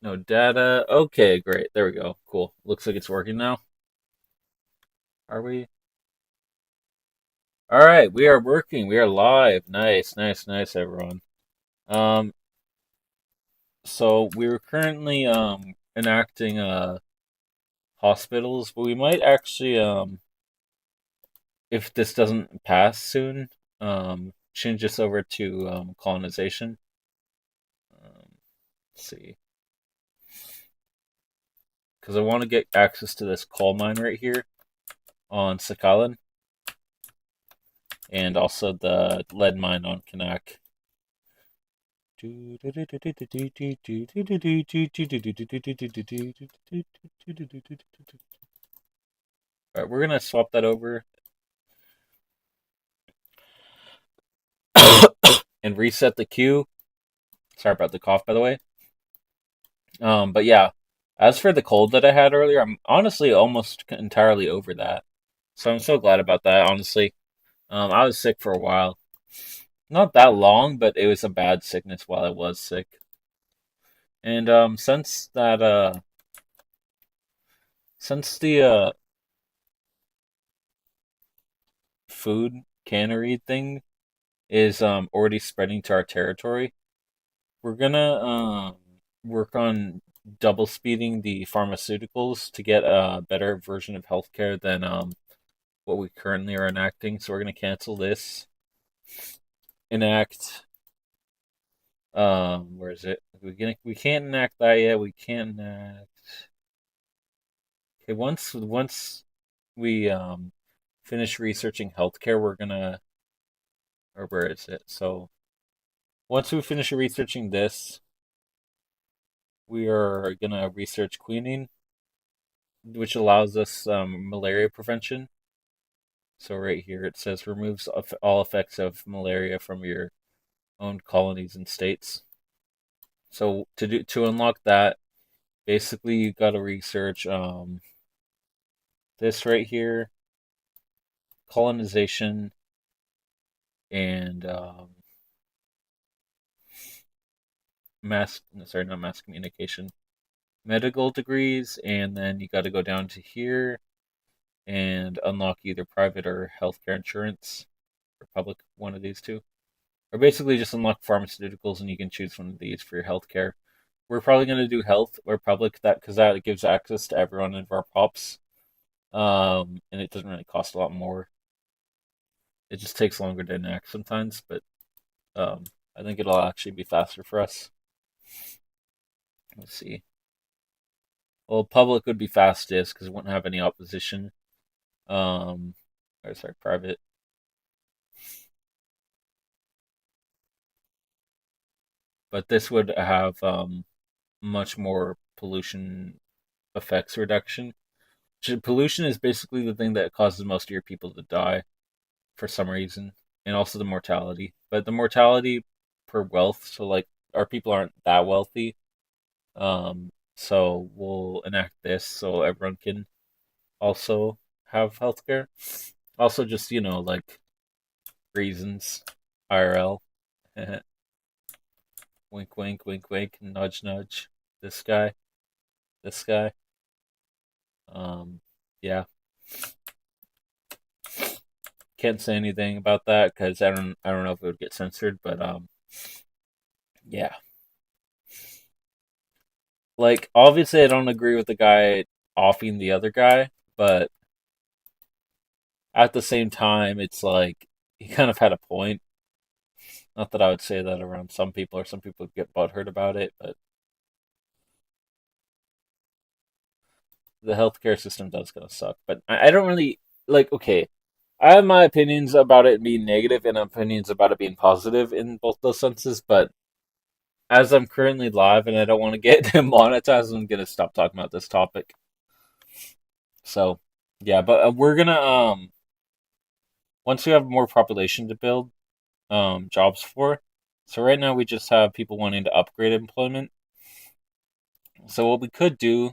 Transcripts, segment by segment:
No data. Okay, great. There we go. Cool. Looks like it's working now. Are we? All right, we are working. We are live. Nice, nice, nice, everyone. Um, so we're currently enacting hospitals, but we might actually if this doesn't pass soon, change this over to colonization. Let's see, because I want to get access to this coal mine right here on Sakhalin, and also the lead mine on Kanak. All right, we're gonna swap that over and reset the queue. Sorry about the cough, by the way. But yeah, as for the cold that I had earlier, I'm honestly almost entirely over that. So I'm so glad about that, honestly. I was sick for a while. Not that long, but it was a bad sickness while I was sick. And since the food cannery thing is already spreading to our territory, we're gonna work on double speeding the pharmaceuticals to get a better version of healthcare than what we currently are enacting. So we're gonna cancel this, enact where is it? We can't enact that yet. We can't enact. Okay, once we finish researching healthcare, we're gonna or where is it? So once we finish researching this, we are gonna research queening, which allows us malaria prevention. So right here it says removes all effects of malaria from your own colonies and states. So to unlock that, basically you got to research this right here, colonization and mass sorry not mass communication, medical degrees, and then you got to go down to here and unlock either private or healthcare insurance or public, one of these two. Or basically just unlock pharmaceuticals and you can choose one of these for your healthcare. We're probably going to do health or public that because that gives access to everyone of our pops. And it doesn't really cost a lot more. It just takes longer to enact sometimes, but um, I think it'll actually be faster for us. Let's see. Well, public would be fastest because it wouldn't have any opposition. Um, or sorry, private. But this would have much more pollution effects reduction. Pollution is basically the thing that causes most of your people to die for some reason, and also the mortality. But the mortality per wealth, so like our people aren't that wealthy, so we'll enact this so everyone can also have healthcare. Also, just like reasons, IRL. Wink, wink, wink, wink, nudge, nudge. This guy, this guy. Um, yeah, can't say anything about that because I don't know if it would get censored, but yeah. Like obviously, I don't agree with the guy offing the other guy, but at the same time, it's like he kind of had a point. Not that I would say that around some people, or some people get butthurt about it, but the healthcare system does kind of suck. But I don't really like. Okay, I have my opinions about it being negative and opinions about it being positive in both those senses. But as I'm currently live and I don't want to get demonetized, I'm gonna stop talking about this topic. So yeah, but we're gonna once we have more population to build jobs for. So right now we just have people wanting to upgrade employment. So what we could do,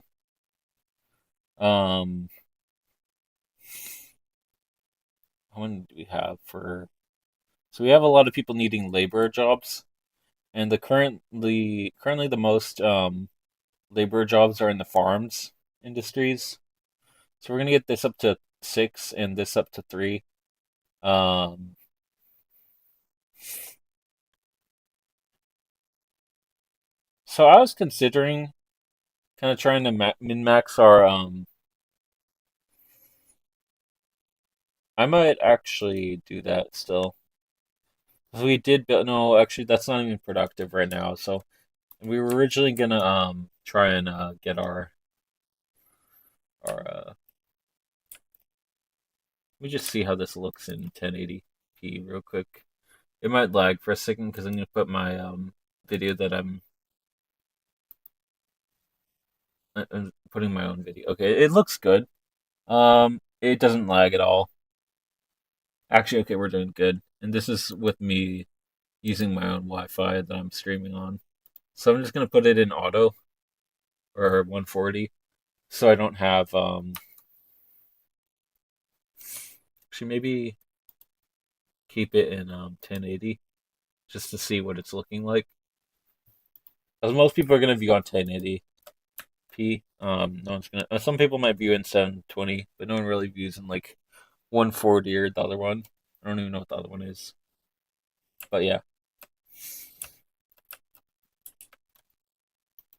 um, how many do we have for? So we have a lot of people needing labor jobs, and the currently the most labor jobs are in the farms industries. So we're gonna get this up to 6 and this up to 3. Um, so I was considering kind of trying to min max our. I might actually do that still. 'Cause we did build. No, actually, that's not even productive right now. So we were originally gonna try and get our let me just see how this looks in 1080p real quick. It might lag for a second because I'm gonna put my video that I'm putting my own video. Okay, it looks good. It doesn't lag at all. Actually, okay, we're doing good. And this is with me using my own Wi-Fi that I'm streaming on. So I'm just gonna put it in auto or 140, so I don't have actually maybe keep it in 1080 just to see what it's looking like. Because most people are gonna view on 1080p. No one's gonna. Some people might view in 720, but no one really views in like 140 or the other one. I don't even know what the other one is. But yeah,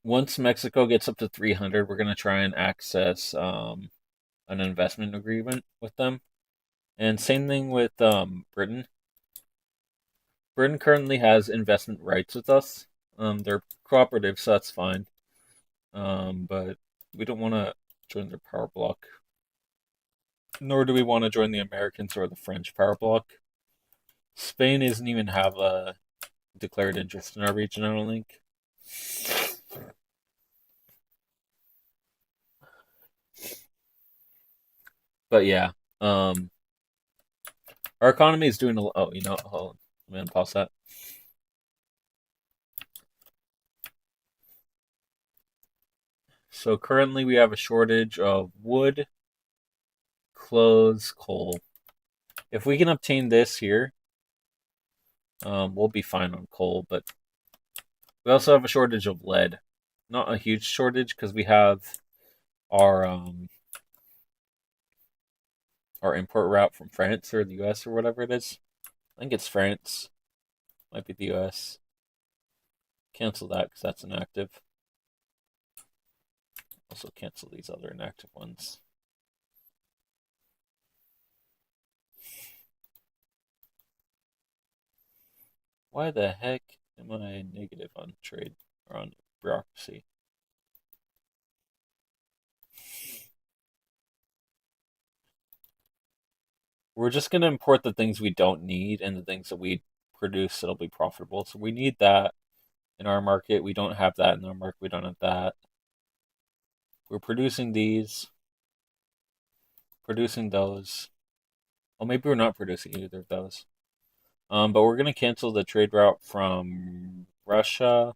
once Mexico gets up to 300, we're gonna try and access an investment agreement with them. And same thing with Britain. Britain currently has investment rights with us. They're cooperative, so that's fine. But we don't want to join their power block, nor do we want to join the Americans or the French power block. Spain doesn't even have a declared interest in our region, I don't think. But yeah, um, our economy is doing a. Oh, hold on. I'm gonna pause that. So currently we have a shortage of wood, clothes, coal. If we can obtain this here, we'll be fine on coal. But we also have a shortage of lead. Not a huge shortage because we have our our import route from France or the U.S. or whatever it is. I think it's France. Might be the U.S. Cancel that because that's inactive. Also cancel these other inactive ones. Why the heck am I negative on trade or on bureaucracy? We're just going to import the things we don't need and the things that we produce that'll be profitable. So we need that in our market. We don't have that in our market. We don't have that. We're producing these, producing those. Well, maybe we're not producing either of those. But we're going to cancel the trade route from Russia,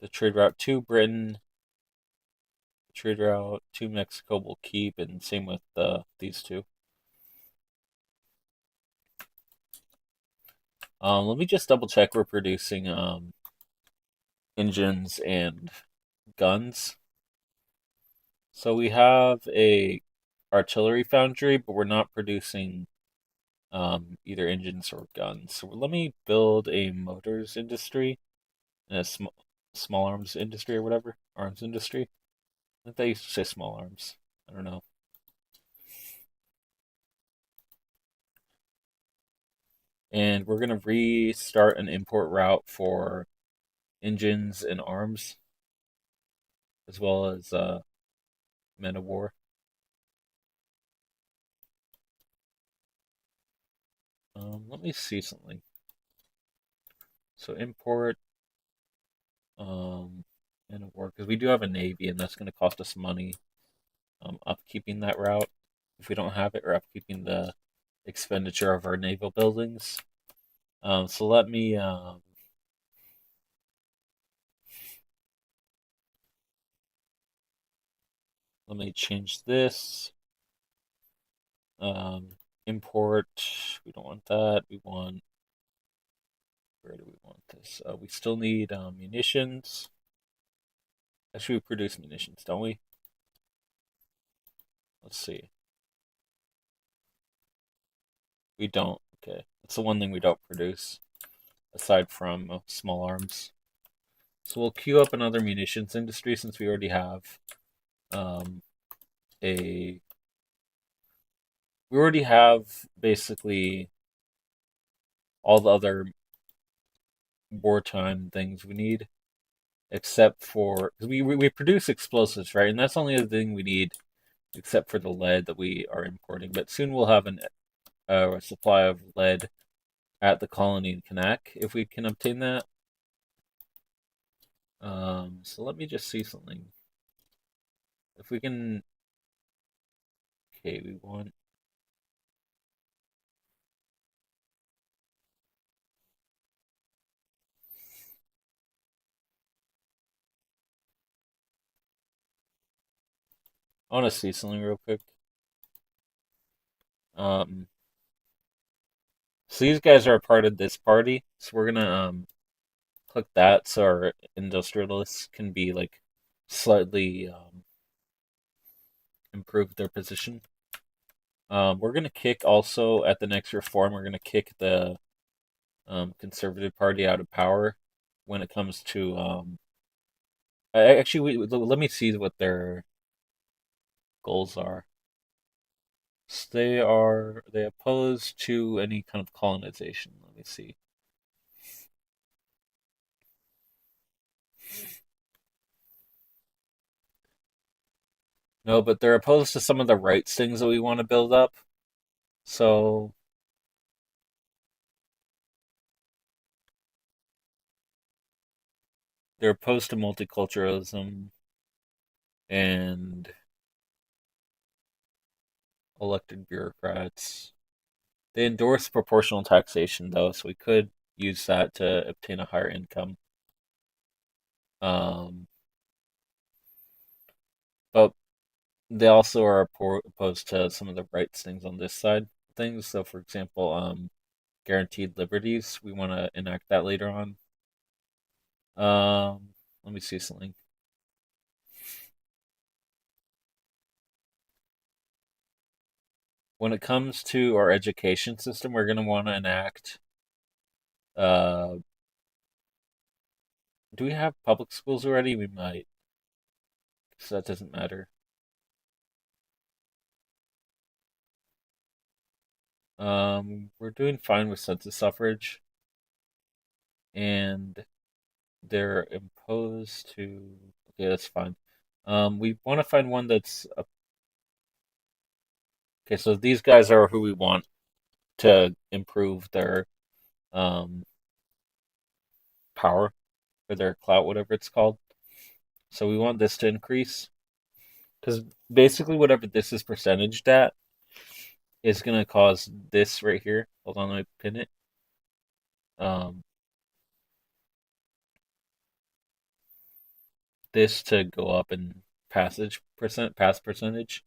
the trade route to Britain, the trade route to Mexico we'll keep, and same with these two. Let me just double check we're producing engines and guns. So we have a artillery foundry, but we're not producing either engines or guns. So let me build a motors industry and a small arms industry or whatever, arms industry. I think they used to say small arms. I don't know. And we're gonna restart an import route for engines and arms, as well as men of war. Let me see something. So import men of war because we do have a navy, and that's going to cost us money. Upkeeping that route if we don't have it, or upkeeping the expenditure of our naval buildings. So let me change this. Import. We don't want that. We want. Where do we want this? We still need munitions. Actually, we produce munitions, don't we? Let's see. We don't. Okay. That's the one thing we don't produce, aside from small arms. So we'll queue up another munitions industry since we already have um, a. We already have basically all the other wartime things we need, except for because we produce explosives, right? And that's only the thing we need, except for the lead that we are importing. But soon we'll have a supply of lead at the colony in Kanak if we can obtain that. So let me just see something. If we can, okay, we want. I want to see something real quick. Um, so these guys are a part of this party, so we're gonna click that so our industrialists can be like slightly improve their position. We're gonna kick also at the next reform. We're gonna kick the Conservative Party out of power when it comes to. Actually, let me see what their goals are. So they oppose to any kind of colonization. Let me see. No, but they're opposed to some of the rights things that we want to build up. So they're opposed to multiculturalism and elected bureaucrats. They endorse proportional taxation, though, so we could use that to obtain a higher income. Um, but they also are opposed to some of the rights things on this side things. So, for example, guaranteed liberties. We want to enact that later on. Let me see something. When it comes to our education system, we're going to want to enact. Uh, do we have public schools already? We might, so that doesn't matter. We're doing fine with census suffrage, and they're imposed to. Okay, that's fine. We want to find one that's okay. So these guys are who we want to improve their um power or their clout, whatever it's called. So we want this to increase because basically whatever this is percentaged at is gonna cause this right here. Hold on, let me pin it. Um, this to go up in pass percentage.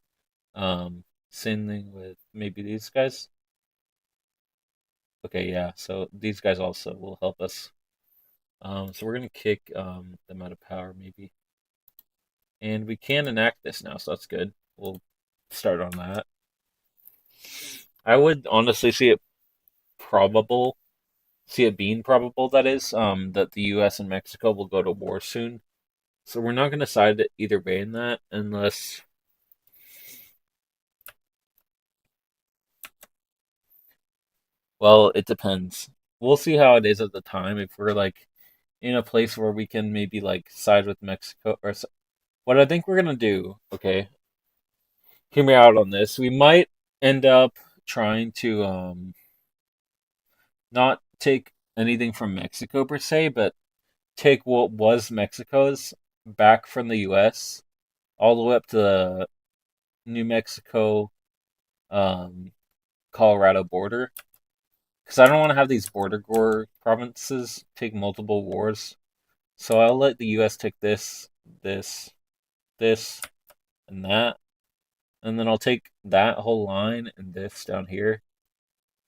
Same thing with maybe these guys. Okay, yeah. So these guys also will help us. So we're gonna kick them out of power maybe, and we can enact this now, so that's good. We'll start on that. I would honestly see it being probable that is, that the U.S. and Mexico will go to war soon. So we're not gonna side either way in that unless, well, it depends. We'll see how it is at the time. If we're like in a place where we can maybe like side with Mexico or what I think we're gonna do, okay, hear me out on this. We might end up trying to not take anything from Mexico per se, but take what was Mexico's back from the US all the way up to the New Mexico um Colorado border. Because I don't want to have these border gore provinces take multiple wars. So I'll let the US take this, this, and that. And then I'll take that whole line and this down here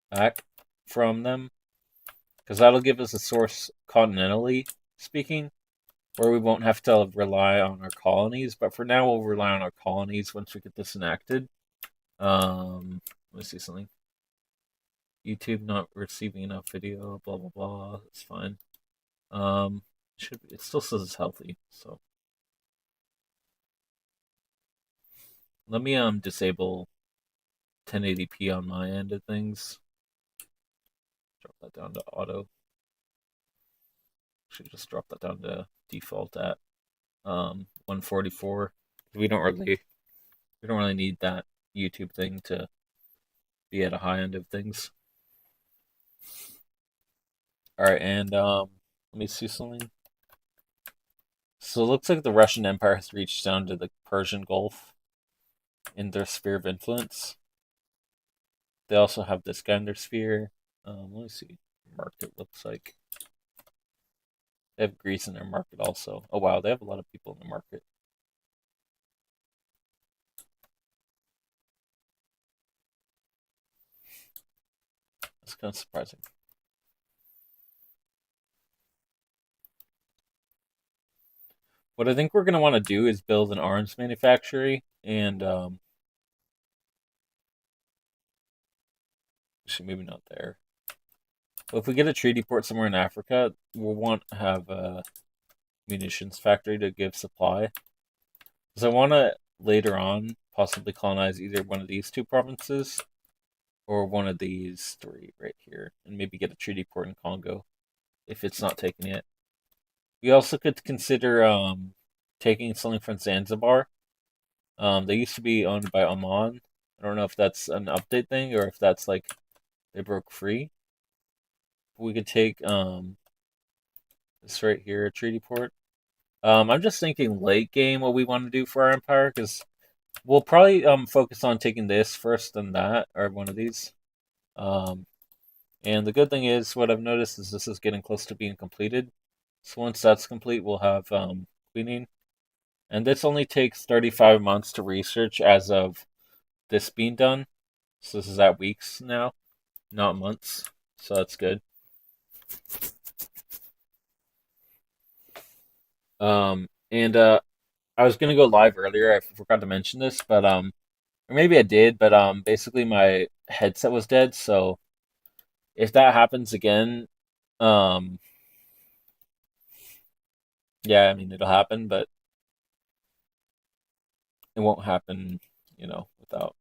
back from them, because that'll give us a source continentally speaking. where we won't have to rely on our colonies. But for now, we'll rely on our colonies once we get this enacted. Let me see something. YouTube not receiving enough video, blah blah blah. It's fine. Should be, it still says it's healthy, so let me disable 1080p on my end of things. Drop that down to auto. Should just drop that down to default at 144. We don't really need that YouTube thing to be at a high end of things. All right, and let me see something. So it looks like the Russian Empire has reached down to the Persian Gulf in their sphere of influence. They also have this guy in their sphere. Let me see. Market looks like they have Greece in their market also. Oh wow, they have a lot of people in the market. That's kind of surprising. What I think we're going to want to do is build an arms manufactory, and actually maybe not there. But if we get a treaty port somewhere in Africa, we'll want to have a munitions factory to give supply. Because I want to later on possibly colonize either one of these two provinces or one of these three right here, and maybe get a treaty port in Congo if it's not taken yet. We also could consider taking something from Zanzibar. They used to be owned by Oman. I don't know if that's an update thing or if that's like they broke free. We could take this right here, a treaty port. I'm just thinking late game what we want to do for our empire because we'll probably focus on taking this first and that or one of these. Um, and the good thing is what I've noticed is this is getting close to being completed. So once that's complete, we'll have cleaning. And this only takes 35 months to research as of this being done. So this is at weeks now, not months. So that's good. And I was gonna go live earlier. I forgot to mention this, but or maybe I did, but basically my headset was dead. So if that happens again, um, yeah, I mean it'll happen, but it won't happen, without.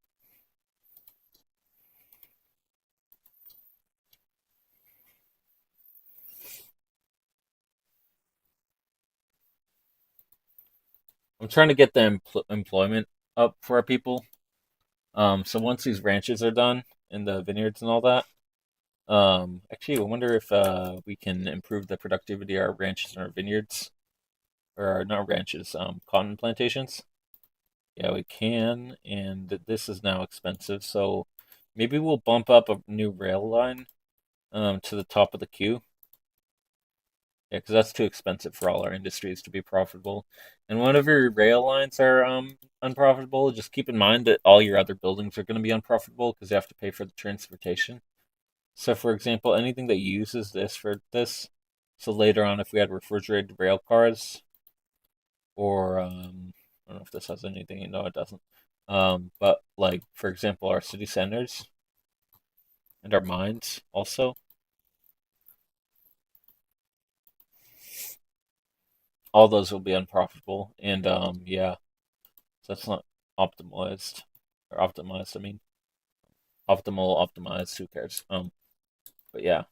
I'm trying to get the employment up for our people. So once these ranches are done and the vineyards and all that, actually, I wonder if we can improve the productivity of our ranches and our vineyards, or not ranches, cotton plantations. Yeah, we can, and this is now expensive, so maybe we'll bump up a new rail line to the top of the queue. Yeah, because that's too expensive for all our industries to be profitable. And whenever your rail lines are unprofitable, just keep in mind that all your other buildings are going to be unprofitable because you have to pay for the transportation. So, for example, anything that uses this for this, so later on, if we had refrigerated rail cars, or I don't know if this has anything, no, it doesn't. But like, for example, our city centers and our mines also, all those will be unprofitable. And yeah, so that's not optimized or optimized. I mean, optimal, optimized. Who cares? But yeah,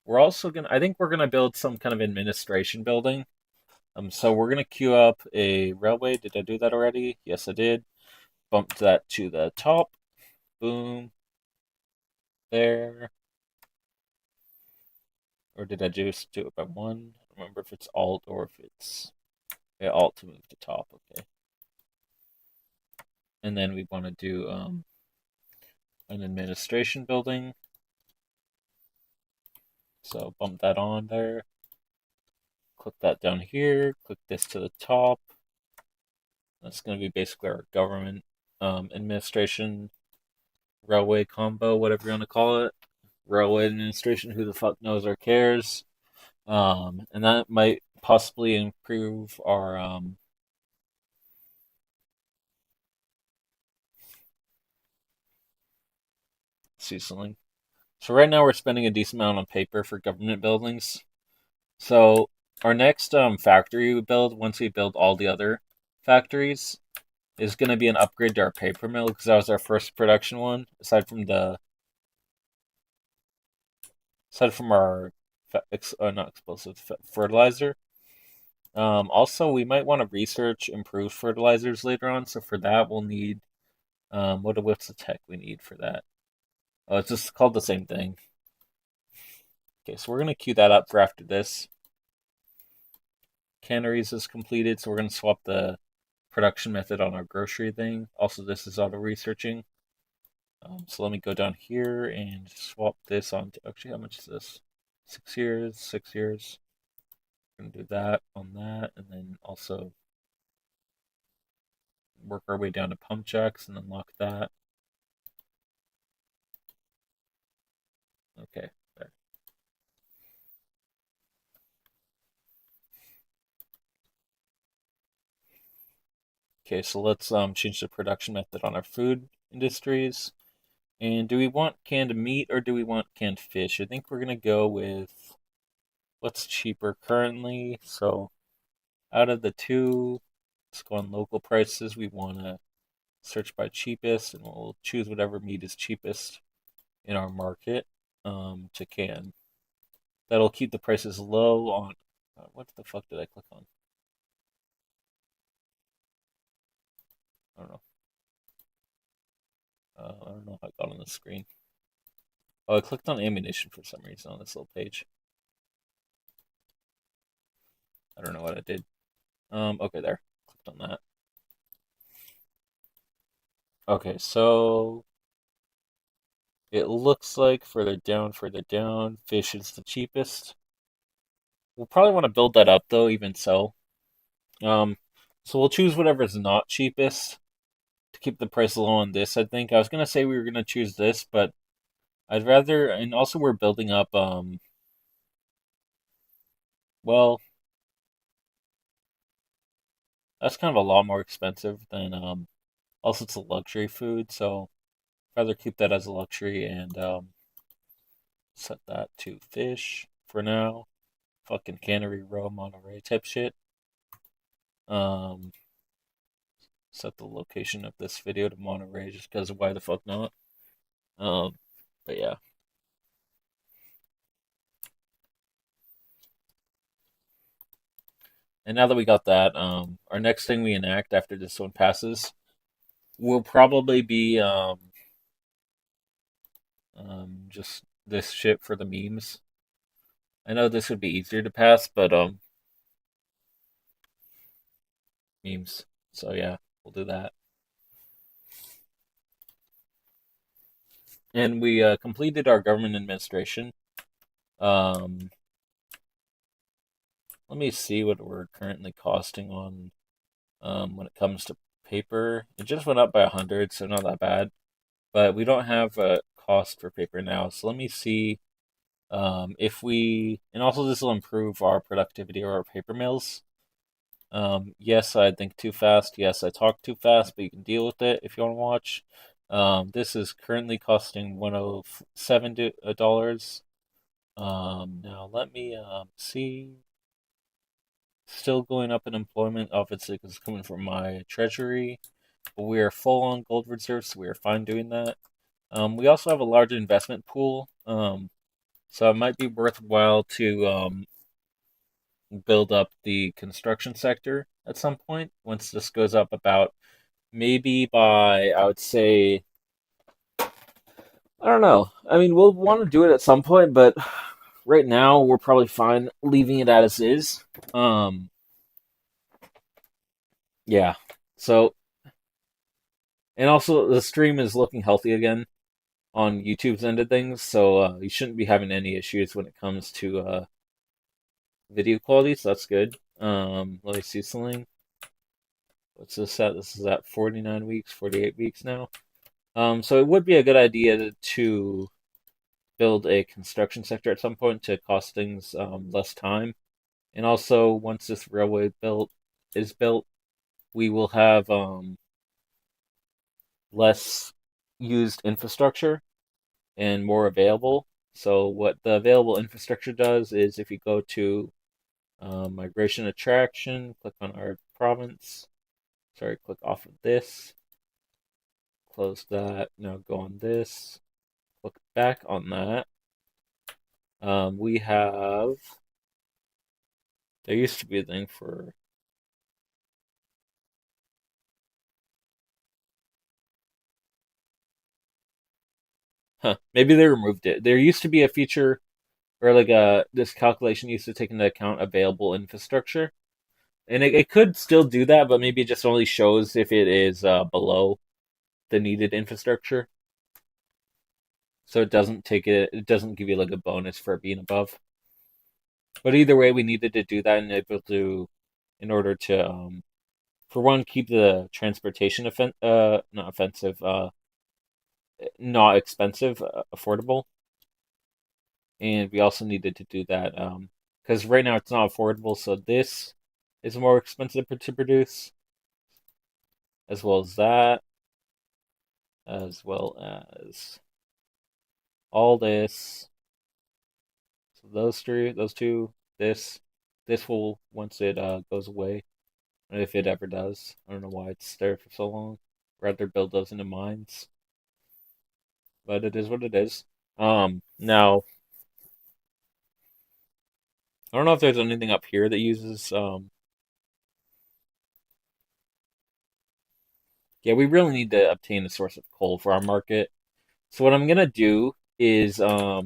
we're also gonna. I think we're gonna build some kind of administration building. So we're gonna queue up a railway. Did I do that already? Yes, I did. Bump that to the top. Boom. There. Or did I just do it by one? I don't remember if it's Alt or if it's, yeah, Alt to move to top. Okay. And then we want to do an administration building. So bump that on there. Click that down here. Click this to the top. That's going to be basically our government administration railway combo, whatever you want to call it. Railway administration, who the fuck knows or cares? And that might possibly improve our seasoning. So right now we're spending a decent amount on paper for government buildings. So our next factory we build, once we build all the other factories, is going to be an upgrade to our paper mill because that was our first production one, aside from our not explosive fertilizer. Also, we might want to research improved fertilizers later on. So for that, we'll need what's the tech we need for that? Oh, it's just called the same thing. Okay, so we're gonna queue that up for after this. Canneries is completed, so we're gonna swap the production method on our grocery thing. Also, this is auto researching. So let me go down here and swap this on. Actually, how much is this? 6 years, 6 years. We're gonna do that on that, and then also work our way down to pump jacks and unlock that. Okay, there. Okay, so let's change the production method on our food industries. And do we want canned meat or do we want canned fish? I think we're gonna go with what's cheaper currently. So out of the two, let's go on local prices. We wanna search by cheapest, and we'll choose whatever meat is cheapest in our market to can. That'll keep the prices low on. What the fuck did I click on? I don't know. I don't know how I got on the screen. Oh, I clicked on ammunition for some reason on this little page. I don't know what I did. Okay, there. Clicked on that. Okay, so it looks like further down, fish is the cheapest. We'll probably want to build that up though, even so. Um, so we'll choose whatever's not cheapest to keep the price low on this. I think I was gonna say we were gonna choose this, but I'd rather. And also, we're building up. Well, that's kind of a lot more expensive than. Also, it's a luxury food, so I'd rather keep that as a luxury and set that to fish for now. Fucking cannery row Monterey type shit. Um, Set the location of this video to Monterey just because why the fuck not? Um, but yeah. And now that we got that, our next thing we enact after this one passes will probably be just this shit for the memes. I know this would be easier to pass, but memes. So yeah, we'll do that. And we completed our government administration. Um, Let me see what we're currently costing on when it comes to paper. It just went up by 100, so not that bad. But we don't have a cost for paper now. So let me see if we, and also this will improve our productivity of our paper mills. Yes, I think too fast. Yes, I talk too fast, but you can deal with it if you want to watch. This is currently costing $107. Now let me see. Still going up in employment, obviously, because it's coming from my treasury. But we are full on gold reserves, so we are fine doing that. We also have a large investment pool, so it might be worthwhile to build up the construction sector at some point once this goes up about maybe by, I would say, I don't know. I mean, we'll want to do it at some point, but right now we're probably fine leaving it as is. Um, yeah. So, and also the stream is looking healthy again on YouTube's end of things, so you shouldn't be having any issues when it comes to video quality. So that's good. Let me see something. What's this at? This is at 49 weeks, 48 weeks now. So it would be a good idea to build a construction sector at some point to cost things less time. And also, once this railway built is built, we will have less used infrastructure and more available. So what the available infrastructure does is if you go to migration attraction, click on our province. Sorry, click off of this, close that. Now go on this, click back on that. We have, there used to be a thing for, maybe they removed it. There used to be a feature or like this calculation used to take into account available infrastructure. And it could still do that, but maybe it just only shows if it is below the needed infrastructure. So it doesn't take it. It doesn't give you like a bonus for it being above. But either way, we needed to do that and able to, in order to, for one, keep the transportation not offensive, not expensive, affordable, and we also needed to do that because right now it's not affordable. So this is more expensive to produce, as well as that, as well as all this. So those three, those two, this, this will once it goes away, if it ever does. I don't know why it's there for so long. Rather build those into mines, but it is what it is. Now I don't know if there's anything up here that uses. Yeah, we really need to obtain a source of coal for our market. So what I'm gonna do is our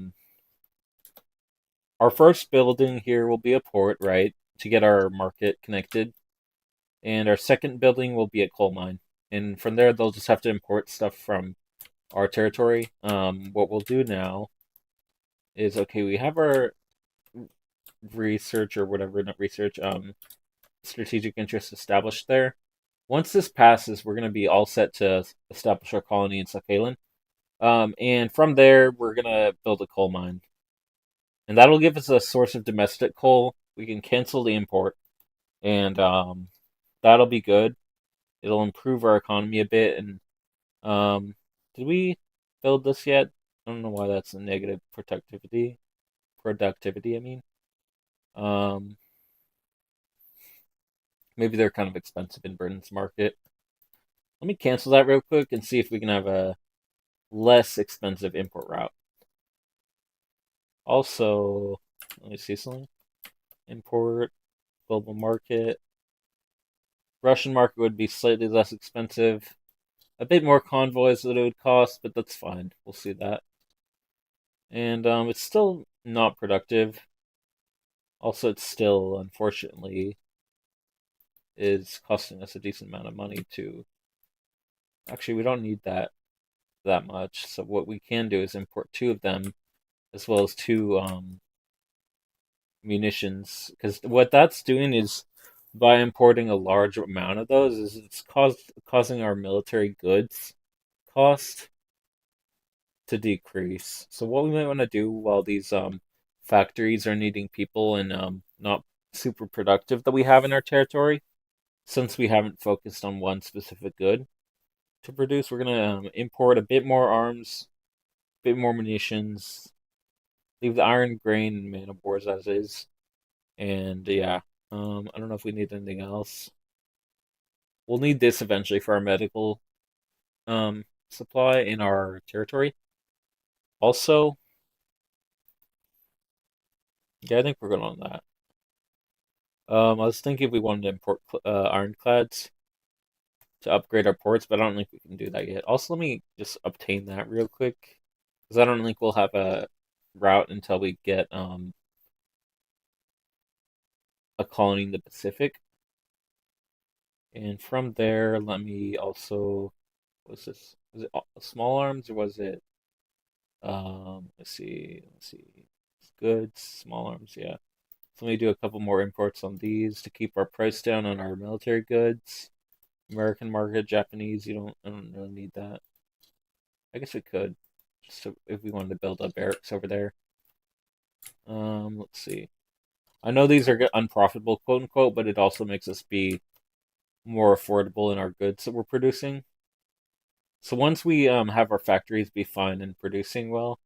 first building here will be a port, right, to get our market connected. And our second building will be a coal mine. And from there, they'll just have to import stuff from our territory. What we'll do now is okay. We have our research or whatever, not research. Strategic interest established there. Once this passes, we're going to be all set to establish our colony in Sakhalin. And from there, we're going to build a coal mine. And that'll give us a source of domestic coal. We can cancel the import, and that'll be good. It'll improve our economy a bit. And did we build this yet? I don't know why that's a negative productivity. Productivity, I mean. Um, Maybe they're kind of expensive in Britain's market. Let me cancel that real quick and see if we can have a less expensive import route. Also, let me see something. Import, global market. Russian market would be slightly less expensive. A bit more convoys that it would cost, but that's fine. We'll see that. And it's still not productive. Also, it's still, unfortunately, is costing us a decent amount of money to. Actually, we don't need that much. So what we can do is import two of them, as well as two munitions, because what that's doing is by importing a large amount of those is it's causing our military goods cost to decrease. So what we might want to do while these factories are needing people and not super productive that we have in our territory, since we haven't focused on one specific good to produce, we're gonna import a bit more arms, a bit more munitions, leave the iron, grain, and man of wars as is, and yeah, I don't know if we need anything else. We'll need this eventually for our medical supply in our territory. Also, yeah, I think we're good on that. I was thinking if we wanted to import ironclads to upgrade our ports, but I don't think we can do that yet. Also, let me just obtain that real quick because I don't think we'll have a route until we get a colony in the Pacific. And from there, let me also, was this, was it small arms or was it, let's see, goods, small arms, yeah. So let me do a couple more imports on these to keep our price down on our military goods. American market, Japanese, I don't really need that. I guess we could, just if we wanted to build up barracks over there. Let's see. I know these are unprofitable, quote unquote, but it also makes us be more affordable in our goods that we're producing. So once we have our factories be fine and producing well,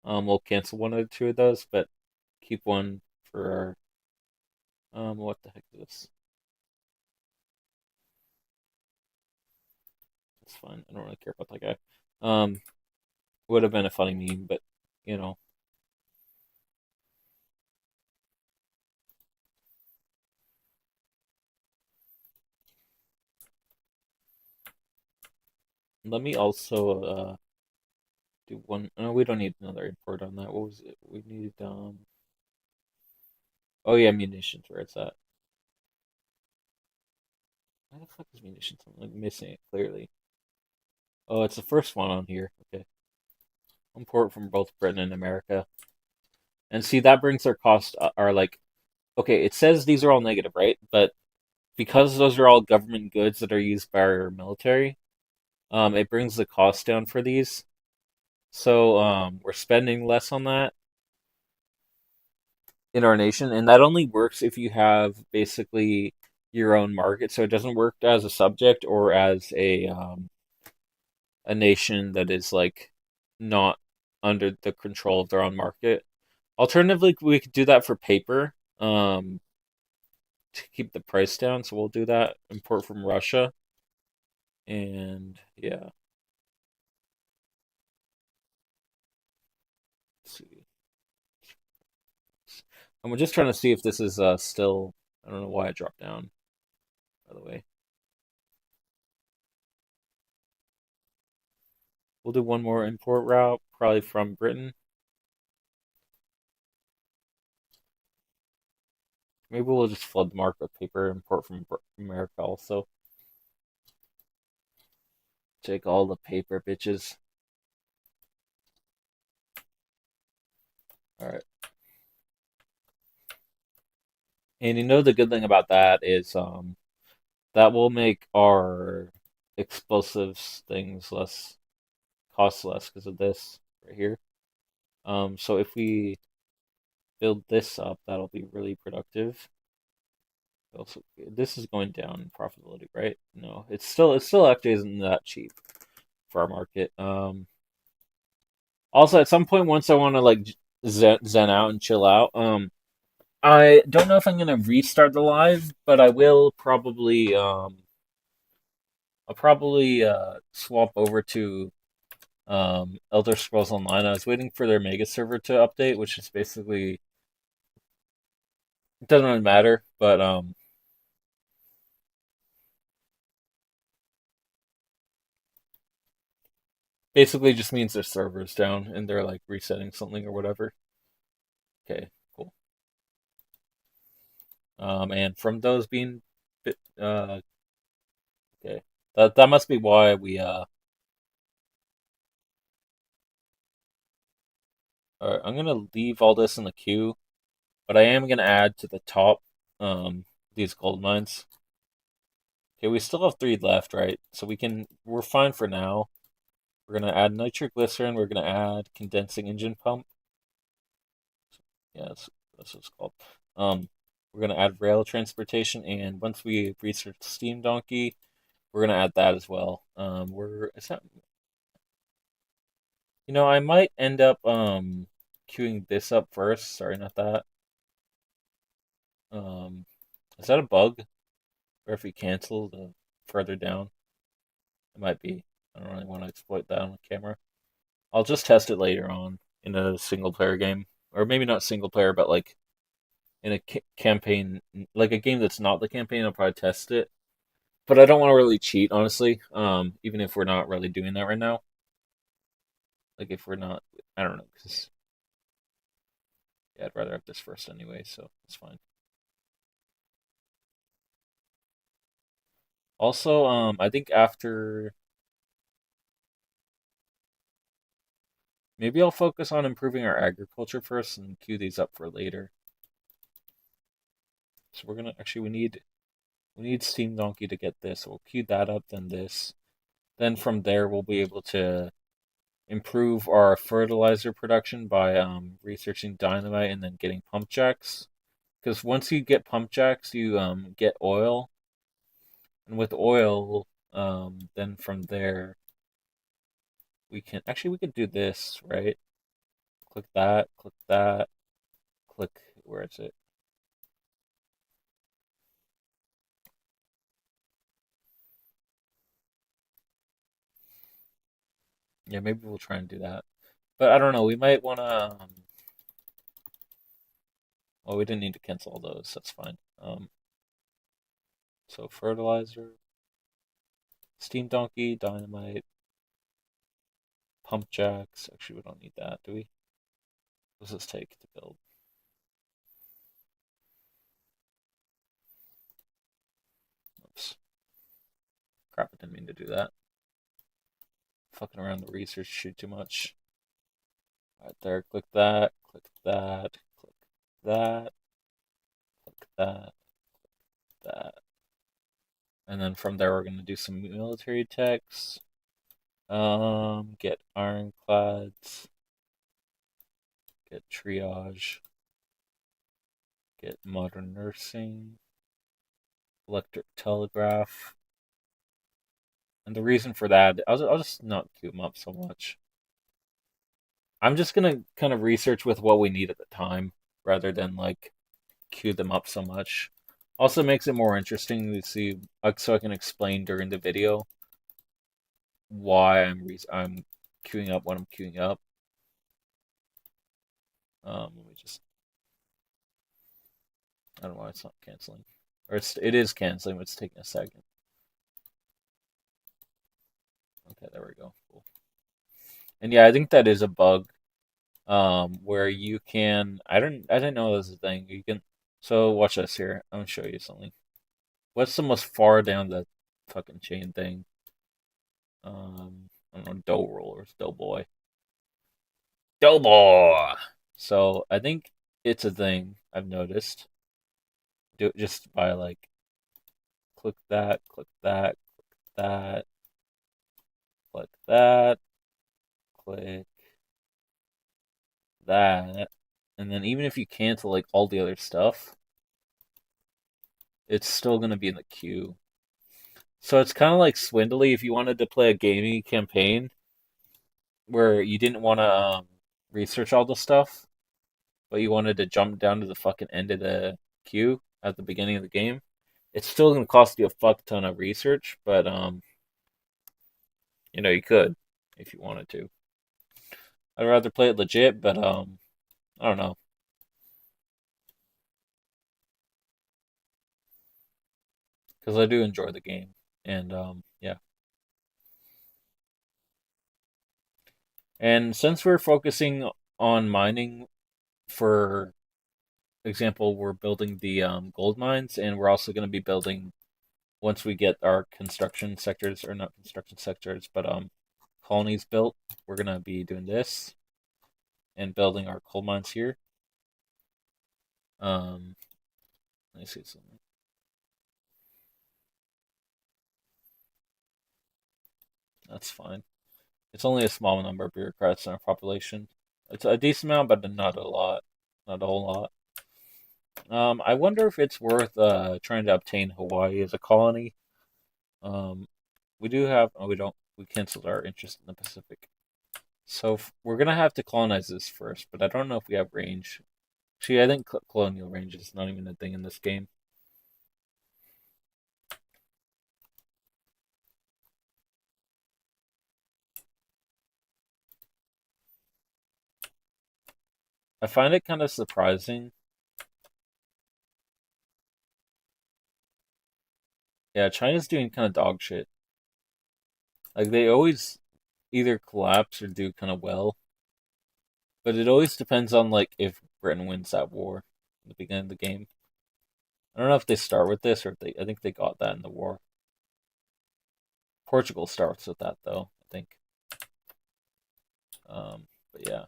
we'll cancel one or two of those, but keep one for our what the heck is this? It's fine. I don't really care about that guy. Um, would have been a funny meme, but you know, let me also do one. No, we don't need another import on that. What was it? We need oh yeah, munitions. Where it's at? Why the fuck is munitions? I'm like missing it clearly. Oh, it's the first one on here. Okay, import from both Britain and America. And see, that brings their cost are like okay. It says these are all negative, right? But because those are all government goods that are used by our military, it brings the cost down for these. So we're spending less on that in our nation, and that only works if you have basically your own market. So it doesn't work as a subject or as a nation that is like not under the control of their own market. Alternatively, we could do that for paper to keep the price down. So we'll do that. Import from Russia, and yeah. Let's see. And we're just trying to see if this is still. I don't know why it dropped down. By the way, we'll do one more import route, probably from Britain. Maybe we'll just flood the market with paper, import from America also. Take all the paper, bitches. All right. And you know the good thing about that is that will make our explosives things less cost less because of this right here. So if we build this up, that'll be really productive. Also, this is going down in profitability, right? No, it's still actually isn't that cheap for our market. Also at some point once I want to like zen out and chill out. I don't know if I'm gonna restart the live, but I will probably I'll probably swap over to Elder Scrolls Online. I was waiting for their mega server to update, which is basically it doesn't really matter, but basically just means their server's down and they're like resetting something or whatever. Okay, cool. And from those being okay, that must be why we alright, I'm gonna leave all this in the queue, but I am gonna add to the top these gold mines. Okay, we still have three left, right? So we're fine for now. We're gonna add nitroglycerin. We're gonna add condensing engine pump. Yeah, that's what it's called. Um, we're gonna add rail transportation, and once we research steam donkey, we're gonna add that as well. We're is that I might end up queuing this up first. Sorry, not that. Um, is that a bug? Or if we cancel the further down, it might be. I don't really want to exploit that on camera. I'll just test it later on in a single player game, or maybe not single player, but like in a campaign, like a game that's not the campaign. I'll probably test it, but I don't want to really cheat, honestly. Even if we're not really doing that right now, like if we're not, I don't know, because yeah, I'd rather have this first anyway, so it's fine. Also, I think after maybe I'll focus on improving our agriculture first and queue these up for later. So we're gonna actually we need Steam Donkey to get this. So we'll queue that up, then this. Then from there we'll be able to improve our fertilizer production by researching dynamite and then getting pump jacks. Because once you get pump jacks, you get oil, and with oil, then from there we could do this, right? Click that, click, where is it? Yeah, maybe we'll try and do that. But I don't know. We might want to. Well, we didn't need to cancel all those. That's fine. So fertilizer, steam donkey, dynamite, pump jacks. Actually, we don't need that, do we? What does this take to build? Oops. Crap, I didn't mean to do that. Fucking around the research sheet too much. Right there, click that, click that, click that, click that, that. And then from there, we're going to do some military techs. Get ironclads, get triage, get modern nursing, electric telegraph. And the reason for that, I'll just not queue them up so much. I'm just gonna kind of research with what we need at the time rather than like queue them up so much. Also makes it more interesting to see, like, so I can explain during the video why I'm queuing up what I'm queuing up. Let me just, I don't know why it's not canceling, or it is canceling, but it's taking a second. Okay, there we go. Cool. And yeah, I think that is a bug. Where you can, I didn't know this was a thing. You can, so watch this here. I'm gonna show you something. What's the most far down the fucking chain thing? I don't know, dough rollers, doughboy. Doughboy! So I think it's a thing I've noticed. Do it just by like click that, that, click that, click that. And then even if you cancel like all the other stuff, it's still gonna be in the queue. So it's kind of like swindly if you wanted to play a gaming campaign where you didn't want to research all the stuff, but you wanted to jump down to the fucking end of the queue at the beginning of the game. It's still going to cost you a fuck ton of research, but you could if you wanted to. I'd rather play it legit, but I don't know, because I do enjoy the game, and yeah. And since we're focusing on mining, for example, we're building the gold mines, and we're also going to be building once we get our construction sectors, or not construction sectors, but colonies built. We're going to be doing this and building our coal mines here. Um, let me see something. That's fine. It's only a small number of bureaucrats in our population. It's a decent amount, but not a lot, not a whole lot. I wonder if it's worth trying to obtain Hawaii as a colony. Um, we do have. Oh, we don't. We canceled our interest in the Pacific. So we're gonna have to colonize this first, but I don't know if we have range. See, I think colonial range is not even a thing in this game. I find it kind of surprising. Yeah, China's doing kind of dog shit. Like they always either collapse or do kind of well, but it always depends on like if Britain wins that war at the beginning of the game. I don't know if they start with this or if they. I think they got that in the war. Portugal starts with that though. I think. But yeah.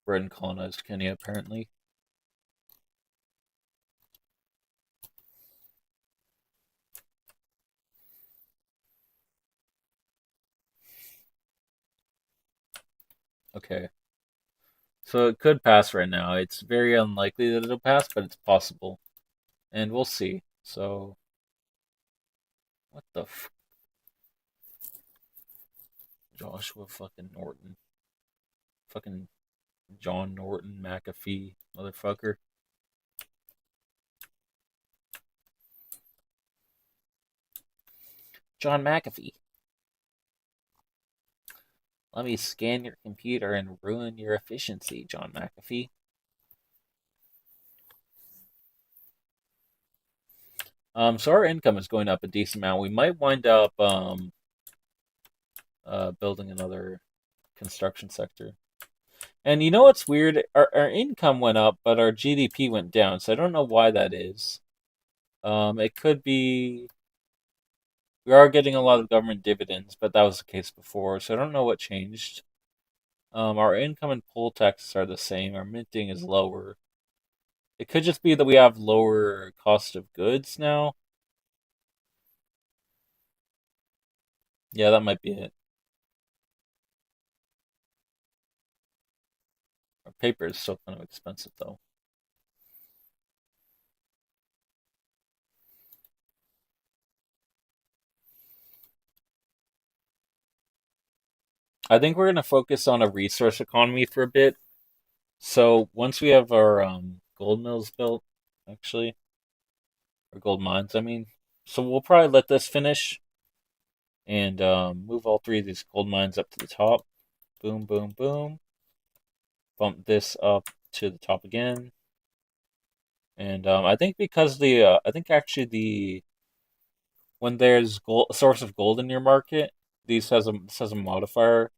Britain colonized Kenya, apparently. Okay. So it could pass right now. It's very unlikely that it'll pass, but it's possible. And we'll see. So, what the Joshua fucking Norton. Fucking John Norton McAfee, motherfucker. John McAfee. Let me scan your computer and ruin your efficiency, John McAfee. So our income is going up a decent amount. We might wind up building another construction sector. And you know what's weird? Our income went up, but our GDP went down. So I don't know why that is. It could be we are getting a lot of government dividends, but that was the case before. So I don't know what changed. Our income and poll taxes are the same. Our minting is lower. It could just be that we have lower cost of goods now. Yeah, that might be it. Our paper is still kind of expensive though. I think we're gonna focus on a resource economy for a bit. So once we have our gold mills built, actually, or gold mines, I mean, so we'll probably let this finish and move all three of these gold mines up to the top. Boom, boom, boom. Bump this up to the top again. And I think because I think actually when there's gold, a source of gold in your market, this has a modifier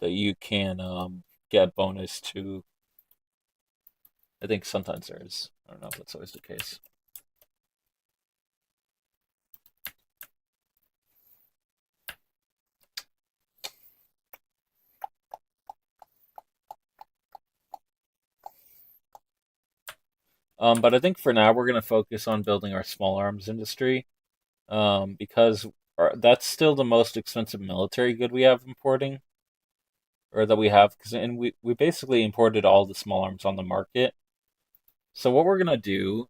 that you can get bonus to. I think sometimes there is. I don't know if that's always the case. But I think for now we're going to focus on building our small arms industry because that's still the most expensive military good we have importing, or that we have. Cause, and we basically imported all the small arms on the market. So what we're going to do,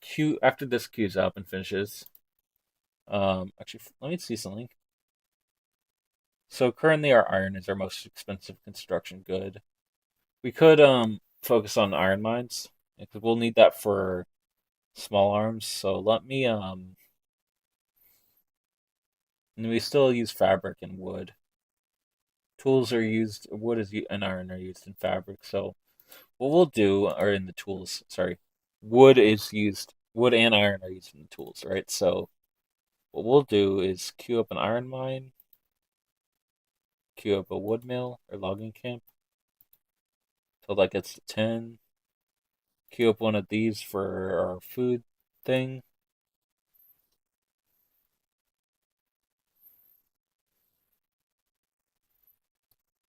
Q after this queues up and finishes. Actually, let me see something. So currently our iron is our most expensive construction good. We could focus on iron mines because we'll need that for small arms. So let me and we still use fabric and wood. Tools are used, and iron are used in fabric. So what we'll do, or in the tools, sorry, wood and iron are used in the tools, right? So what we'll do is queue up an iron mine, queue up a wood mill or logging camp till that gets to 10. Queue up one of these for our food thing.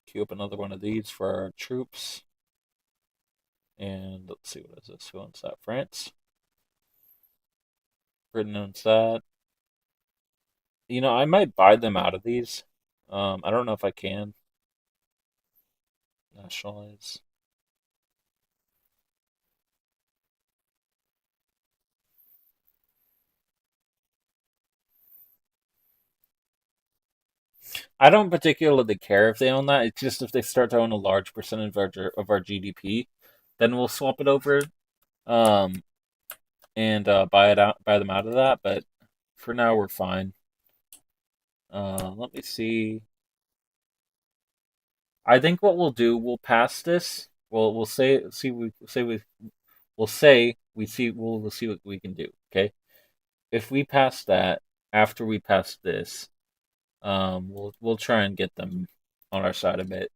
Queue up another one of these for our troops. And let's see, what is this? Who owns that? France. Britain owns that. You know, I might buy them out of these. I don't know if I can nationalize. I don't particularly care if they own that. It's just if they start to own a large percentage of our GDP, then we'll swap it over um, and buy them out of that. But for now, we're fine. Let me see. I think what we'll do, we'll pass this. We'll say see we say we'll say we see we'll see what we can do. Okay, if we pass that after we pass this, we'll try and get them on our side a bit.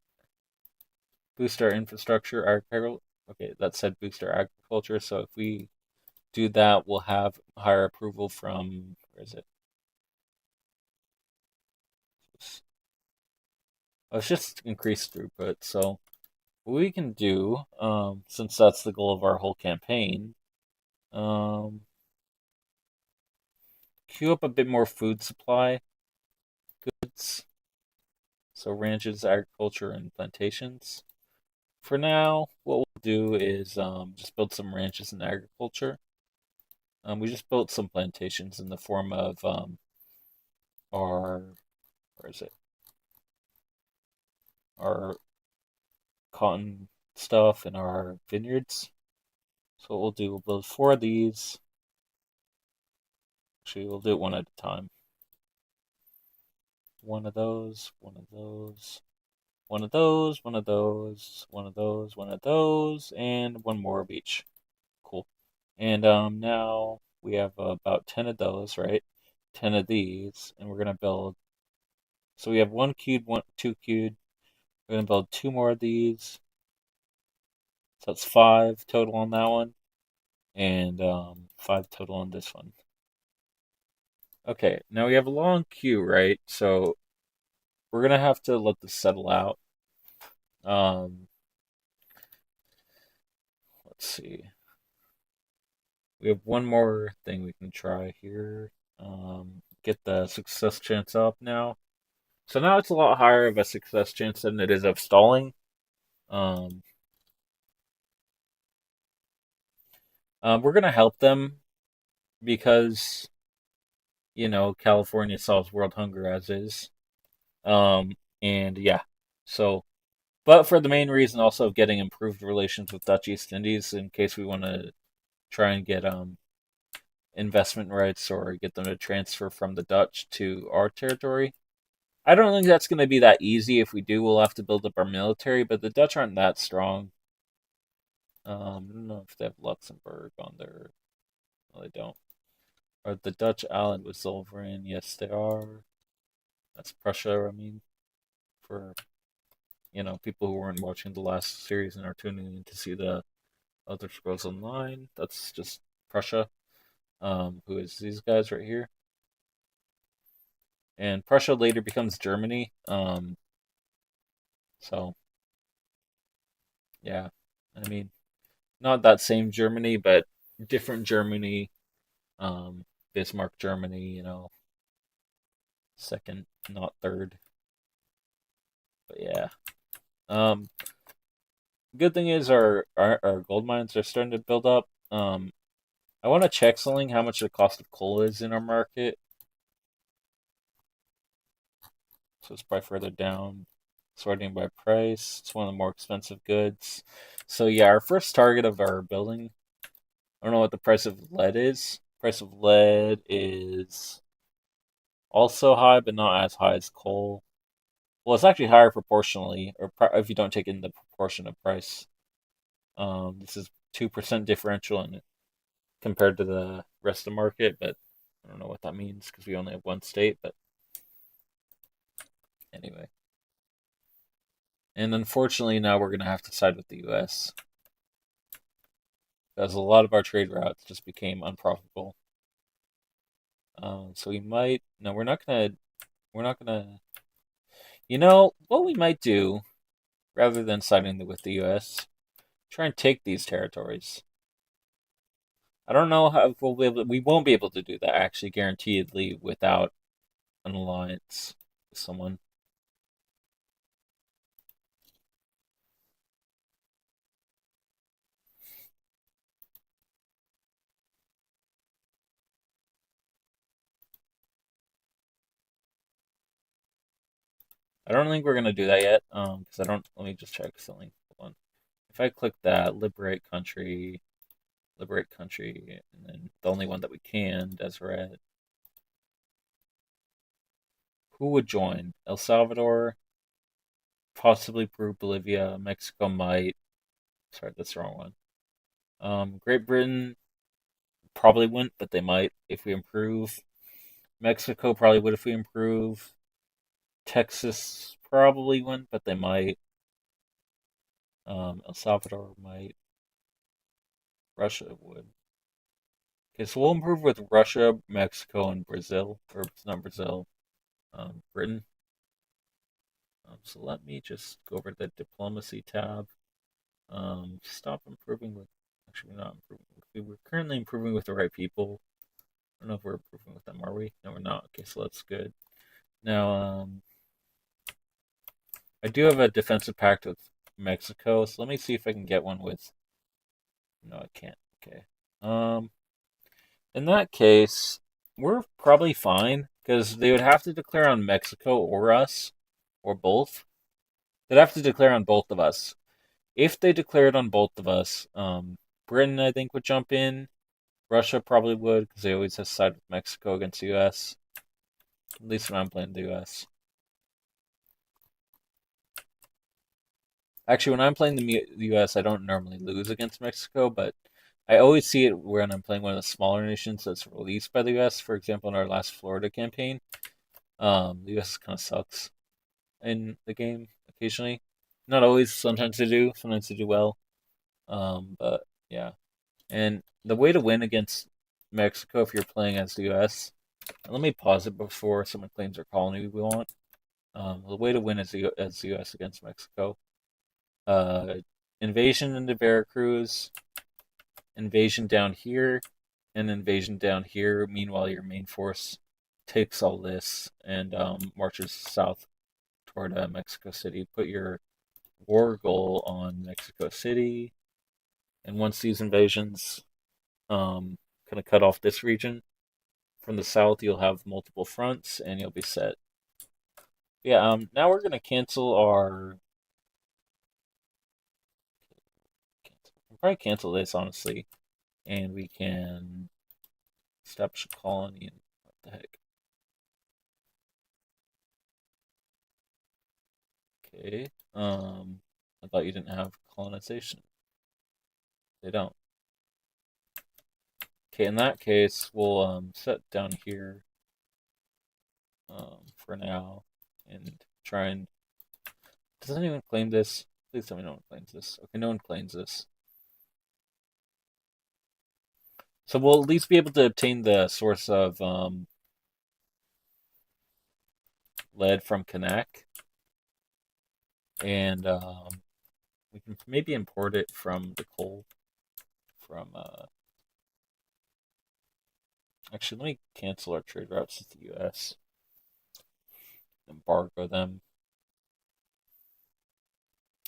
Boost our infrastructure, agriculture. Okay, that said boost our agriculture. So if we do that, we'll have higher approval from where is it? Oh, it's just increased throughput. So what we can do, since that's the goal of our whole campaign, um, queue up a bit more food supply goods. So ranches, agriculture, and plantations. For now, what we'll do is just build some ranches and agriculture. We just built some plantations in the form of our, where is it? Our cotton stuff and our vineyards. So what we'll do, we'll build four of these. Actually, we'll do it one at a time. One of those, one of those, one of those, one of those, one of those, one of those, and one more of each. Cool. And now we have about 10 of those, right? 10 of these, and we're gonna build. So we have one queued, one, two queued. We're gonna build two more of these. So that's five total on that one, and five total on this one. Okay, now we have a long queue, right? So we're gonna have to let this settle out. Um, let's see. We have one more thing we can try here. Get the success chance up now. So now it's a lot higher of a success chance than it is of stalling. Um, we're gonna help them because California solves world hunger as is. Um, and yeah, so but for the main reason also of getting improved relations with Dutch East Indies in case we want to try and get investment rights or get them to transfer from the Dutch to our territory. I don't think that's going to be that easy. If we do, we'll have to build up our military, but the Dutch aren't that strong. I don't know if they have Luxembourg on their. No, they don't. Are the Dutch allied with Zollverein? Yes, they are. That's Prussia, I mean, for people who weren't watching the last series and are tuning in to see the other scrolls online. That's just Prussia, who is these guys right here. And Prussia later becomes Germany. So yeah, I mean, not that same Germany, but different Germany. Um, Bismarck Germany, second, not third. But yeah. Um, Good thing is our gold mines are starting to build up. I want to check something how much the cost of coal is in our market. So it's probably further down. Sorting by price. It's one of the more expensive goods. So yeah, our first target of our building. I don't know what the price of lead is. Price of lead is also high, but not as high as coal. Well, it's actually higher proportionally, or if you don't take in the proportion of price. This is 2% differential in it compared to the rest of the market, but I don't know what that means because we only have one state. But anyway, and unfortunately, now we're gonna have to side with the U.S. because a lot of our trade routes just became unprofitable. So we might. No, we're not gonna. We're not gonna. What we might do rather than siding with the U.S. Try and take these territories. I don't know how if we'll be able. We won't be able to do that actually, guaranteedly, without an alliance with someone. I don't think we're gonna do that yet. Because I don't. Let me just check something. Hold on. If I click that, liberate country, and then the only one that we can, Deseret. Who would join? El Salvador, possibly Peru, Bolivia, Mexico might. Sorry, that's the wrong one. Great Britain probably wouldn't, but they might if we improve. Mexico probably would if we improve. Texas probably wouldn't, but they might. El Salvador might. Russia would. Okay, so we'll improve with Russia, Mexico, and Brazil. Or it's not Brazil, Britain. So let me just go over to the diplomacy tab. Stop improving with. Actually, we're not improving. We're currently improving with the right people. I don't know if we're improving with them. Are we? No, we're not. Okay, so that's good. Now, I do have a defensive pact with Mexico, so let me see if I can get one with. No, I can't. Okay. Um, in that case, we're probably fine because they would have to declare on Mexico or us, or both. They'd have to declare on both of us. If they declared on both of us, Britain I think would jump in. Russia probably would because they always have side with Mexico against the U.S. At least when I'm playing the U.S. Actually, when I'm playing the U.S., I don't normally lose against Mexico, but I always see it when I'm playing one of the smaller nations that's released by the U.S. For example, in our last Florida campaign, the U.S. kind of sucks in the game occasionally. Not always. Sometimes they do. Sometimes they do well. But yeah, and the way to win against Mexico if you're playing as the U.S. Let me pause it before someone claims their colony we want. The way to win as the U.S. against Mexico. Uh, Invasion into Veracruz, invasion down here, and invasion down here. Meanwhile, your main force takes all this and marches south toward Mexico City. Put your war goal on Mexico City, and once these invasions kind of cut off this region from the south, you'll have multiple fronts and you'll be set. Yeah. Now we're gonna cancel our. We'll probably cancel this honestly, and we can establish a colony. And what the heck? Okay. I thought you didn't have colonization. They don't. Okay, in that case, we'll set down here for now and try and. Does anyone claim this? Please tell me no one claims this. Okay, no one claims this. So we'll at least be able to obtain the source of lead from Kanak, and we can maybe import it from the coal from. Actually, let me cancel our trade routes with the U.S. Embargo them.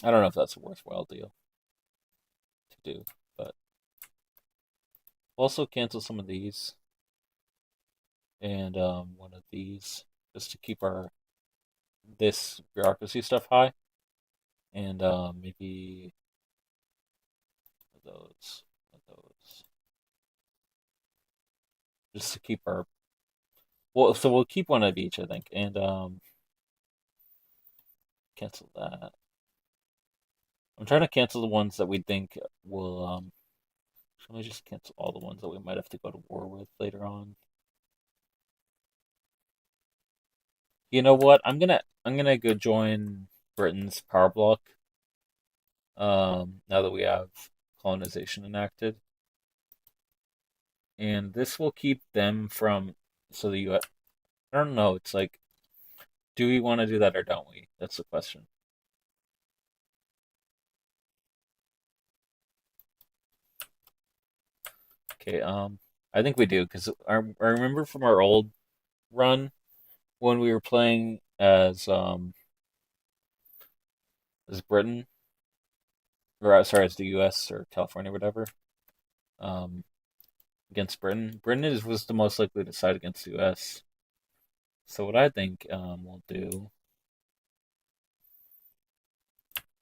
I don't know if that's a worthwhile deal to do, but we'll also cancel some of these and one of these just to keep our this bureaucracy stuff high, and maybe those, those, just to keep our. Well, so we'll keep one of each, I think, and cancel that. I'm trying to cancel the ones that we think will. Let me just cancel all the ones that we might have to go to war with later on. You know what? I'm gonna go join Britain's power block. Now that we have colonization enacted, and this will keep them from. So the U.S. I don't know. It's like, do we want to do that or don't we? That's the question. Okay. I think we do because I remember from our old run when we were playing as Britain or sorry as the U.S. or California or whatever um against Britain. Was the most likely to side against the U.S. So what I think we'll do.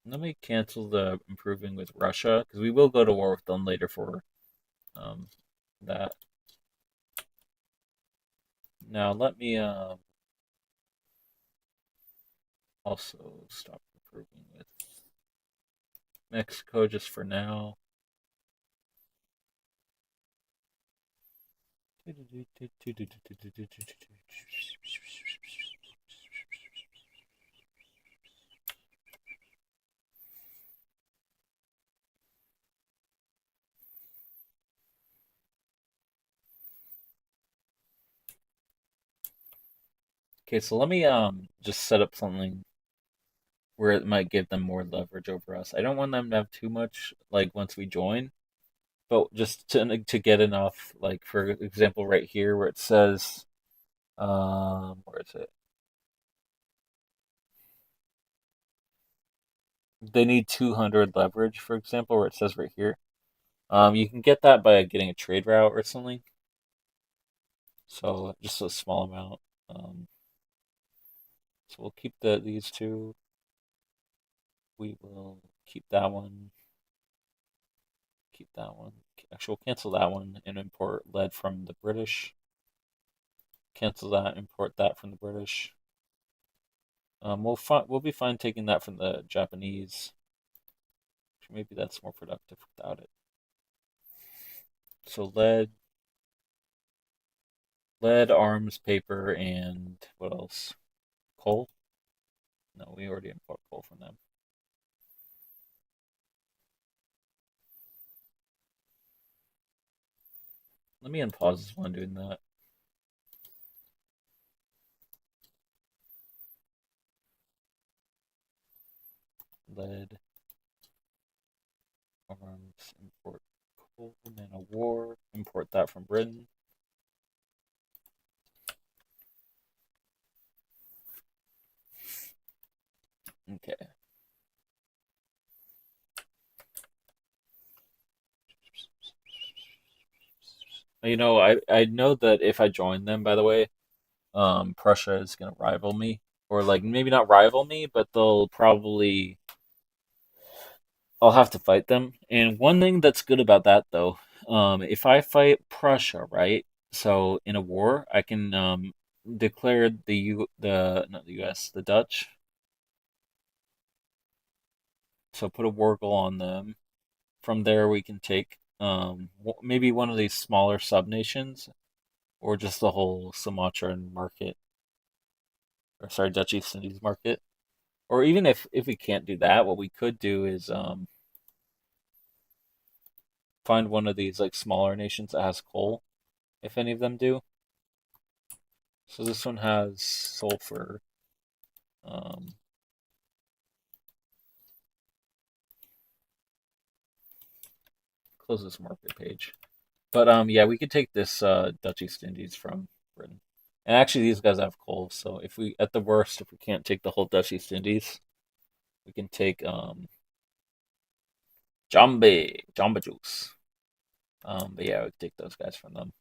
Let me cancel the improving with Russia because we will go to war with them later for um, that. Now let me also stop improving with Mexico just for now. Okay, so let me just set up something where it might give them more leverage over us. I don't want them to have too much like once we join, but just to get enough. Like for example, right here where it says, where is it? They need 200 leverage, for example, where it says right here. You can get that by getting a trade route or something. So just a small amount. Um, so we'll keep these two. We will keep that one. Keep that one. Actually, we'll cancel that one and import lead from the British. Cancel that. Import that from the British. We'll be fine taking that from the Japanese. Maybe that's more productive without it. So lead, arms, paper, and what else? Coal? No, we already import coal from them. Let me unpause this while I'm doing that. Lead, arms, import coal, man of war, import that from Britain. Okay. I know that if I join them, by the way, Prussia is gonna rival me, or like maybe not rival me, but they'll probably I'll have to fight them. And one thing that's good about that though, if I fight Prussia, right? So in a war, I can declare the not the U.S. the Dutch. So put a war goal on them. From there, we can take maybe one of these smaller sub nations, or just the whole Sumatran market, or sorry, Dutch East Indies market. Or even if we can't do that, what we could do is find one of these like smaller nations that has coal, if any of them do. So this one has sulfur. Um, close this market page. But yeah, we could take this Dutch East Indies from Britain. And actually, these guys have coal, so if we, at the worst, if we can't take the whole Dutch East Indies, we can take Jamba Juice. But yeah, we could take those guys from them.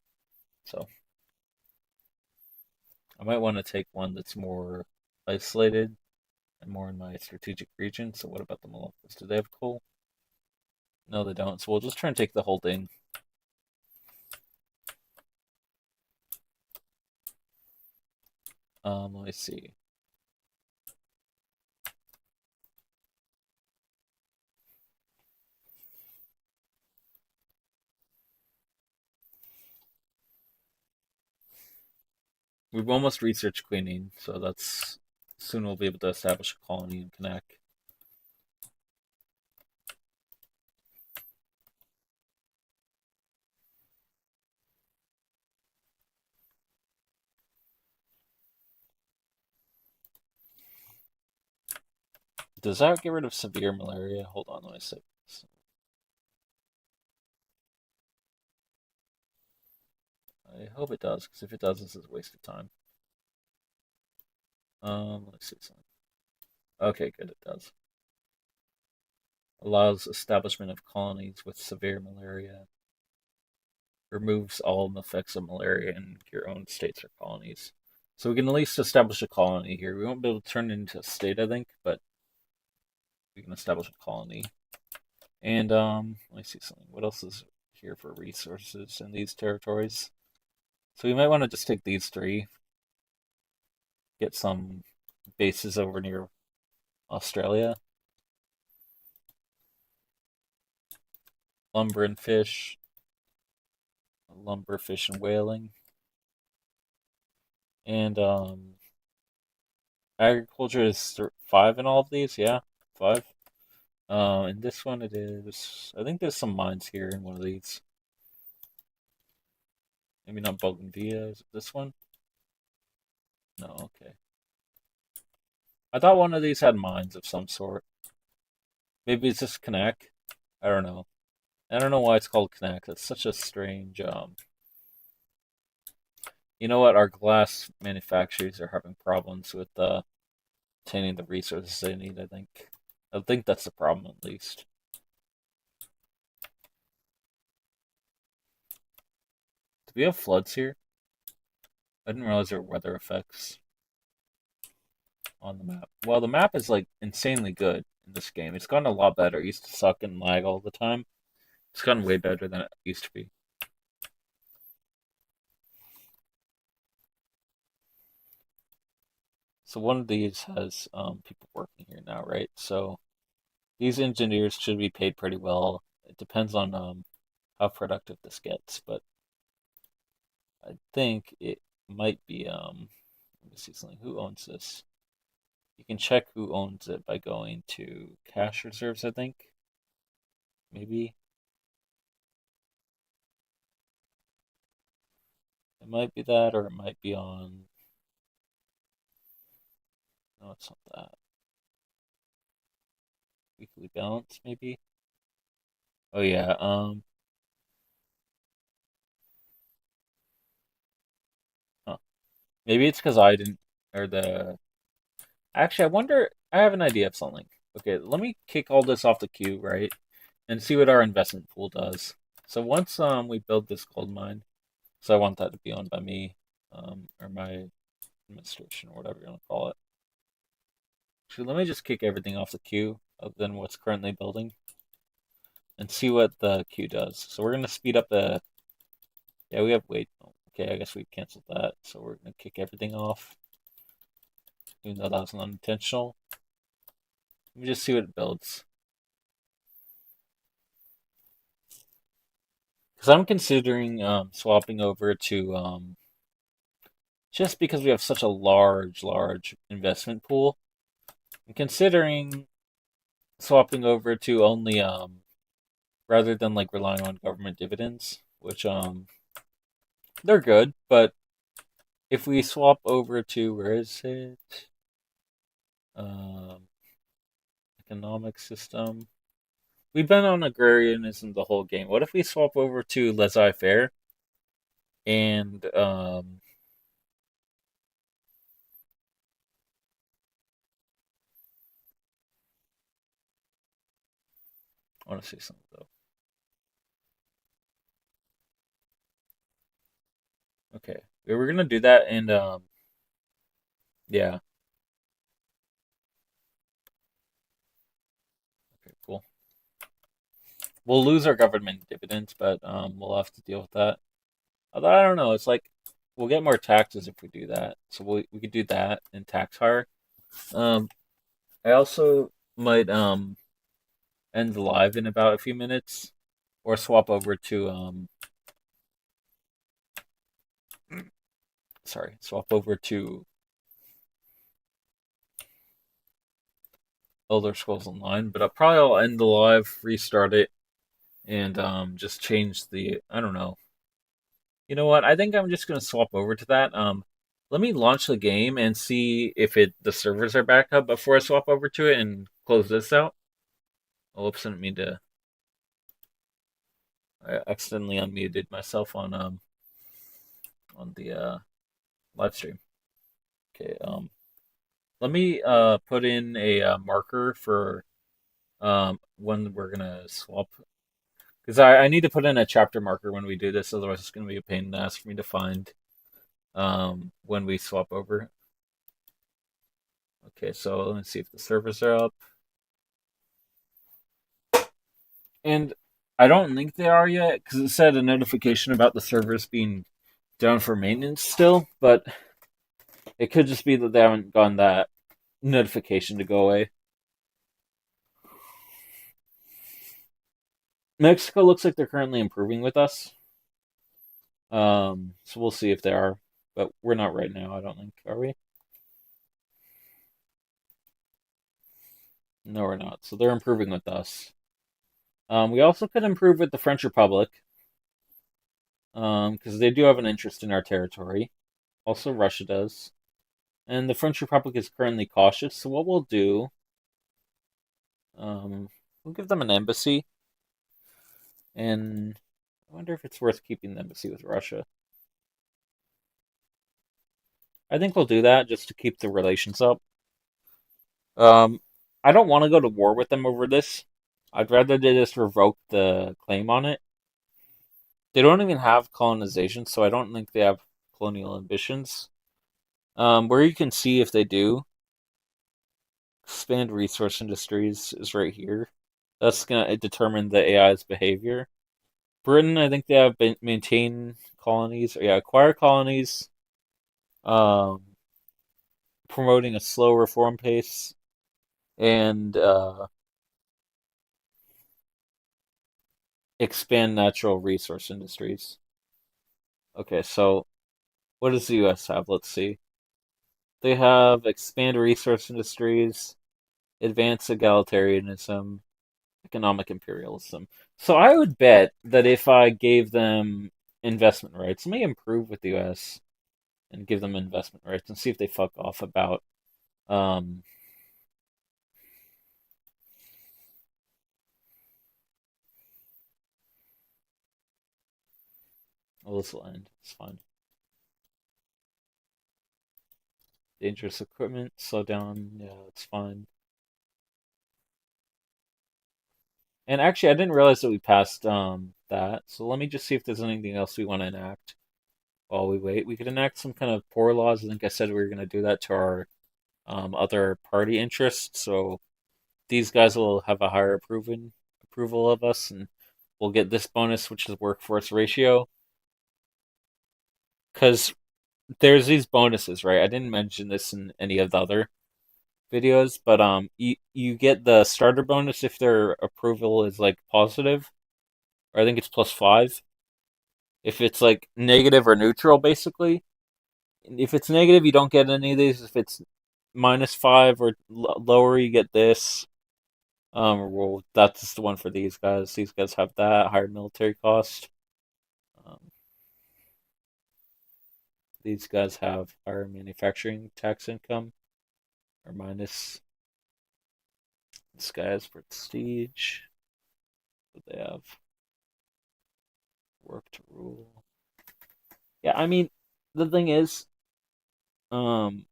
So I might want to take one that's more isolated and more in my strategic region. So what about the Moluccas? Do they have coal? No, they don't. So we'll just try and take the whole thing. Let me see. We've almost researched queening, so that's soon we'll be able to establish a colony in Kanak. Does that get rid of severe malaria? Hold on, let me see. I hope it does, because if it does, this is a waste of time. Let's see something. Okay, good, it does. Allows establishment of colonies with severe malaria. Removes all effects of malaria in your own states or colonies. So we can at least establish a colony here. We won't be able to turn it into a state, I think, but we can establish a colony. And let me see something. What else is here for resources in these territories? So we might want to just take these three, get some bases over near Australia. Lumber and fish, lumber, fish, and whaling. And agriculture is five in all of these. Yeah, five. And this one it is. I think there's some mines here in one of these. Maybe not Bougainvillea. Is it this one? No. Okay. I thought one of these had mines of some sort. Maybe it's just Connect. I don't know. I don't know why it's called Connect. It's such a strange. You know what? Our glass manufacturers are having problems with obtaining the resources they need. I think. I think that's the problem at least. Do we have floods here? I didn't realize there were weather effects on the map. Well, the map is like insanely good in this game. It's gotten a lot better. It used to suck and lag all the time. It's gotten way better than it used to be. So one of these has people working here now, right? So these engineers should be paid pretty well. It depends on how productive this gets, but I think it might be let me see something. Who owns this? You can check who owns it by going to cash reserves, I think. Maybe. It might be that, or it might be on. No, it's not that. Weekly balance, maybe. Oh yeah. Huh. Maybe it's because I didn't, or the. Actually, I wonder. I have an idea of something. Okay, let me kick all this off the queue, right, and see what our investment pool does. So once we build this gold mine, so I want that to be owned by me, or my administration, or whatever you want to call it. Actually, let me just kick everything off the queue other than what's currently building, and see what the queue does. So we're gonna speed up the. Yeah, we have wait. Okay, I guess we canceled that. So we're gonna kick everything off, even though that was unintentional. Let me just see what it builds. Because I'm considering swapping over to just because we have such a large investment pool. I'm considering swapping over to only rather than like relying on government dividends, which they're good, but if we swap over to where is it? Um, economic system. We've been on agrarianism the whole game. What if we swap over to laissez-faire and I want to say something though. Okay, we were gonna do that, and yeah. Okay, cool. We'll lose our government dividends, but we'll have to deal with that. Although I don't know, it's like we'll get more taxes if we do that. So we could do that and tax higher. Um, I also might end the live in about a few minutes, or swap over to swap over to Elder Scrolls Online. But I'll end the live, restart it, and just change the. I don't know. You know what? I think I'm just gonna swap over to that. Let me launch the game and see if the servers are back up before I swap over to it and close this out. Oh, oops, I didn't mean to. I accidentally unmuted myself on the live stream. Okay. Let me put in a marker for when we're gonna swap because I need to put in a chapter marker when we do this, otherwise it's gonna be a pain in the ass for me to find when we swap over. Okay, so let me see if the servers are up. And I don't think they are yet because it said a notification about the servers being down for maintenance still, but it could just be that they haven't gotten that notification to go away. Mexico looks like they're currently improving with us. So we'll see if they are, but we're not right now. I don't think, are we? No, we're not. So they're improving with us. We also could improve with the French Republic, because they do have an interest in our territory. Also, Russia does. And the French Republic is currently cautious. So what we'll do, um, we'll give them an embassy, and I wonder if it's worth keeping the embassy with Russia. I think we'll do that just to keep the relations up. Um, I don't want to go to war with them over this. I'd rather they just revoke the claim on it. They don't even have colonization, so I don't think they have colonial ambitions. Where you can see if they do, expand resource industries is right here. That's gonna determine the AI's behavior. Britain, I think they have been maintain colonies, or yeah, acquire colonies, um, promoting a slow reform pace, and expand natural resource industries. Okay, so what does the U.S. have? Let's see. They have expand resource industries, advance egalitarianism, economic imperialism. So I would bet that if I gave them investment rights, it may improve with the U.S. and give them investment rights and see if they fuck off about. Um, well, this will end. It's fine. Dangerous equipment, slow down. Yeah, it's fine. And actually, I didn't realize that we passed that. So let me just see if there's anything else we want to enact while we wait. We could enact some kind of poor laws. I think I said we were going to do that to our other party interests. So these guys will have a higher approval of us, and we'll get this bonus, which is workforce ratio. Because there's these bonuses, right? I didn't mention this in any of the other videos, but you get the starter bonus if their approval is like positive, or I think it's +5. If it's like negative or neutral, basically. If it's negative, you don't get any of these. If it's -5 or lower, you get this. Well, that's the one for these guys. These guys have that higher military cost. Um, these guys have higher manufacturing tax income, or minus. This guy has prestige. What they have work to rule. Yeah, I mean, the thing is, um,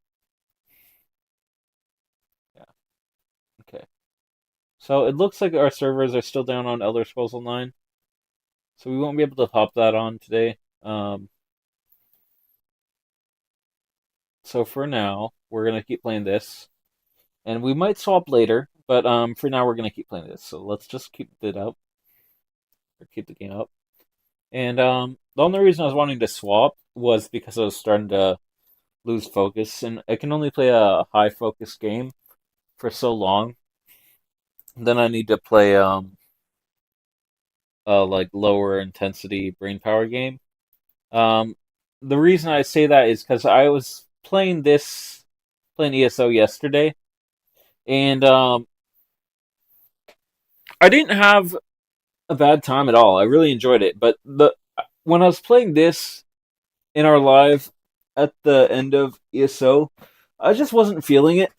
yeah, okay. So it looks like our servers are still down on Elder Scrolls Online, so we won't be able to pop that on today. So for now, we're gonna keep playing this, and we might swap later, but for now we're gonna keep playing this. So let's just keep it up, or keep the game up. And the only reason I was wanting to swap was because I was starting to lose focus, and I can only play a high focus game for so long. Then I need to play a like lower intensity brain power game. Um, the reason I say that is because I was playing ESO yesterday, and I didn't have a bad time at all. I really enjoyed it. But the when I was playing this in our live at the end of ESO, I just wasn't feeling it.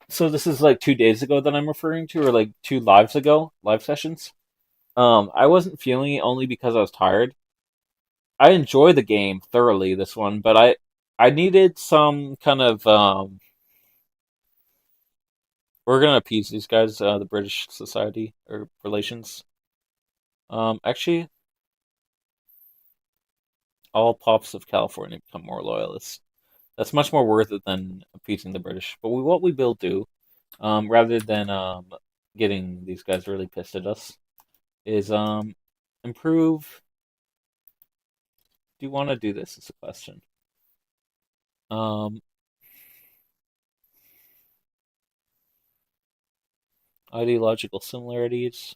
So this is like 2 days ago that I'm referring to, or like two lives ago, live sessions. I wasn't feeling it only because I was tired. I enjoy the game thoroughly, this one, but I needed some kind of we're gonna appease these guys, the British Society or relations. Actually, all pops of California become more loyalists. That's much more worth it than appeasing the British. But what we will do, rather than getting these guys really pissed at us, is improve. Do you want to do this? Is a question. Um, ideological similarities.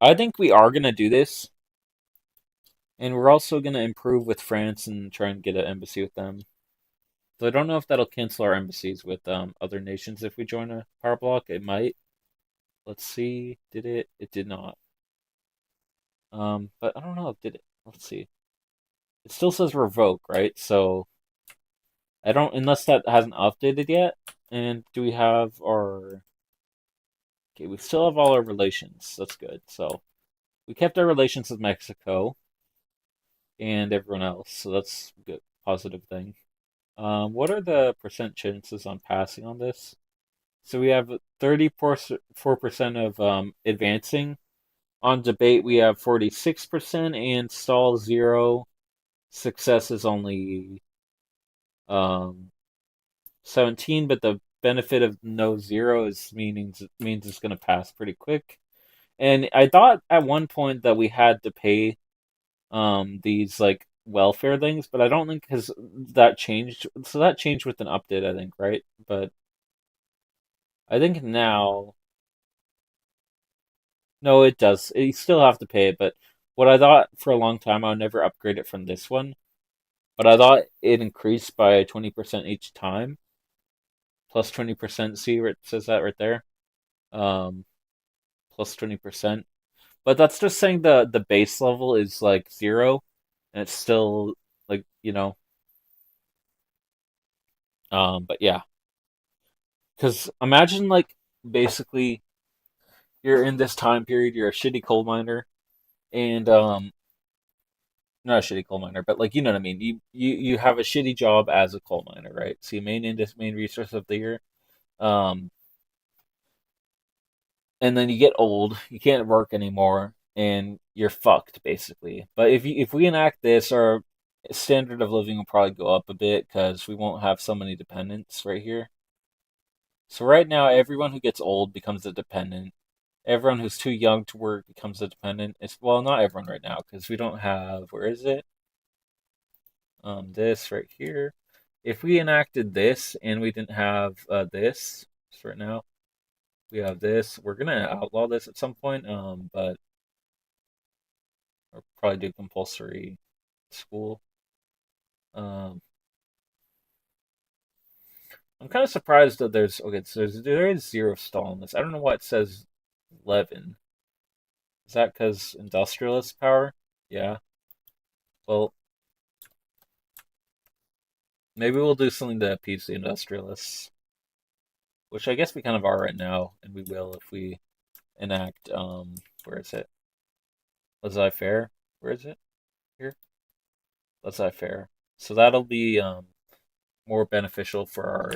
I think we are gonna do this, and we're also gonna improve with France and try and get an embassy with them. So I don't know if that'll cancel our embassies with other nations if we join a power block. It might. Let's see. Did it? It did not. But I don't know. Did it? Let's see. It still says revoke, right? So I don't, unless that hasn't updated yet. And do we have our? Okay, we still have all our relations. That's good. So we kept our relations with Mexico and everyone else. So that's a good, positive thing. What are the percent chances on passing on this? So we have 34% of advancing. On debate, we have 46%, and stall zero. Success is only um, 17, but the benefit of no zero is means it's going to pass pretty quick. And I thought at one point that we had to pay these like welfare things, but I don't think because that changed. So that changed with an update, I think, right? But I think now, no, it does. You still have to pay it, but what I thought for a long time, I would never upgrade it from this one. But I thought it increased by 20% each time, plus 20%. See where it says that right there? Um, plus 20%. But that's just saying the base level is like zero, and it's still like but yeah, because imagine like basically you're in this time period, you're a shitty coal miner, and not a shitty coal miner, but like you know what I mean. You have a shitty job as a coal miner, right? So your main resource of the year. Um, and then you get old, you can't work anymore, and you're fucked basically. But if we enact this, our standard of living will probably go up a bit because we won't have so many dependents right here. So right now, everyone who gets old becomes a dependent. Everyone who's too young to work becomes a dependent. It's well, not everyone right now because we don't have where is it? This right here. If we enacted this and we didn't have this, so right now we have this. We're gonna outlaw this at some point. But or probably do compulsory school. Um, I'm kind of surprised that there's okay. So there is zero stall in this. I don't know why it says 11. Is that because industrialist power? Yeah. Well, maybe we'll do something to appease the industrialists, which I guess we kind of are right now, and we will if we enact. Where is it? Laissez-faire. Where is it? Here. Laissez-faire. So that'll be more beneficial for our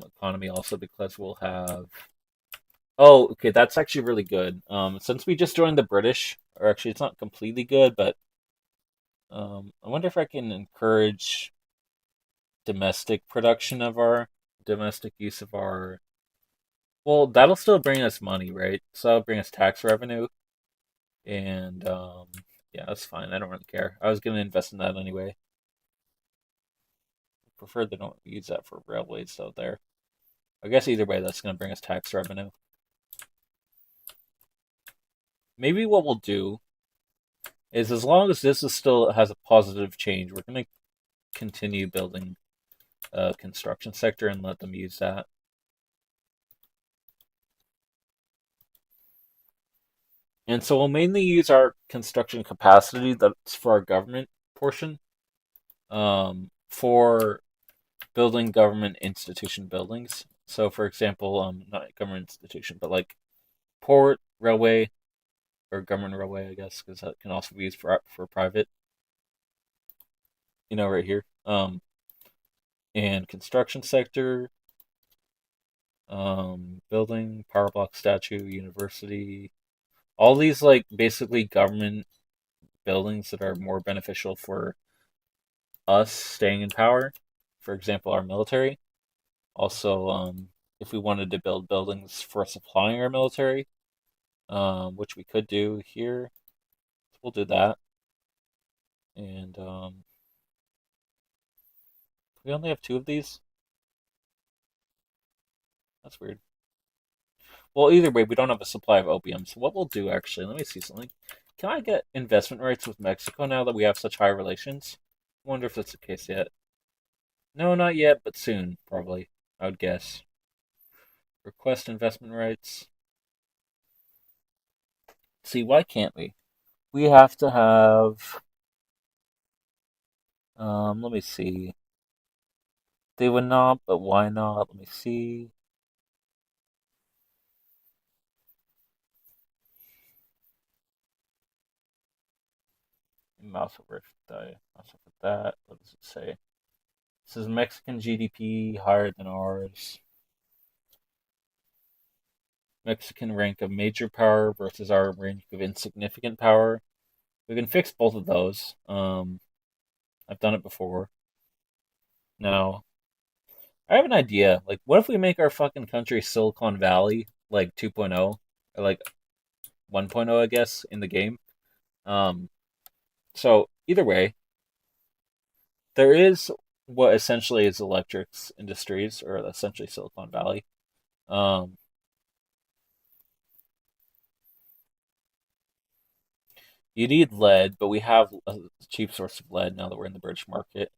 economy also because we'll have. Oh, okay, that's actually really good. Since we just joined the British, or actually, it's not completely good, but I wonder if I can encourage domestic production of our domestic use of our. Well, that'll still bring us money, right? So that'll bring us tax revenue, and yeah, that's fine. I don't really care. I was gonna invest in that anyway. Prefer they don't use that for railways out there. I guess either way, that's gonna bring us tax revenue. Maybe what we'll do is as long as this is still has a positive change, we're gonna continue building a construction sector and let them use that. And so we'll mainly use our construction capacity that's for our government portion for building government institution buildings. So, for example, not government institution, but like port, railway, or government railway, I guess, because that can also be used for private. Right here. And construction sector, building, power block statue, university, all these like basically government buildings that are more beneficial for us staying in power. For example, our military. Also, if we wanted to build buildings for supplying our military, which we could do here, we'll do that. And we only have two of these. That's weird. Well, either way, we don't have a supply of opium. So what we'll do actually, let me see something. Can I get investment rights with Mexico now that we have such high relations? I wonder if that's the case yet. No, not yet, but soon, probably. I would guess. Request investment rights. See, why can't we? We have to have. Let me see. They would not, but why not? Let me see. Mouse over die. Mouse over that. What does it say? It says Mexican GDP higher than ours. Mexican rank of major power versus our rank of insignificant power. We can fix both of those. I've done it before. Now, I have an idea. Like, what if we make our fucking country Silicon Valley, like 2.0, or like 1.0, I guess, in the game? Um, so either way, there is what essentially is electrics industries, or essentially Silicon Valley. Um, you need lead, but we have a cheap source of lead now that we're in the British market.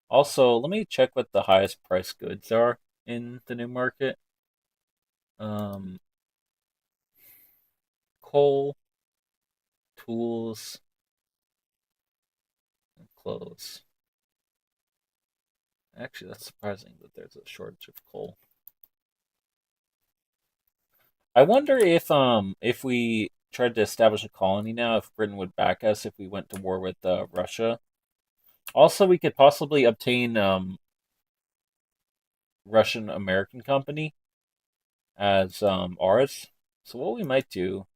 Also, let me check what the highest price goods are in the new market. Um, coal, tools, and clothes. Actually, that's surprising that there's a shortage of coal. I wonder if we tried to establish a colony now, if Britain would back us if we went to war with Russia. Also, we could possibly obtain Russian American company as ours. So what we might do,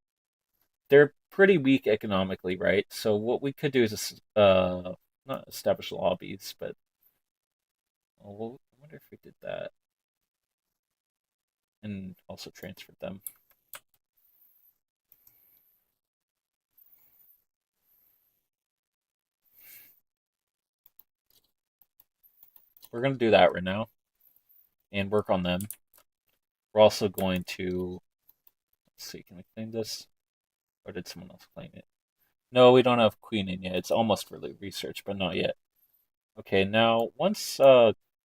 they're pretty weak economically, right? So what we could do is not establish lobbies, but I wonder if we did that and also transferred them. We're gonna do that right now and work on them. We're also going to let's see, can we claim this? Or did someone else claim it? No, we don't have Queen in yet. It's almost really research, but not yet. Okay, now once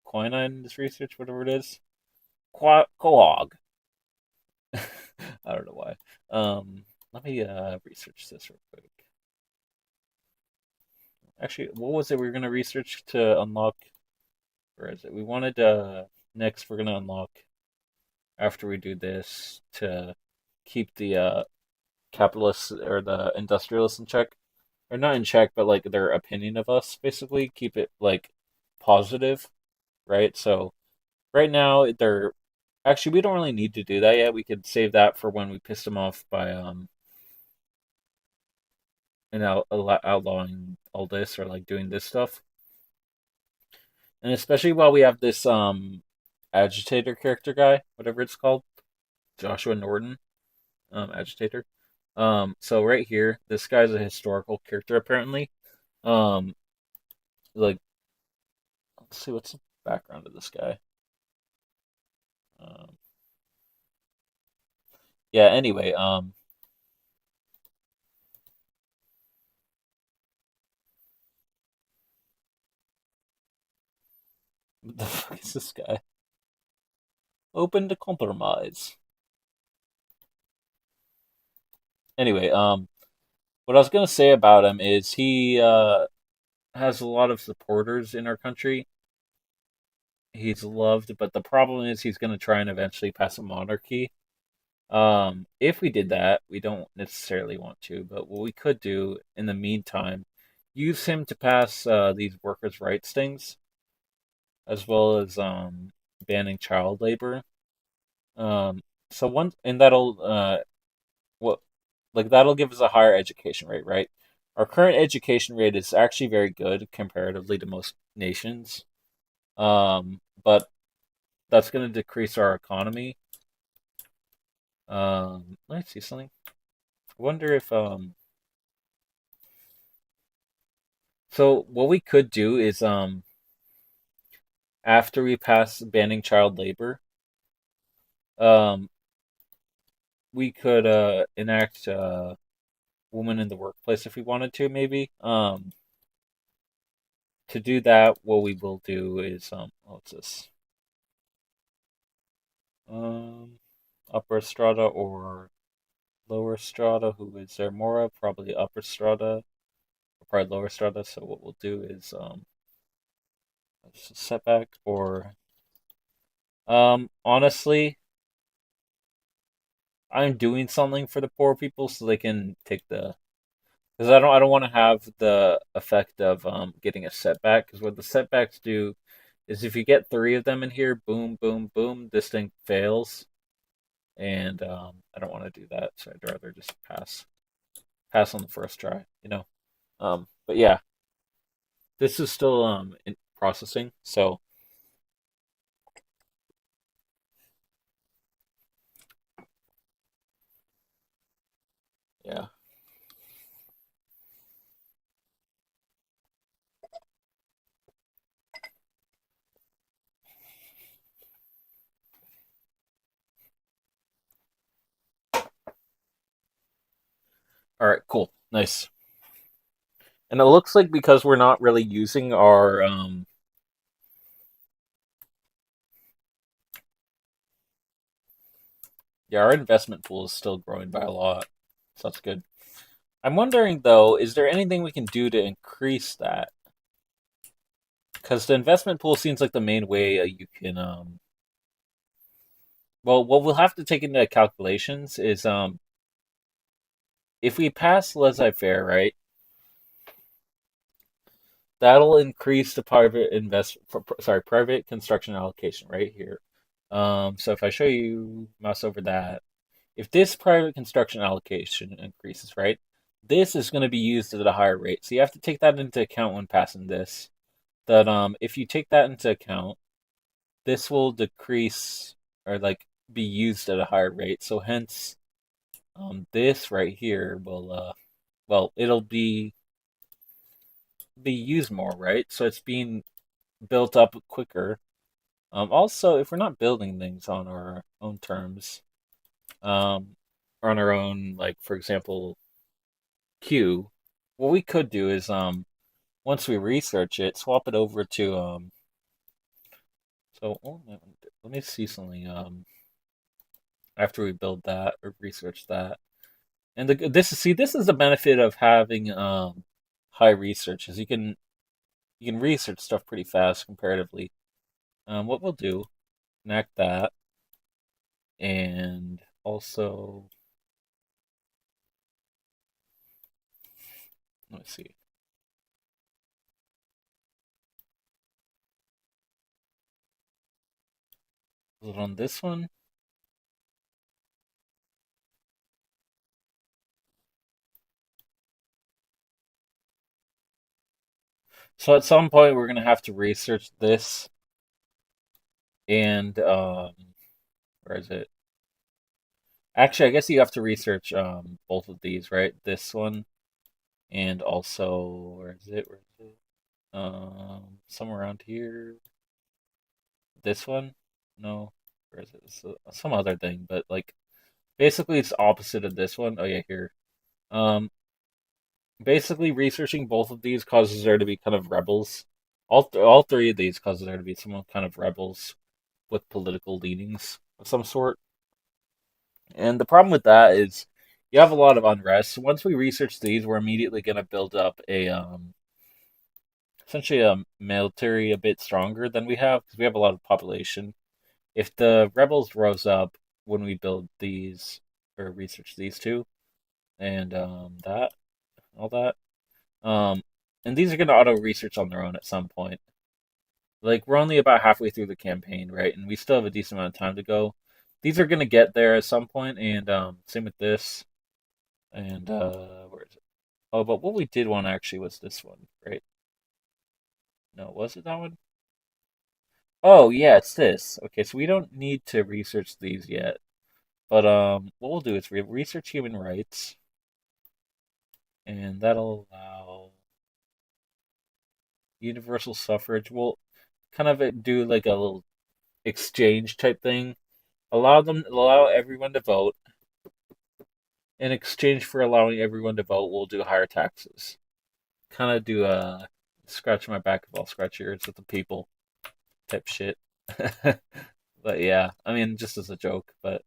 quinine is research, whatever it is, Quahog. I don't know why. Let me research this real quick. Actually, what was it we were gonna research to unlock? Where is it? We wanted next we're gonna unlock after we do this to keep the capitalists or the industrialists in check, or not in check, but like their opinion of us, basically keep it like positive, right? So right now they're actually we don't really need to do that yet. We could save that for when we piss them off by and outlawing all this or like doing this stuff, and especially while we have this agitator character guy, whatever it's called, Joshua Norton, agitator. So right here, this guy's a historical character apparently. Um, like let's see what's the background of this guy. Um, yeah. Anyway, what the fuck is this guy? Open to compromise. Anyway, what I was gonna say about him is he has a lot of supporters in our country. He's loved, but the problem is he's gonna try and eventually pass a monarchy. If we did that, we don't necessarily want to, but what we could do in the meantime, use him to pass these workers' rights things, as well as banning child labor. Um, so one, and that'll what like that'll give us a higher education rate, right? Our current education rate is actually very good comparatively to most nations. But that's going to decrease our economy. Let me see something. I wonder if so what we could do is after we pass banning child labor, um we could enact women in the workplace if we wanted to maybe. To do that, what we will do is what's this? Um, upper strata or lower strata. Who is there more of? Probably upper strata, or probably lower strata. So what we'll do is setback or honestly, I'm doing something for the poor people so they can take the because I don't want to have the effect of getting a setback because what the setbacks do is if you get three of them in here, boom, boom, boom, this thing fails, and I don't want to do that, so I'd rather just pass on the first try, you know. But yeah, this is still in processing, so yeah. All right, cool, nice. And it looks like because we're not really using our yeah, our investment pool is still growing by a lot, so that's good. I'm wondering though, is there anything we can do to increase that? Because the investment pool seems like the main way you can. Well, what we'll have to take into calculations is if we pass laissez-faire, right, that'll increase the private construction allocation right here. So if I show you mouse over that, if this private construction allocation increases, right, this is going to be used at a higher rate. So you have to take that into account when passing this. That if you take that into account, this will decrease or like be used at a higher rate. So hence, this right here will well, it'll be used more, right? So it's being built up quicker. Also, if we're not building things on our own terms, or on our own, like for example, queue, what we could do is once we research it, swap it over to So let me see something after we build that or research that. And this is the benefit of having high research is you can research stuff pretty fast comparatively. What we'll do, connect that, and also let's see, is it on this one? So at some point we're gonna have to research this and where is it? Actually, I guess you have to research both of these, right? This one and also where is it? Where is it? Somewhere around here. This one? No. Where is it? Some other thing, but like basically it's opposite of this one. Oh yeah, here. Um, basically researching both of these causes there to be kind of rebels. All three of these causes there to be some kind of rebels with political leanings of some sort. And the problem with that is you have a lot of unrest. So once we research these, we're immediately going to build up a essentially a military a bit stronger than we have because we have a lot of population. If the rebels rose up when we build these or research these two and that all that um and these are going to auto research on their own at some point. Like we're only about halfway through the campaign, right? And we still have a decent amount of time to go. These are going to get there at some point, and same with this. And where is it? Oh, but what we did want actually was this one, right? No, was it that one? Oh yeah, it's this. Okay, so we don't need to research these yet. But what we'll do is we research human rights, and that'll allow universal suffrage. We'll kind of do like a little exchange type thing. Allow everyone to vote. In exchange for allowing everyone to vote, we'll do higher taxes. Kind of do a scratch my back if I'll scratch yours with the people type shit. But yeah, I mean, just as a joke. But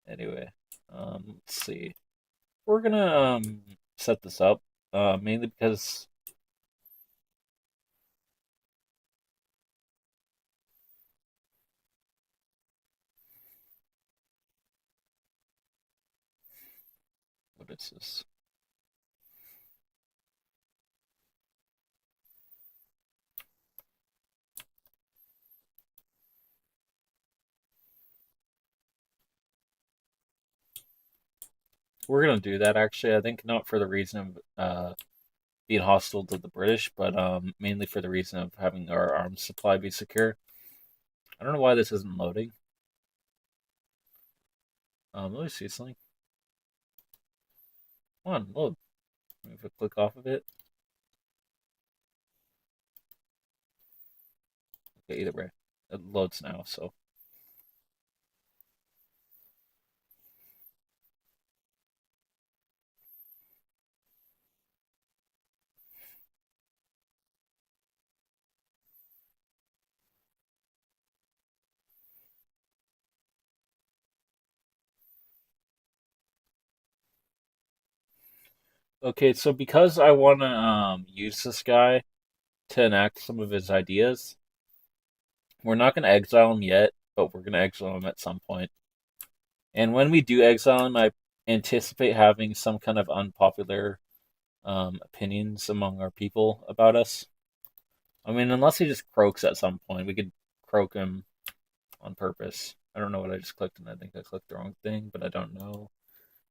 anyway. Let's see. We're gonna set this up mainly because what is this? We're gonna do that actually. I think not for the reason of being hostile to the British, but mainly for the reason of having our arms supply be secure. I don't know why this isn't loading. Let me see something. Come on, load. If I click off of it, okay, either way, it loads now. So okay, so because I want to use this guy to enact some of his ideas, we're not going to exile him yet, but we're going to exile him at some point. And when we do exile him, I anticipate having some kind of unpopular opinions among our people about us. I mean, unless he just croaks at some point, we could croak him on purpose. I don't know what I just clicked, and I think I clicked the wrong thing, but I don't know.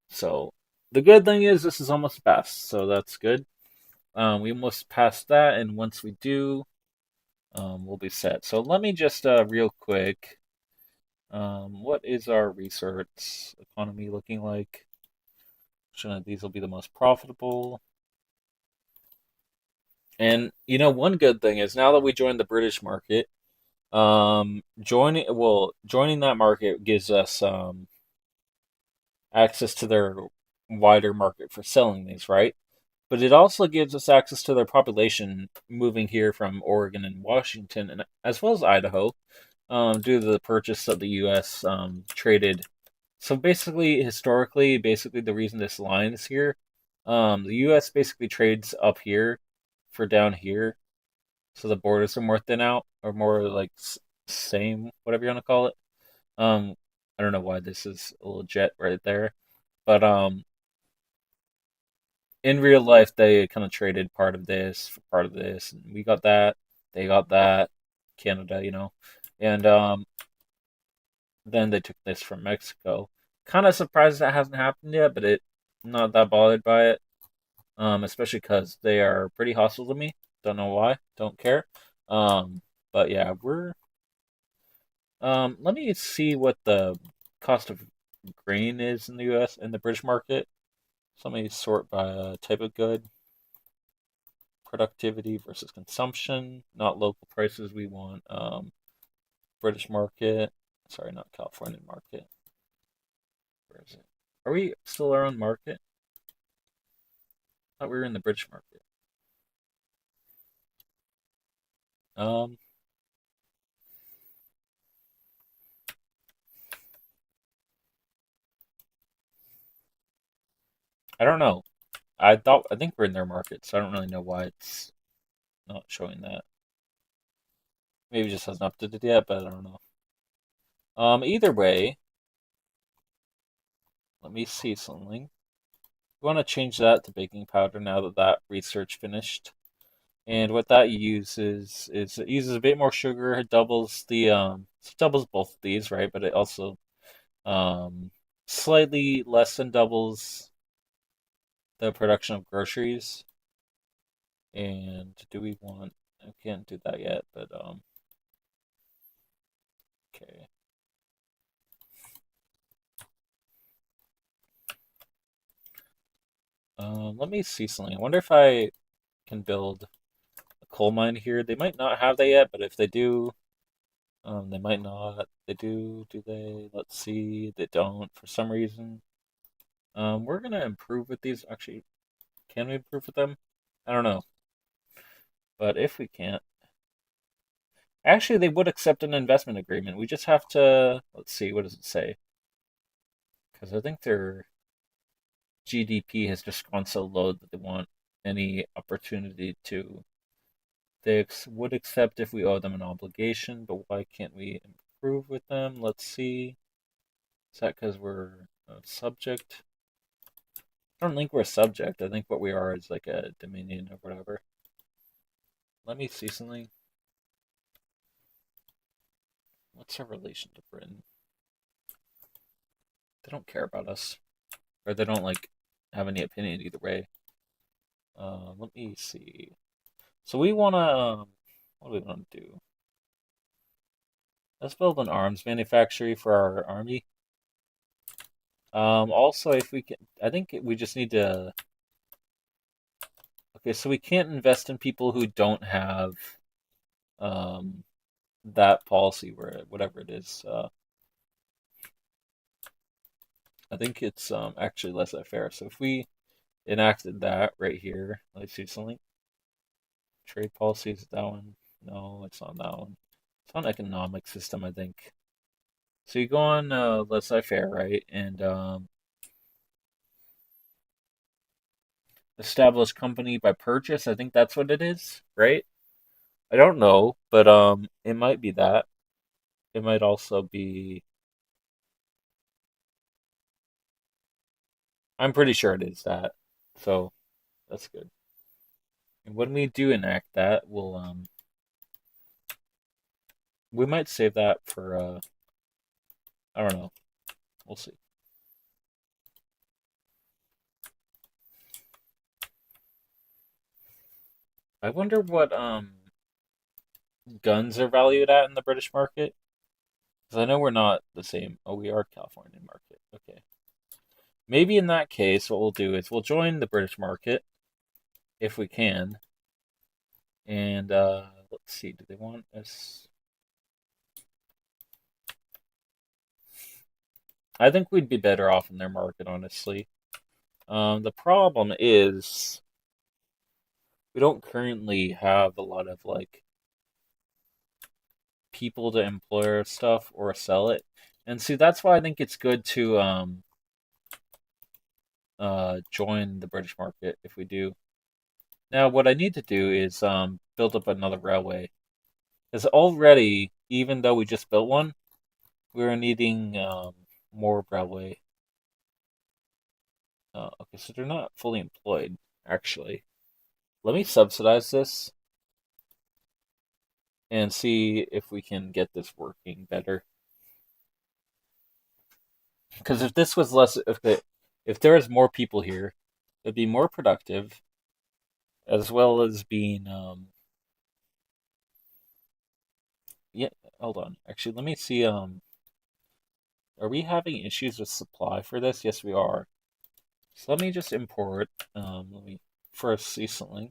So the good thing is this is almost passed, so that's good. We almost passed that, and once we do, we'll be set. So let me just real quick. What is our research economy looking like? Which one of these will be the most profitable? And one good thing is now that we joined the British market, joining that market gives us access to their wider market for selling these, right? But it also gives us access to their population moving here from Oregon and Washington, and as well as Idaho, due to the purchase of the U.S. Traded. So basically, historically, the reason this line is here, the U.S. basically trades up here for down here, so the borders are more thin out or more like same, whatever you want to call it. Um, I don't know why this is a little jet right there, but in real life they kind of traded part of this for part of this, and we got that, they got that, Canada, and then they took this from Mexico. Kind of surprised that hasn't happened yet, but I'm not that bothered by it, especially because they are pretty hostile to me. Don't know why, don't care. But yeah, let me see what the cost of grain is in the U.S. in the British market. So let me sort by type of good, productivity versus consumption, not local prices. We want British market. Sorry, not California market. Where is it? Are we still our own market? I thought we were in the British market. Um, I don't know. I think we're in their market, so I don't really know why it's not showing that. Maybe it just hasn't updated yet, but I don't know. Either way, let me see something. We want to change that to baking powder now that research finished. And what that uses is it uses a bit more sugar. It doubles it doubles both of these, right? But it also um slightly less than doubles the production of groceries. And do we want? I can't do that yet, but okay. Let me see something. I wonder if I can build a coal mine here. They might not have that yet, but if they do, they might not. They do. Do they? Let's see. They don't for some reason. We're gonna improve with these. Actually, can we improve with them? I don't know. But if we can't, actually, they would accept an investment agreement. We just have to. Let's see. What does it say? because I think their GDP has just gone so low that they want any opportunity to. Would accept if we owe them an obligation, but why can't we improve with them? Let's see. Is that because we're a subject? I don't think we're a subject. I think what we are is like a dominion or whatever. Let me see something. What's our relation to Britain? They don't care about us, or they don't like have any opinion either way. Let me see. So we wanna. What do we want to do? Let's build an arms manufactory for our army. Also, if we can, I think we just need to. Okay, so we can't invest in people who don't have um that policy where whatever it is. I think it's actually less fair. So if we enacted that right here, let's see something. Trade policy is that one. No, it's not that one. It's on economic system, I think. So you go on laissez-faire, right? And establish company by purchase. I think that's what it is, right? I don't know, but it might be that. It might also be. I'm pretty sure it is that. So that's good. And when we do enact that, we might save that for I don't know. We'll see. I wonder what guns are valued at in the British market. Because I know we're not the same. Oh, we are Californian market. Okay. Maybe in that case, what we'll do is we'll join the British market if we can. And let's see, do they want us? I think we'd be better off in their market, honestly. The problem is we don't currently have a lot of like people to employ our stuff or sell it. And see, that's why I think it's good to join the British market if we do. Now, what I need to do is build up another railway. Because already, even though we just built one, we're needing more railway. Okay, so they're not fully employed, actually. Let me subsidize this and see if we can get this working better. Because if this was less, if there was more people here, it'd be more productive, as well as being yeah. Hold on, actually, let me see. Are we having issues with supply for this? Yes, we are. So let me just import. Let me first see something.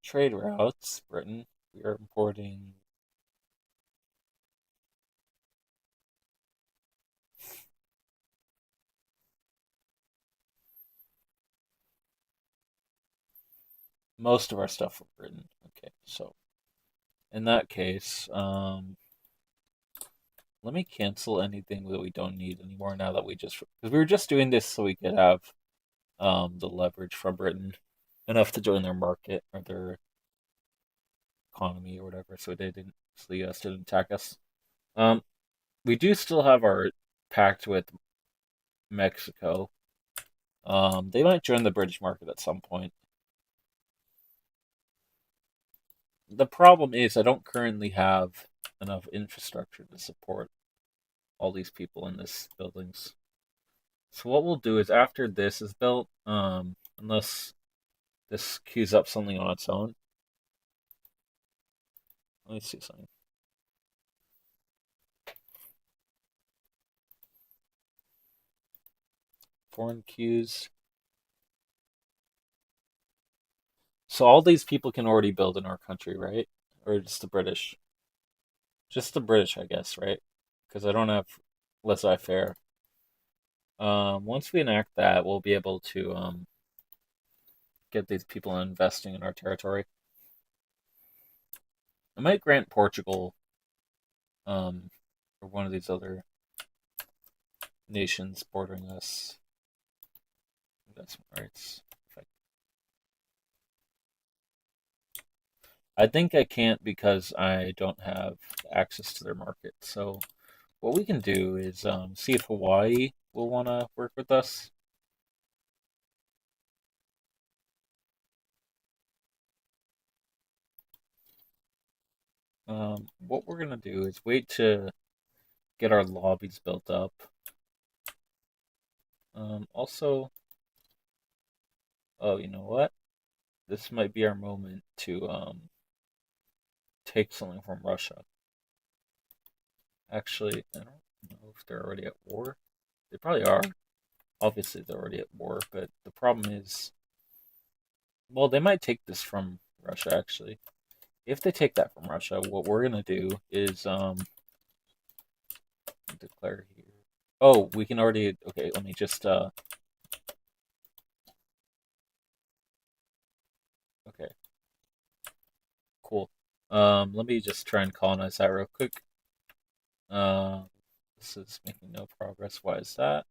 Trade routes, Britain. We are importing. Most of our stuff from Britain. Okay, so in that case, let me cancel anything that we don't need anymore now that we just because we were just doing this so we could have the leverage from Britain enough to join their market or their economy or whatever, so they didn't so the US didn't attack us. Um, we do still have our pact with Mexico. They might join the British market at some point. The problem is I don't currently have enough infrastructure to support all these people in this buildings. So what we'll do is after this is built, unless this queues up something on its own. Let me see something. Foreign queues. So all these people can already build in our country, right? Or just the British? Just the British, I guess, right? Because I don't have laissez-faire. Once we enact that, we'll be able to get these people investing in our territory. I might grant Portugal or one of these other. nations bordering us. Investment rights. I think I can't because I don't have access to their market. So what we can do is see if Hawaii will want to work with us. What we're gonna do is wait to get our lobbies built up. Also, oh, you know what? This might be our moment to take something from Russia. Actually, I don't know if they're already at war. They probably are. Obviously, they're already at war, but the problem is, well, they might take this from Russia, actually. If they take that from Russia, what we're gonna do is declare here. Oh, we can already. Okay, let me just. Okay, cool. Let me just try and colonize that real quick. Uh, this is making no progress. Why is that?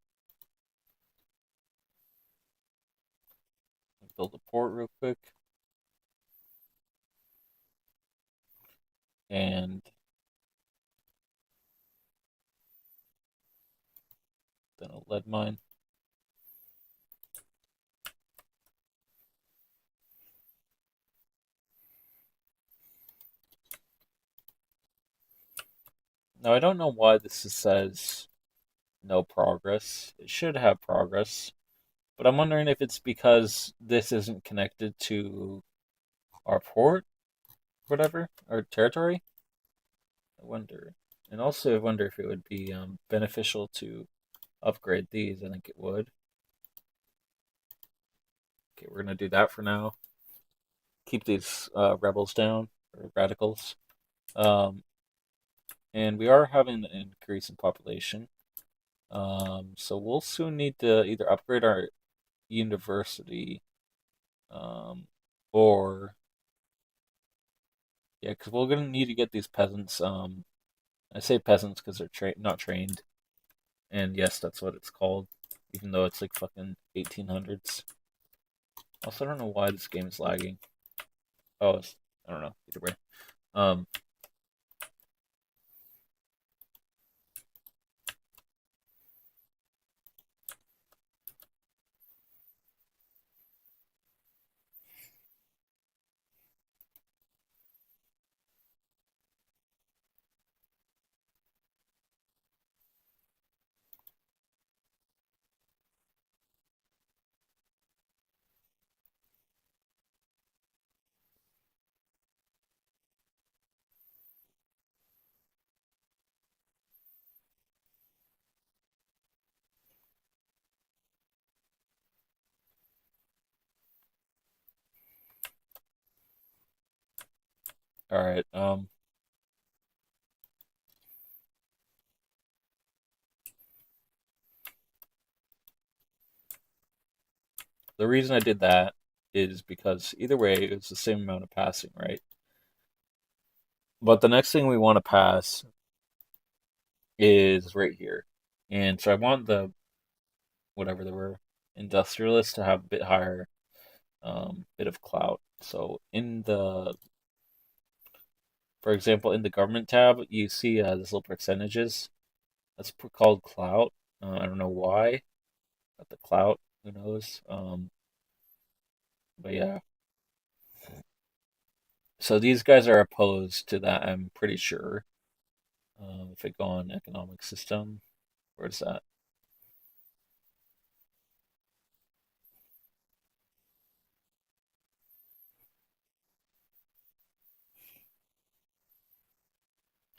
Build a port real quick, and then a lead mine. Now I don't know why says no progress. It should have progress, but I'm wondering if it's because this isn't connected to our port, whatever, our territory. I wonder. And also, I wonder if it would be beneficial to upgrade these. I think it would. Okay, we're gonna do that for now. Keep these rebels down or radicals. Um, and we are having an increase in population. So we'll soon need to either upgrade our university, um, or yeah, because we're gonna need to get these peasants. I say peasants because they're not trained, and yes, that's what it's called, even though it's like fucking 1800s. Also, I don't know why this game is lagging. Oh, I don't know. Either way. Um, all right. The reason I did that is because either way, it's the same amount of passing, right? But the next thing we want to pass is right here. And so I want the whatever they were industrialists to have a bit higher bit of clout. So for example, in the government tab, you see this little percentages. That's called clout. I don't know why, but the clout, who knows? But yeah. So these guys are opposed to that. I'm pretty sure. If I go on economic system, where's that?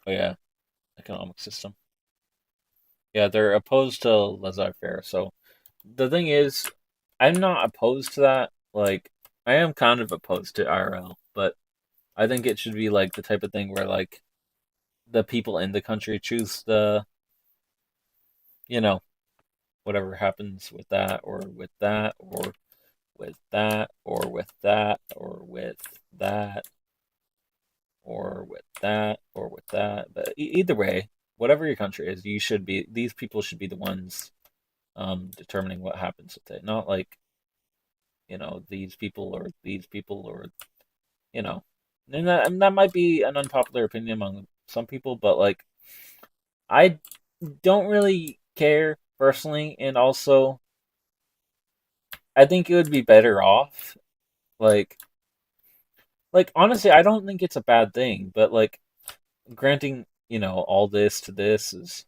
Oh yeah, economic system. Yeah, they're opposed to laissez-faire. So the thing is, I'm not opposed to that. Like, I am kind of opposed to IRL, but I think it should be like the type of thing where like the people in the country choose you know, whatever happens with that, or with that, or with that, or with that, or with that, or with that, or with that. But either way, whatever your country is, these people should be the ones determining what happens with it, not like these people or you know, and that might be an unpopular opinion among some people, but like I don't really care personally, and also I think it would be better off like honestly, I don't think it's a bad thing, but like granting all this to this is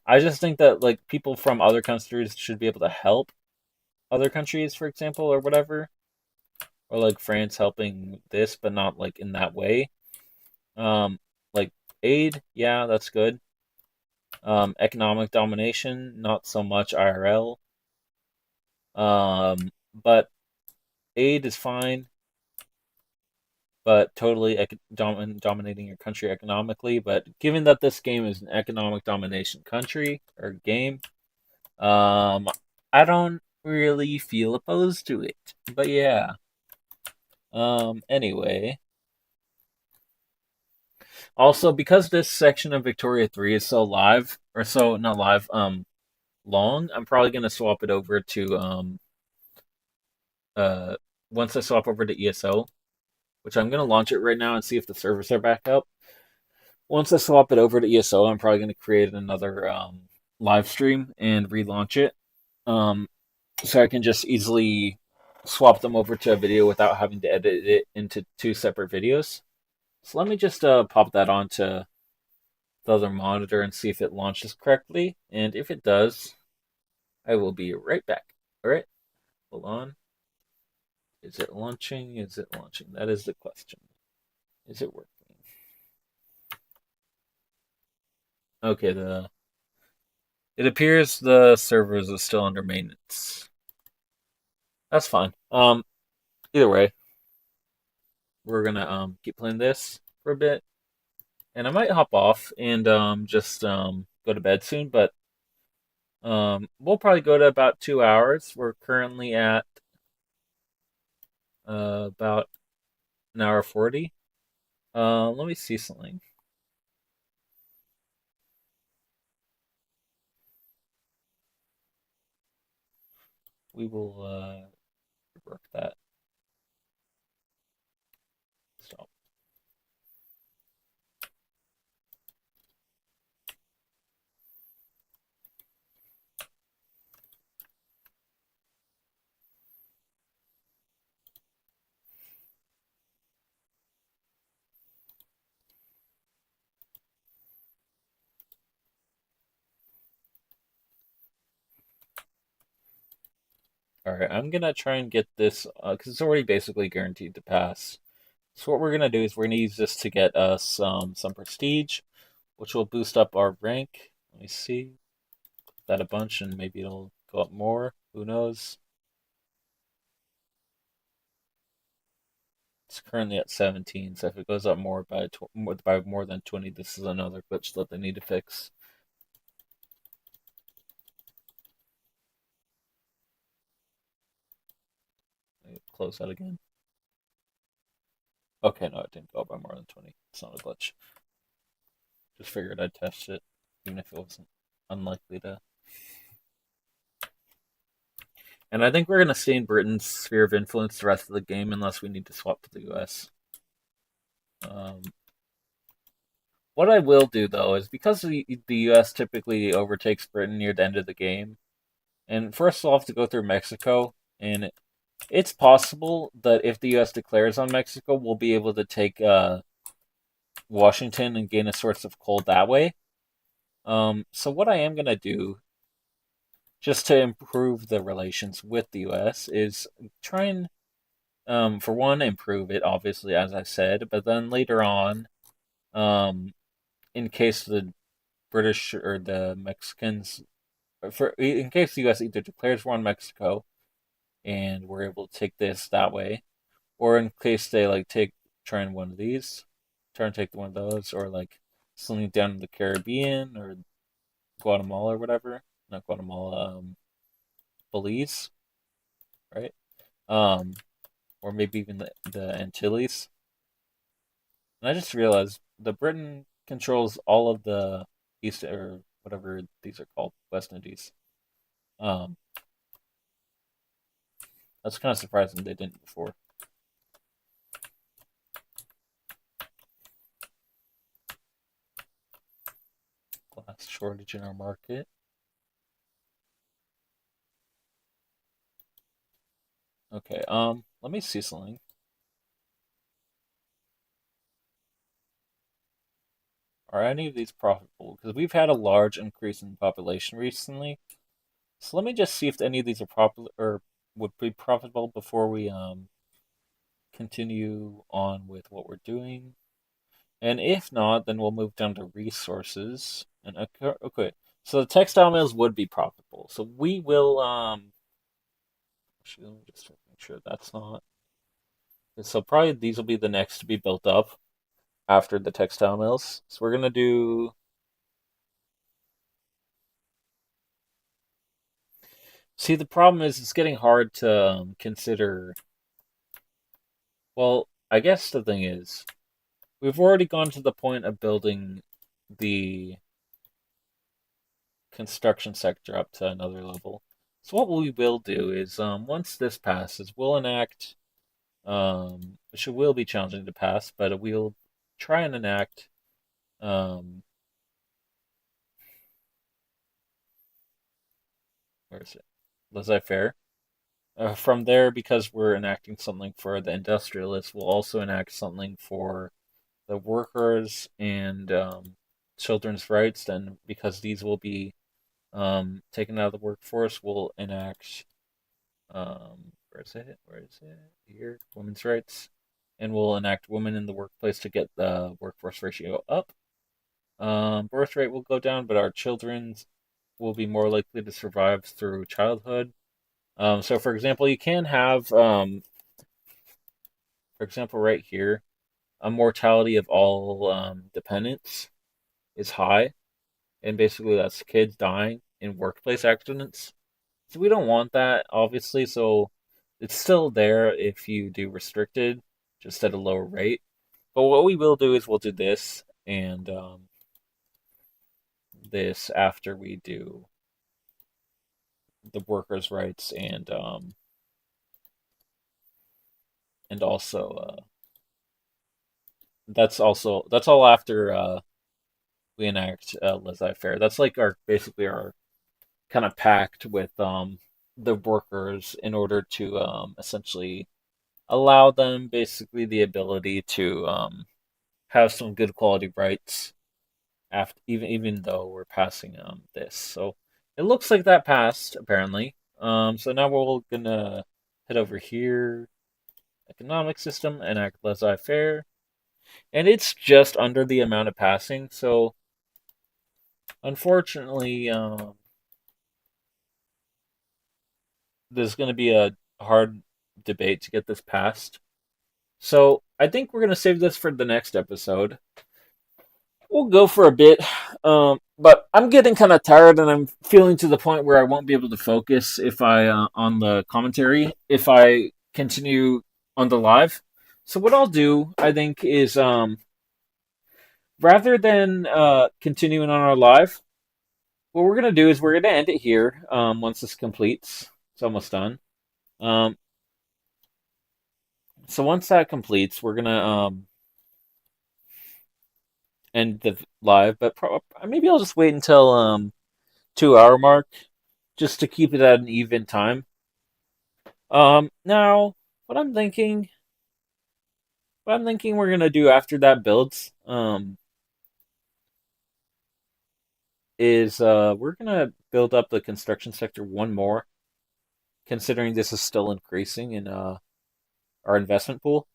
I just think that like people from other countries should be able to help other countries, for example, or whatever, or like France helping this, but not like in that way. Like aid, yeah, that's good. Economic domination, not so much IRL. But aid is fine, but totally dominating your country economically. But given that this game is an economic domination country or game, um, I don't really feel opposed to it. But yeah. Anyway, also because this section of Victoria 3 is so live, or so not live, long, I'm probably gonna swap it over to uh once I swap over to ESO, which I'm gonna launch it right now and see if the servers are back up. Once I swap it over to ESO, I'm probably gonna create another live stream and relaunch it. Um, so I can just easily swap them over to a video without having to edit it into two separate videos. So let me just pop that onto the other monitor and see if it launches correctly. And if it does, I will be right back. All right, hold on. Is it launching? Is it launching? That is the question. Is it working? Okay, the it appears the servers are still under maintenance. That's fine. Either way, we're gonna keep playing this for a bit, and I might hop off and just go to bed soon. But we'll probably go to about 2 hours. We're currently at about an hour 40. Let me see something. We will work that. Stop. All right, I'm gonna try and get this because it's already basically guaranteed to pass. So what we're gonna do is we're gonna use this to get us some prestige, which will boost up our rank. Let me see that a bunch, and maybe it'll go up more. Who knows? It's currently at 17, so if it goes up more by more than 20, this is another glitch that they need to fix. Close that again. Okay, no, it didn't go up by more than 20. It's not a glitch. Just figured I'd test it, even if it wasn't unlikely to. And I think we're gonna stay in Britain's sphere of influence the rest of the game unless we need to swap to the US. Um, what I will do though is because the US typically overtakes Britain near the end of the game, and first we'll have to go through Mexico, and it's possible that if the US declares on Mexico, we'll be able to take Washington and gain a source of coal that way. So what I am gonna do just to improve the relations with the US is try and for one, improve it, obviously, as I said, but then later on, um, in case the British or the Mexicans, in case the U.S. either declares war on Mexico and we're able to take this that way, or in case they like try and one of these, try and take one of those, or like something down in the Caribbean or Guatemala or whatever, not Guatemala, Belize, right? Um, or maybe even the Antilles. And I just realized the Britain controls all of the East or whatever these are called, West Indies. Um, that's kind of surprising they didn't before. Glass shortage in our market. Okay, let me see something. Are any of these profitable? Because we've had a large increase in population recently. So let me just see if any of these are popular or would be profitable before we continue on with what we're doing. And if not, then we'll move down to resources. And okay, so the textile mills would be profitable. So we will actually, let me just make sure that's not. So probably these will be the next to be built up after the textile mills. So we're gonna do. See, the problem is it's getting hard to consider. Well, I guess the thing is we've already gone to the point of building the construction sector up to another level. So what we will do is, once this passes, we'll enact, which will be challenging to pass, but we'll try and enact, um, where is it? Laissez-faire. From there, because we're enacting something for the industrialists, we'll also enact something for the workers and children's rights. Then, because these will be taken out of the workforce, we'll enact where is it? Where is it? Here, women's rights, and we'll enact women in the workplace to get the workforce ratio up. Birth rate will go down, but our children will be more likely to survive through childhood. So, for example, you can have, for example, right here, a mortality of all dependents is high, and basically that's kids dying in workplace accidents. So we don't want that, obviously. So it's still there if you do restricted, just at a lower rate. But what we will do is we'll do this and this after we do the workers' rights and also that's all after we enact laissez-faire. That's like our basically our kind of pact with the workers in order to essentially allow them basically the ability to have some good quality rights after even though we're passing this. So it looks like that passed apparently. So now we're gonna head over here, economic system, enact laissez-faire, and it's just under the amount of passing. So unfortunately, there's gonna be a hard debate to get this passed. So I think we're gonna save this for the next episode. We'll go for a bit, but I'm getting kind of tired, and I'm feeling to the point where I won't be able to focus if I on the commentary if I continue on the live. So what I'll do, I think, is rather than continuing on our live, what we're gonna do is we're gonna end it here. Once this completes, it's almost done. Um, so once that completes, we're gonna end the live, but maybe I'll just wait until 2 hour mark just to keep it at an even time. Now what I'm thinking, we're gonna do after that builds, is we're gonna build up the construction sector one more, considering this is still increasing in our investment pool.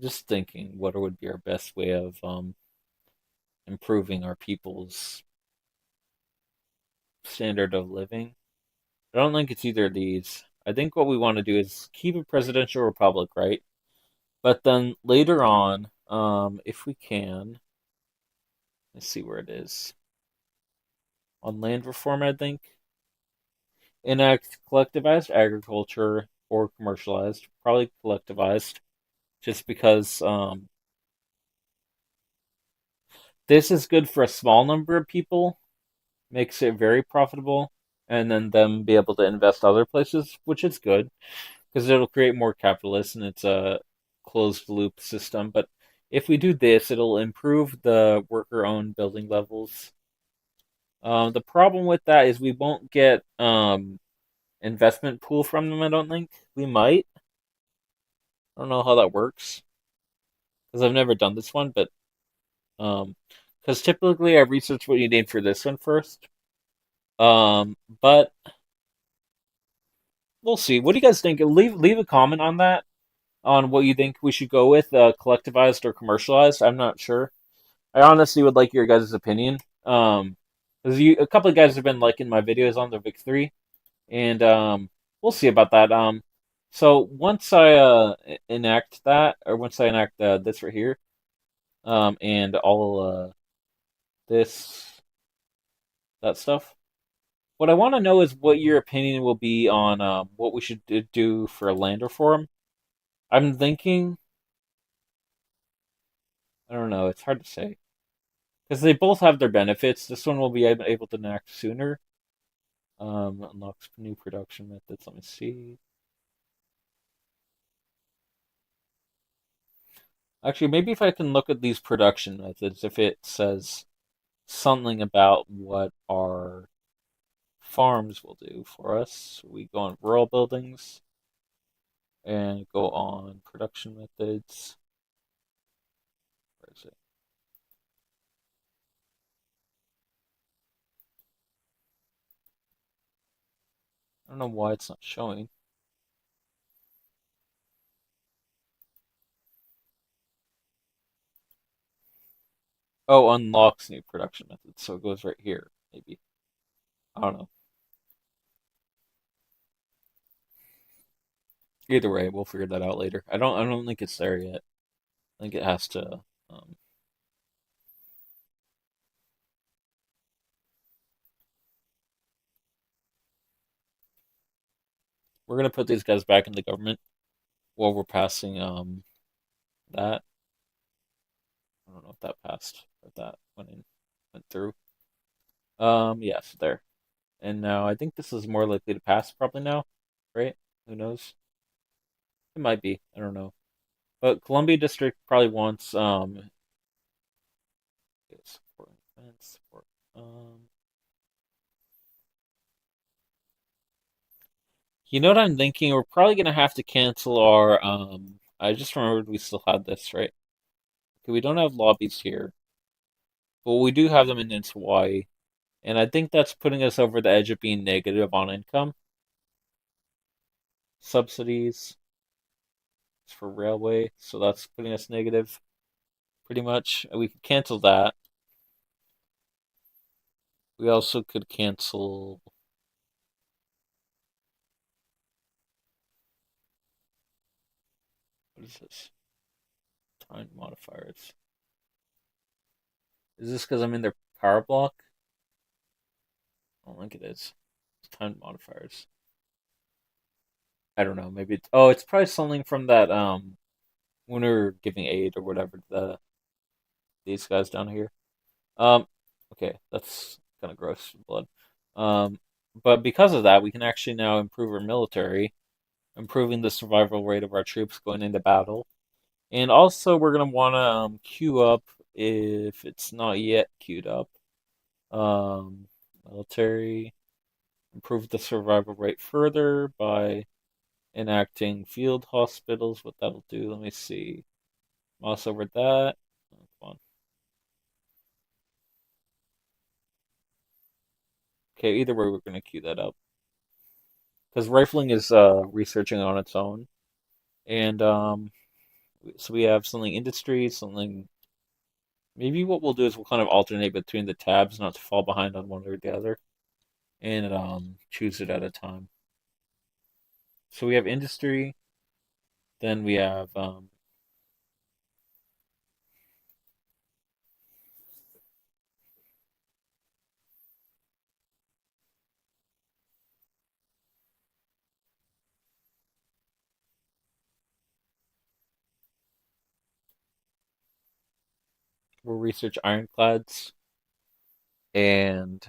Just thinking what would be our best way of improving our people's standard of living. I don't think it's either of these. I think what we want to do is keep a presidential republic, right? But then later on, if we can, let's see where it is. on land reform, I think. Enact collectivized agriculture or commercialized, probably collectivized, just because this is good for a small number of people, makes it very profitable, and then them be able to invest other places, which is good because it'll create more capitalists and it's a closed loop system. But if we do this, it'll improve the worker owned building levels. The problem with that is we won't get investment pool from them. I don't think we might. I don't know how that works because I've never done this one, but um, because typically I research what you need for this one first. But we'll see. What do you guys think? Leave a comment on that on what you think we should go with, collectivized or commercialized. I'm not sure. I honestly would like your guys' opinion. Because a couple of guys have been liking my videos on the Vic 3, and we'll see about that. So once I enact that, or once I enact this right here, and all this that stuff, what I want to know is what your opinion will be on what we should do for a land reform. I'm thinking, I don't know, it's hard to say because they both have their benefits. This one will be able to enact sooner. Unlocks new production methods. Let me see. Actually, maybe if I can look at these production methods, if it says something about what our farms will do for us. We go on rural buildings and go on production methods. Where is it? I don't know why it's not showing. Oh, unlocks new production methods. So it goes right here, maybe. I don't know. Either way, we'll figure that out later. I don't think it's there yet. I think it has to we're gonna put these guys back in the government while we're passing that. I don't know if that passed or if that went through. Yes, there. And now I think this is more likely to pass probably now, right? Who knows? It might be. I don't know. But Columbia District probably wants support support. Um you know what I'm thinking? We're probably gonna have to cancel our I just remembered we still had this, right? Okay, we don't have lobbies here, but we do have them in Hawaii. And I think that's putting us over the edge of being negative on income. Subsidies for railway, so that's putting us negative pretty much. We could cancel that. We also could cancel. What is this? Time modifiers. Is this because I'm in their power block? I don't think it is. It's time modifiers. I don't know. Maybe it's. Oh, it's probably something from that. When we were giving aid or whatever to these guys down here. Um. Okay, that's kind of gross blood. Um. But because of that, we can actually now improve our military, improving the survival rate of our troops going into battle. And also, we're gonna want to queue up if it's not yet queued up. Um, Military improve the survival rate further by enacting field hospitals. What that'll do? Let me see. Mouse over that. Oh, come on. Okay, either way, we're gonna queue that up because rifling is researching on its own, and so we have something industry, something. Maybe what we'll do is we'll kind of alternate between the tabs, not to fall behind on one or the other, and choose it at a time. So we have industry, then we have We'll research ironclads and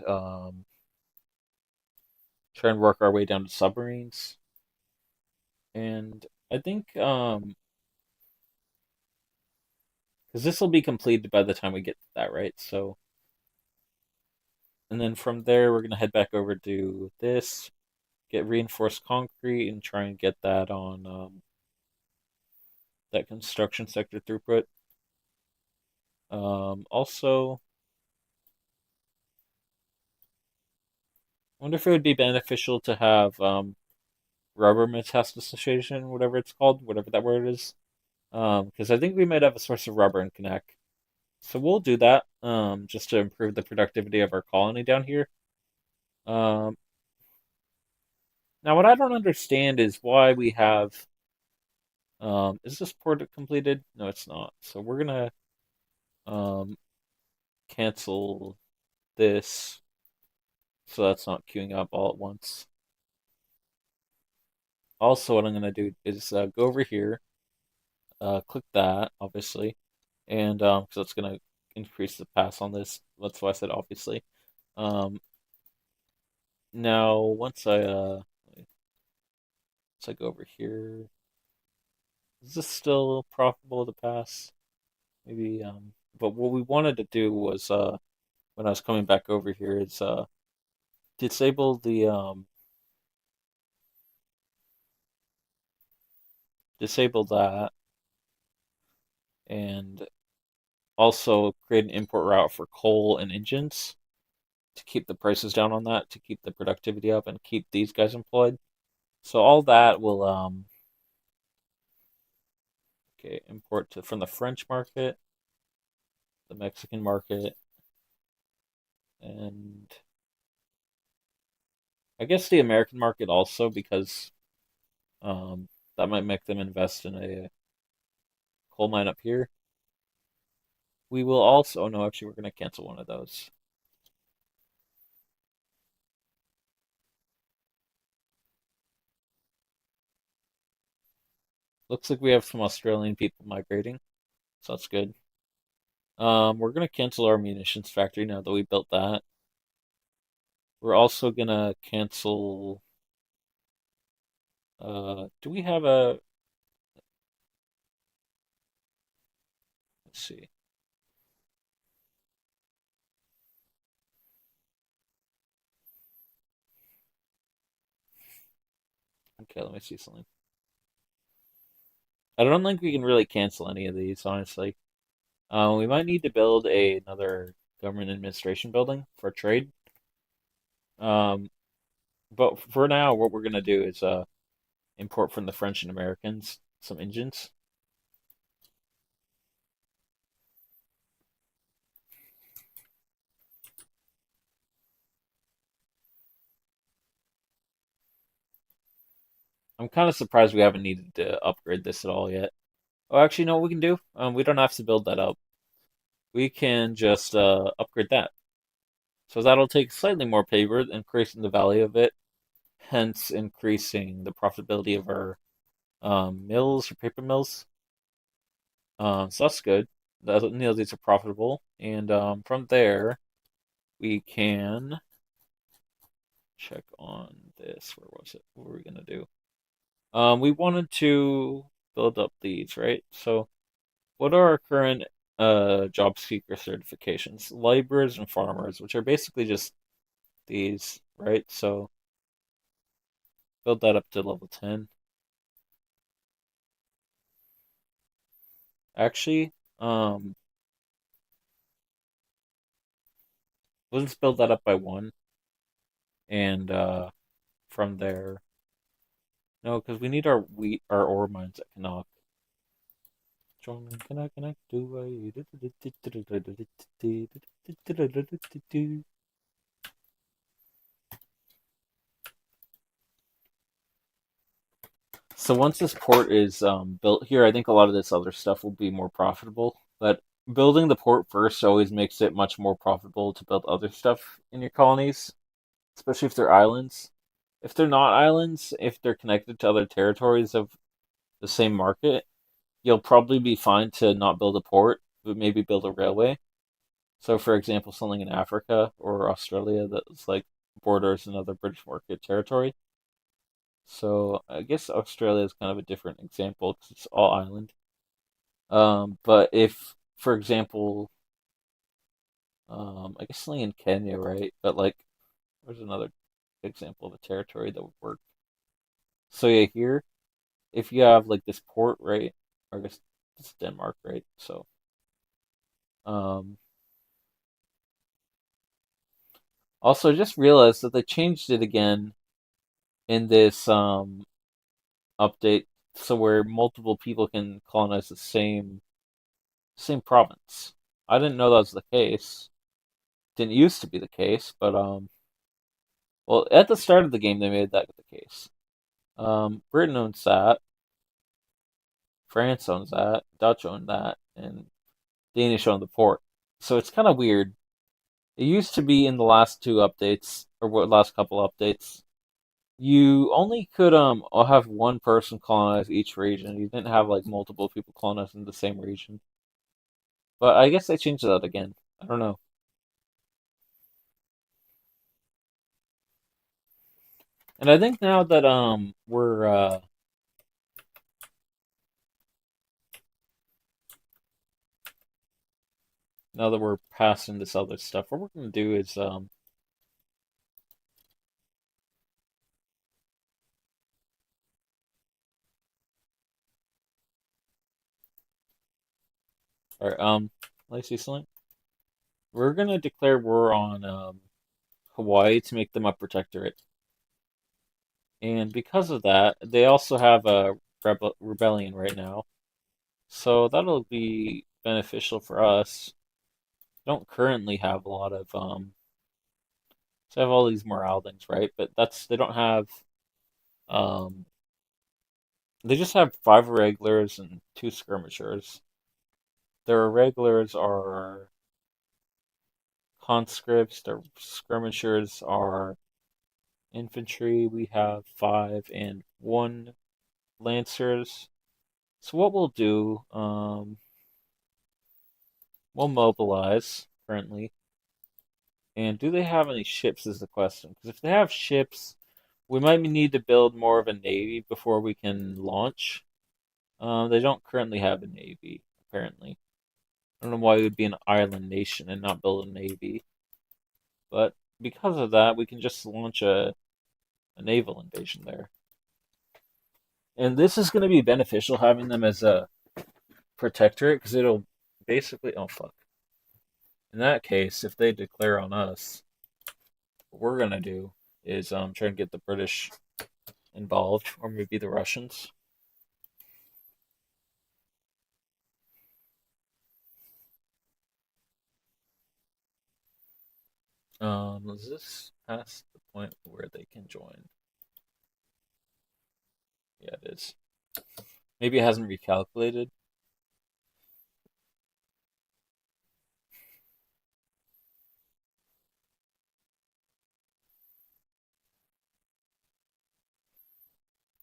try and work our way down to submarines. And I think because this will be completed by the time we get to that, right? So, and then from there, we're gonna head back over to this, get reinforced concrete, and try and get that on that construction sector throughput. Also, I wonder if it would be beneficial to have rubber metastasization, whatever it's called, whatever that word is. Because I think we might have a source of rubber in Connect. So we'll do that just to improve the productivity of our colony down here. Um, Now, what I don't understand is why we have. Is this port completed? No, it's not. So we're gonna um, cancel this so that's not queuing up all at once. Also, what I'm gonna do is go over here, click that, obviously, and because that's gonna increase the pass on this. That's why I said obviously. Um, Now, once I go over here, is this still profitable to pass? Maybe. But what we wanted to do was when I was coming back over here is disable the disable that and also create an import route for coal and engines to keep the prices down on that, to keep the productivity up and keep these guys employed. So all that will okay, import to from the French market, the Mexican market, and I guess the American market also because that might make them invest in a coal mine up here. We will also, oh no, actually, we're going to cancel one of those. Looks like we have some Australian people migrating, so that's good. We're going to cancel our munitions factory now that we built that. We're also going to cancel. Do we have a. Let's see. Okay, let me see something. I don't think we can really cancel any of these, honestly. We might need to build another government administration building for trade. Um, but for now, what we're gonna do is import from the French and Americans some engines. I'm kind of surprised we haven't needed to upgrade this at all yet. Oh, actually, you know what we can do? We don't have to build that up. We can just upgrade that. So that'll take slightly more paper, increasing the value of it, hence increasing the profitability of our mills or paper mills. So that's good. These are profitable, and from there we can check on this. Where was it? What were we gonna do? We wanted to build up these, right? So, what are our current job seeker certifications? Laborers and farmers, which are basically just these, right? So, build that up to level 10. Actually, let's build that up by one, and from there, no, because we need our wheat, our ore mines at Canuck. John, can I do a So once this port is built here, I think a lot of this other stuff will be more profitable. But building the port first always makes it much more profitable to build other stuff in your colonies, especially if they're islands. If they're not islands, if they're connected to other territories of the same market, you'll probably be fine to not build a port. but maybe build a railway. So, for example, something in Africa or Australia that's like borders another British market territory. So, I guess Australia is kind of a different example because it's all island. But if, for example, I guess something in Kenya, right? But like, there's another example of a territory that would work. So yeah, here, if you have like this port, right? Or I guess it's Denmark, right? So, um, also just realized that they changed it again in this update, so where multiple people can colonize the same province. I didn't know that was the case. Didn't used to be the case, but well, at the start of the game they made that the case. Britain owns that, France owns that, Dutch owned that, and Danish owned the port. So it's kind of weird. It used to be in the last two updates, or what last couple updates, you only could have one person colonize each region. You didn't have like multiple people colonizing the same region. But I guess they changed that again. I don't know. And I think now that we're now that we're passing this other stuff, what we're gonna do is all right, let me see something. We're gonna declare war on Hawaii to make them a protectorate. And because of that, they also have a rebellion right now. So that'll be beneficial for us. Don't currently have a lot of so I have all these morale things, right? But that's they don't have um they just have five regulars and two skirmishers. Their regulars are conscripts, their skirmishers are infantry. We have five and one lancers. So what we'll do, we'll mobilize currently. And do they have any ships is the question. Because if they have ships, we might need to build more of a navy before we can launch. They don't currently have a navy, apparently. I don't know why it would be an island nation and not build a navy. But because of that, we can just launch a naval invasion there. And this is going to be beneficial having them as a protectorate because it'll basically. Oh, fuck. In that case, if they declare on us, what we're going to do is try and get the British involved, or maybe the Russians. Is this past the point where they can join? Yeah, it is. Maybe it hasn't recalculated.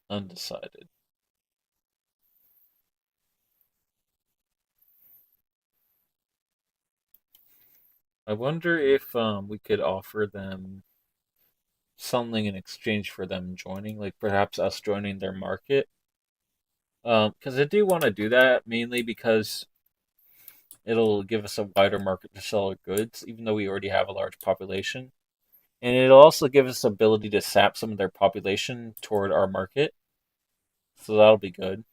Undecided. I wonder if we could offer them something in exchange for them joining, like perhaps us joining their market. Because I do want to do that mainly because it'll give us a wider market to sell our goods, even though we already have a large population. And it'll also give us the ability to sap some of their population toward our market. So that'll be good.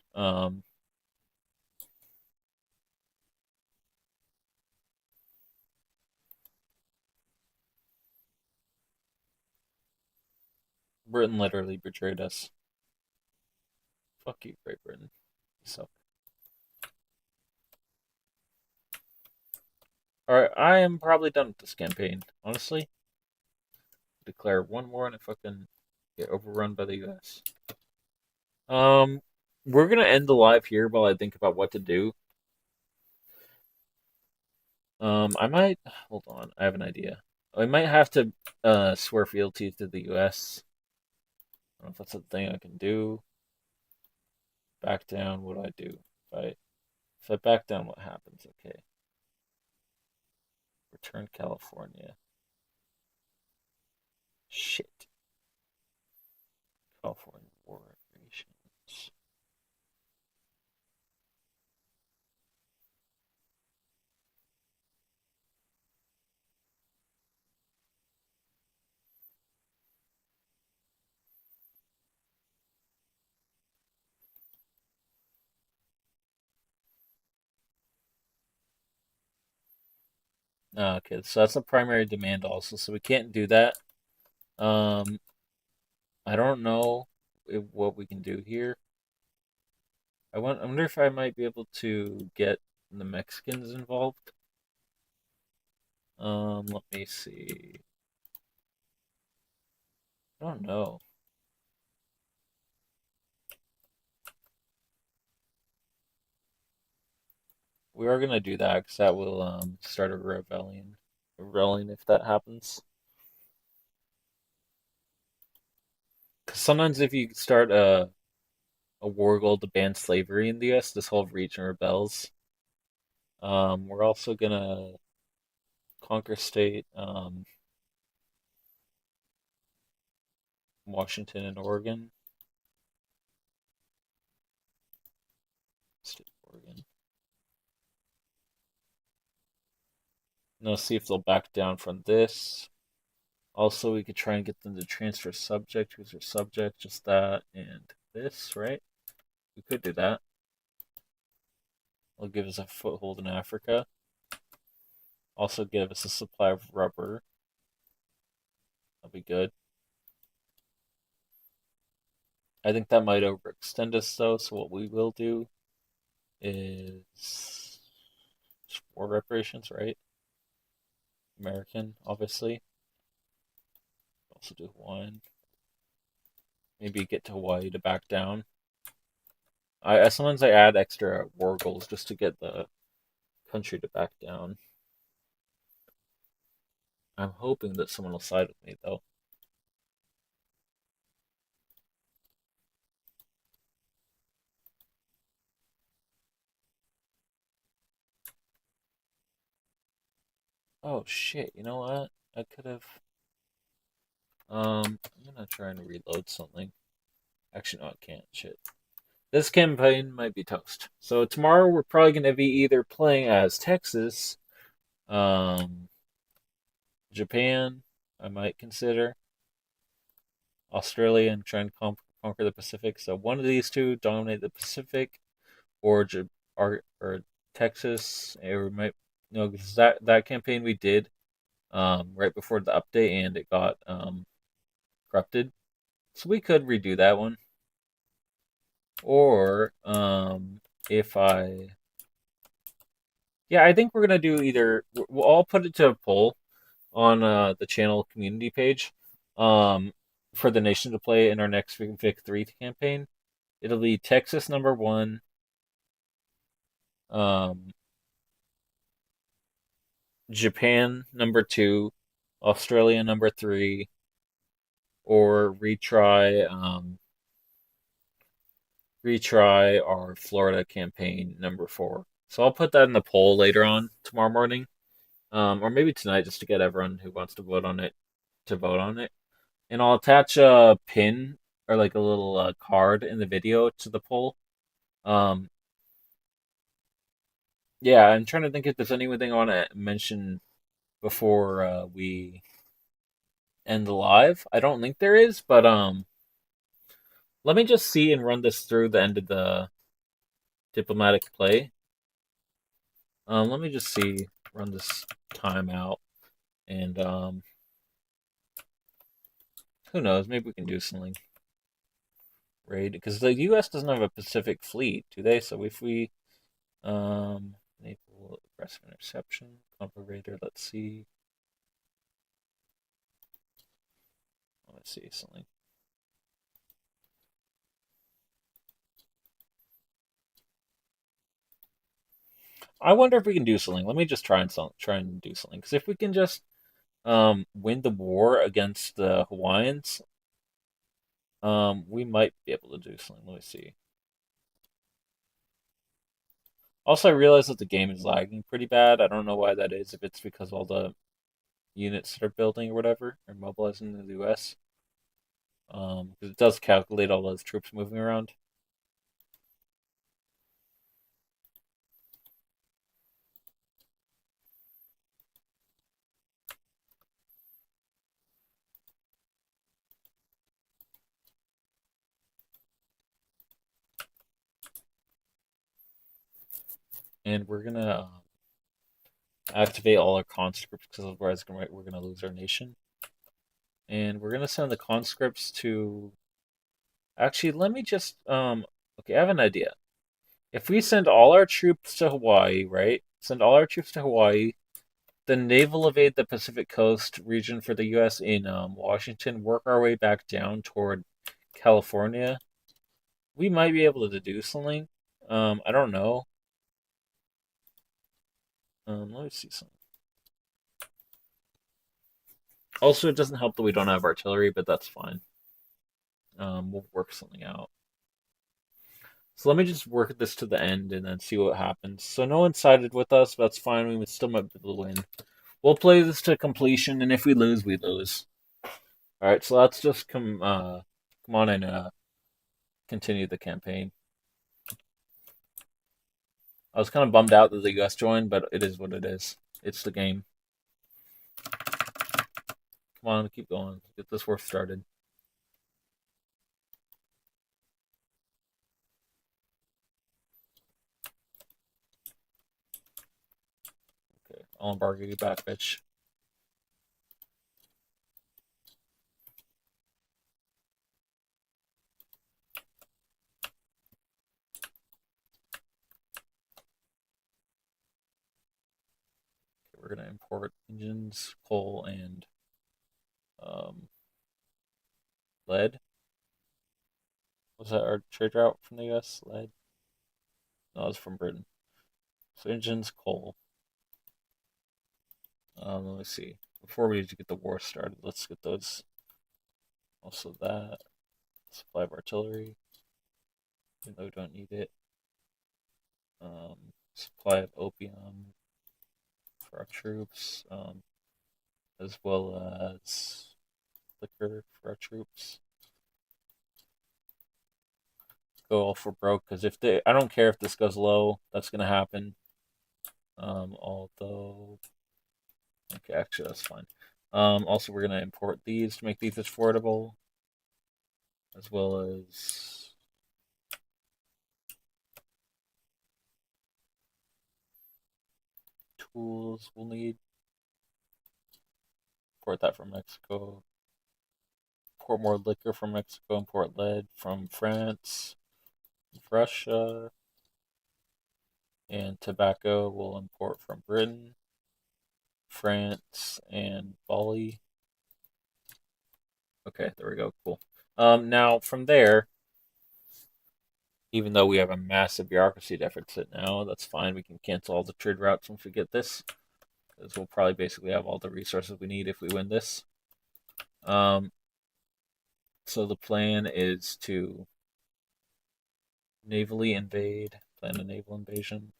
Britain literally betrayed us. Fuck you, Great Britain. So, alright, I am probably done with this campaign. Honestly, declare one more and I fucking get overrun by the U.S. Um, we're gonna end the live here while I think about what to do. I might hold on. I have an idea. I might have to swear fealty to the U.S. I don't know if that's a thing I can do. Back down. What do I do? If I back down, what happens? Okay. Turn California. Shit. California War Reparations. Okay, so that's a primary demand also, so we can't do that. Um, I don't know what we can do here. I wonder if I might be able to get the Mexicans involved. Let me see. I don't know. We are gonna do that because that will start a rebellion. Rebellion if that happens. Because sometimes if you start a war goal to ban slavery in the U.S., this whole region rebels. We're also gonna conquer state Washington and Oregon. State of Oregon. Now see if they'll back down from this. Also, we could try and get them to transfer subject. Who's their subject? Just that and this, right? We could do that. It'll give us a foothold in Africa. Also give us a supply of rubber. That'll be good. I think that might overextend us though, so what we will do is war reparations, right? American, obviously. Also do Hawaiian. Maybe get to Hawaii to back down. Sometimes I add extra war goals just to get the country to back down. I'm hoping that someone will side with me though. Oh shit, you know what? I could have I'm gonna try and reload something. Actually no I can't. Shit. This campaign might be toast. So tomorrow we're probably gonna be either playing as Texas, um Japan, I might consider, Australia and try and conquer the Pacific. So one of these two dominate the Pacific, or or Texas, or we might because that campaign we did right before the update and it got corrupted. So we could redo that one. Or if I yeah, I think we're gonna do either. We'll all put it to a poll on the channel community page um for the nation to play in our next Vic 3 campaign. It'll be Texas number one, um Japan number two, Australia number three, or retry our Florida campaign number four. So I'll put that in the poll later on tomorrow morning, or maybe tonight, just to get everyone who wants to vote on it to vote on it. And I'll attach a pin or like a little card in the video to the poll. Um, yeah, I'm trying to think if there's anything I want to mention before we end the live. I don't think there is, but let me just see and run this through the end of the diplomatic play. Let me just see, run this time out, and who knows? Maybe we can do something raid because the U.S. doesn't have a Pacific fleet, do they? So if we naval aggressive interception, combo raider. Let's see. Let's see something. I wonder if we can do something. Let me just try and do something. Because if we can just win the war against the Hawaiians, we might be able to do something. Let me see. Also, I realize that the game is lagging pretty bad. I don't know why that is, if it's because all the units that are building or whatever are mobilizing in the US. 'Cause it does calculate all those troops moving around. And we're gonna activate all our conscripts because otherwise we're gonna lose our nation. And we're gonna send the conscripts to. Actually, let me just Okay, I have an idea. If we send all our troops to Hawaii, right? Send all our troops to Hawaii, then naval evade the Pacific Coast region for the U.S. in Washington, work our way back down toward California. We might be able to do something. I don't know. Let me see something. Also, it doesn't help that we don't have artillery, but that's fine. We'll work something out. So let me just work this to the end and then see what happens. So no one sided with us, but that's fine. We still might be able to win. We'll play this to completion, and if we lose, we lose. All right, so let's just come on and continue the campaign. I was kind of bummed out that the U.S. joined, but it is what it is. It's the game. Come on, keep going. Get this war started. Okay, I'll embargo you back, bitch. Okay, we're gonna import engines, coal, and um, lead. Was that our trade route from the U.S.? Lead? No, it was from Britain. So engines, coal. Let me see. Before we get the war started, let's get those. Also that. Supply of artillery, even though we don't need it. Supply of opium for our troops, as well as liquor for our troops. Go all for broke because if they, I don't care if this goes low, that's gonna happen. Although, okay, actually that's fine. Also we're gonna import these to make these affordable, as well as tools we'll need. Import that from Mexico. Import more liquor from Mexico. Import lead from France, Russia, and tobacco we'll import from Britain, France, and Bali. Okay, there we go. Cool. Now from there, even though we have a massive bureaucracy deficit now, that's fine. We can cancel all the trade routes once we get this, because we'll probably basically have all the resources we need if we win this. Um, so the plan is to navally invade, plan a naval invasion.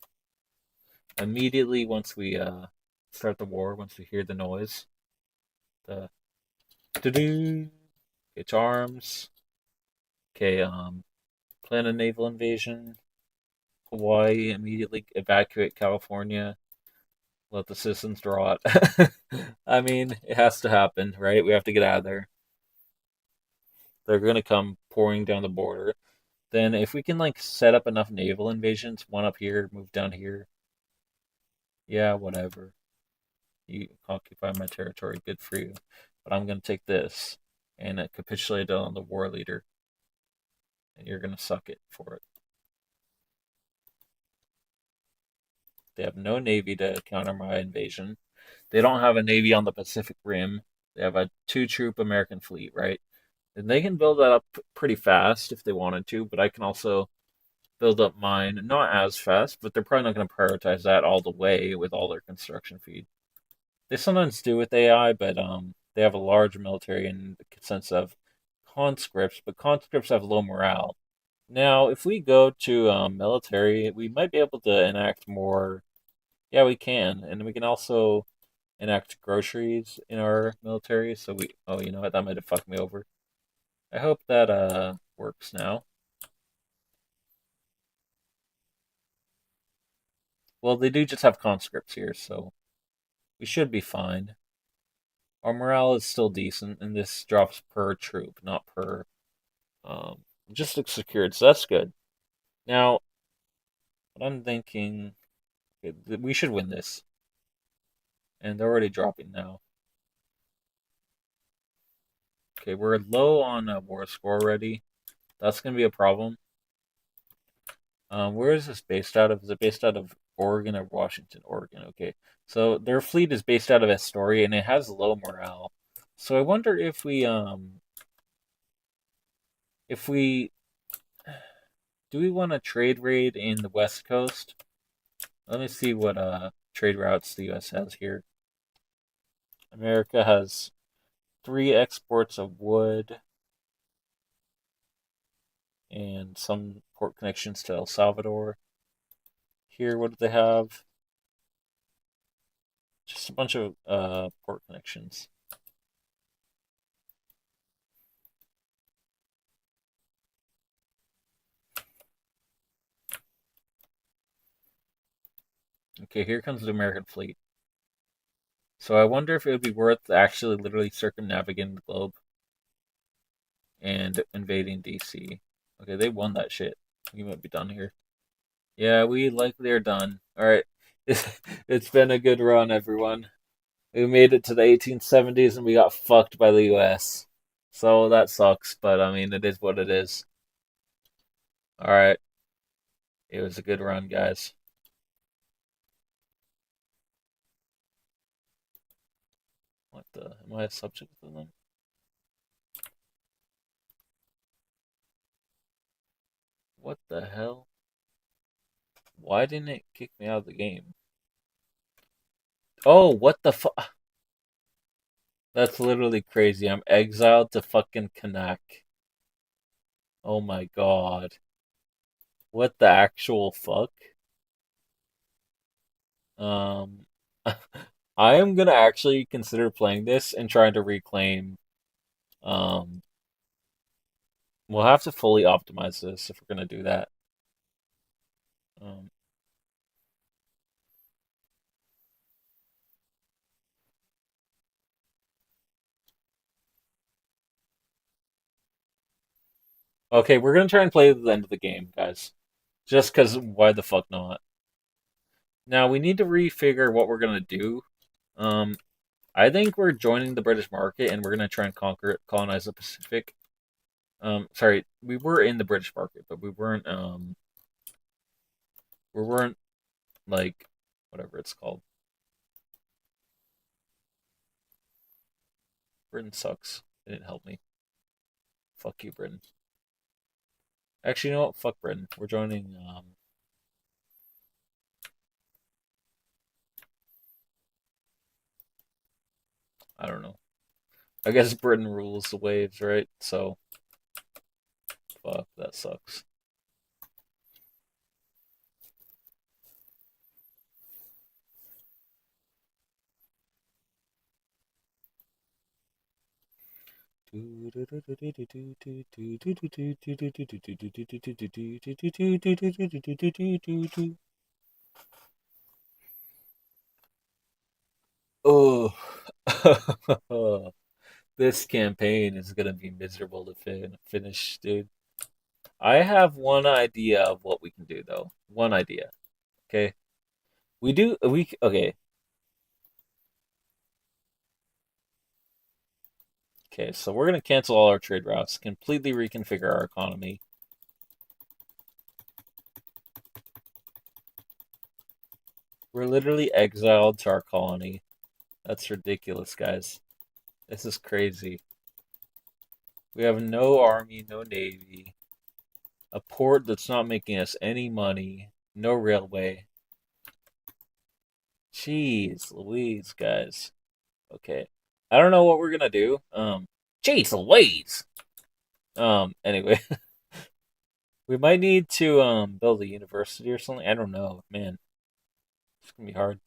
Immediately once we start the war, once we hear the noise, the do get arms. Okay, plan a naval invasion. Hawaii, immediately evacuate California. Let the citizens draw it. I mean, it has to happen, right? We have to get out of there. They're gonna come pouring down the border. Then, if we can like set up enough naval invasions, one up here, move down here. Yeah, whatever. You occupy my territory, good for you. But I'm gonna take this and capitulate on the war leader, and you're gonna suck it for it. They have no navy to counter my invasion. They don't have a navy on the Pacific Rim. They have a two-troop American fleet, right? And they can build that up pretty fast if they wanted to, but I can also build up mine not as fast, but they're probably not going to prioritize that all the way with all their construction feed. They sometimes do with AI, but they have a large military in the sense of conscripts, but conscripts have low morale. Now, if we go to military, we might be able to enact more. Yeah, we can, and we can also enact groceries in our military. So we. Oh, you know what? That might have fucked me over. I hope that works now. Well, they do just have conscripts here, so we should be fine. Our morale is still decent, and this drops per troop, not per just secured. So that's good. Now, what I'm thinking, okay, we should win this, and they're already dropping now. Okay, we're low on a war score already. That's gonna be a problem. Where is this based out of? Is it based out of Oregon or Washington? Oregon. Okay, so their fleet is based out of Astoria, and it has low morale. So I wonder if we do we want to trade raid in the West Coast? Let me see what trade routes the U.S. has here. America has three exports of wood and some port connections to El Salvador. Here, what do they have? Just a bunch of port connections. Okay, here comes the American fleet. So I wonder if it would be worth actually literally circumnavigating the globe and invading DC. Okay, they won that shit. We might be done here. Yeah, we likely are done. All right. It's been a good run, everyone. We made it to the 1870s and we got fucked by the US. So that sucks, but I mean, it is what it is. All right. It was a good run, guys. What the? Am I a subject of them? What the hell? Why didn't it kick me out of the game? Oh, what the fuck? That's literally crazy. I'm exiled to fucking Kanak. Oh my god. What the actual fuck? Um, I am gonna actually consider playing this and trying to reclaim. Um, we'll have to fully optimize this if we're gonna do that. Um, okay, we're gonna try and play to the end of the game, guys. Just because, why the fuck not? Now we need to refigure what we're gonna do. Um, I think we're joining the British market and we're gonna try and conquer colonize the Pacific. Sorry, we were in the British market, but we weren't like whatever it's called. Britain sucks. It didn't help me. Fuck you, Britain. Actually, you know what? Fuck Britain. We're joining. I don't know. I guess Britain rules the waves, right? So fuck. That sucks. Oh, this campaign is gonna be miserable to finish, dude. I have one idea of what we can do, though. One idea. Okay, we okay. Okay, so we're gonna cancel all our trade routes, completely reconfigure our economy. We're literally exiled to our colony. That's ridiculous, guys. This is crazy. We have no army, no navy, a port that's not making us any money, no railway. Jeez Louise, guys. Okay. I don't know what we're gonna do. Jeez Louise. Anyway. We might need to build a university or something. I don't know, man. It's gonna be hard.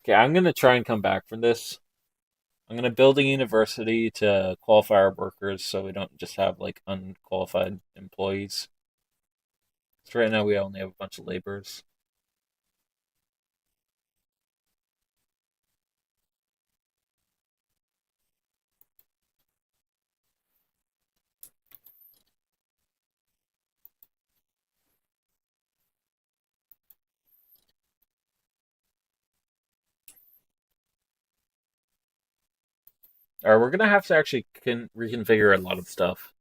Okay, I'm gonna try and come back from this. I'm gonna build a university to qualify our workers so we don't just have like unqualified employees. So right now we only have a bunch of laborers. All right, we're gonna have to actually reconfigure a lot of stuff.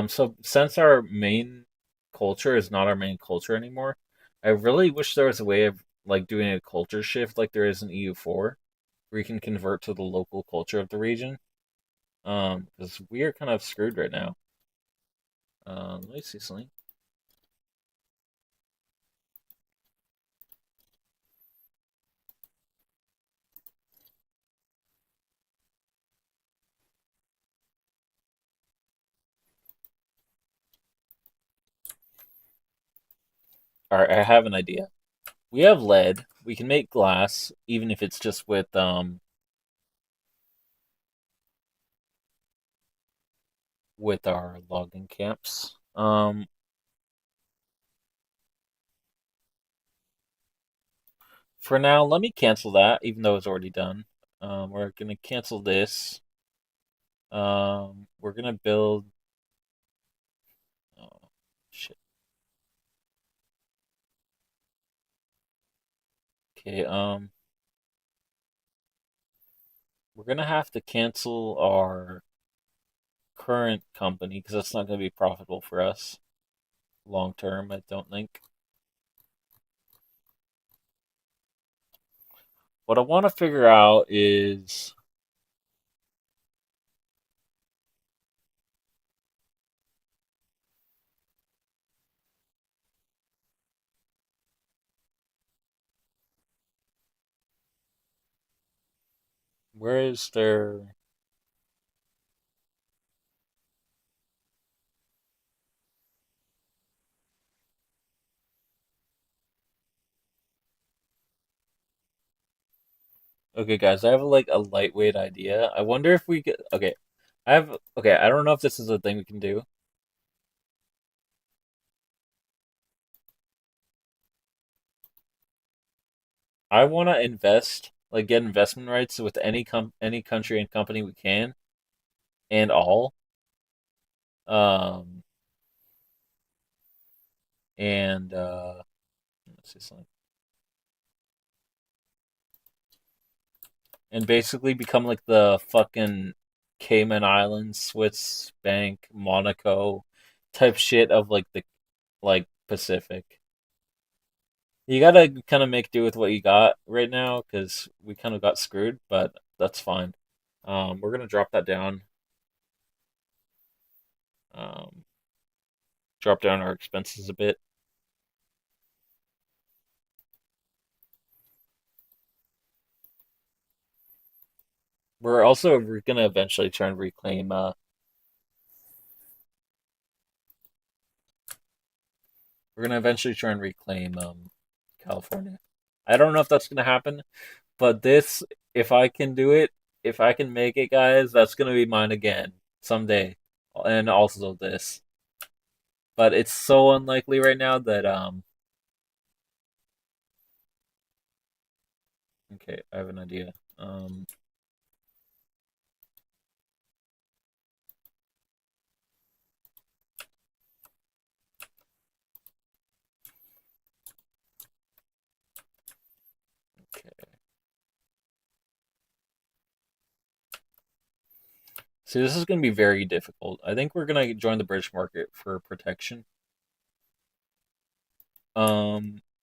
So since our main culture is not our main culture anymore, I really wish there was a way of like doing a culture shift like there is in EU4, where you can convert to the local culture of the region. Because we are kind of screwed right now. Let me see something. All right, I have an idea. We have lead. We can make glass, even if it's just with our logging camps. For now, let me cancel that, even though it's already done. We're gonna cancel this. We're gonna build. Oh, shit. Okay. We're gonna have to cancel our current company because that's not gonna be profitable for us long term. I don't think. What I want to figure out is where is their. Okay, guys, I have like a lightweight idea. I wonder if we could. Okay, I have. Okay, I don't know if this is a thing we can do. I want to invest, like get investment rights with any country and company we can, and all. Um, and let's see something. And basically become like the fucking Cayman Islands, Swiss Bank, Monaco type shit of like the like Pacific. You gotta kind of make do with what you got right now because we kind of got screwed, but that's fine. We're gonna drop that down. Um, drop down our expenses a bit. We're gonna eventually try and reclaim. We're gonna eventually try and reclaim California. I don't know if that's gonna happen, but this, if I can do it, if I can make it, guys, that's gonna be mine again someday. And also this, but it's so unlikely right now that Okay, I have an idea. Okay. See, this is gonna be very difficult. I think we're gonna join the British market for protection.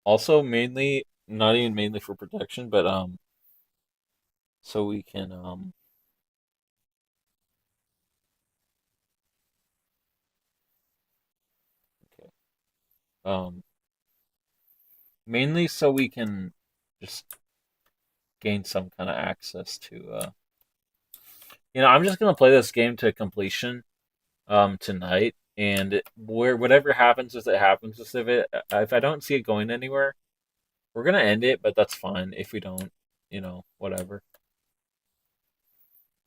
Also mainly, not even mainly for protection, but so we can okay. Um, Mainly so we can just gain some kind of access to I'm just gonna play this game to completion tonight And where whatever happens with it happens with it. If I don't see it going anywhere, we're gonna end it, but that's fine. If we don't, whatever.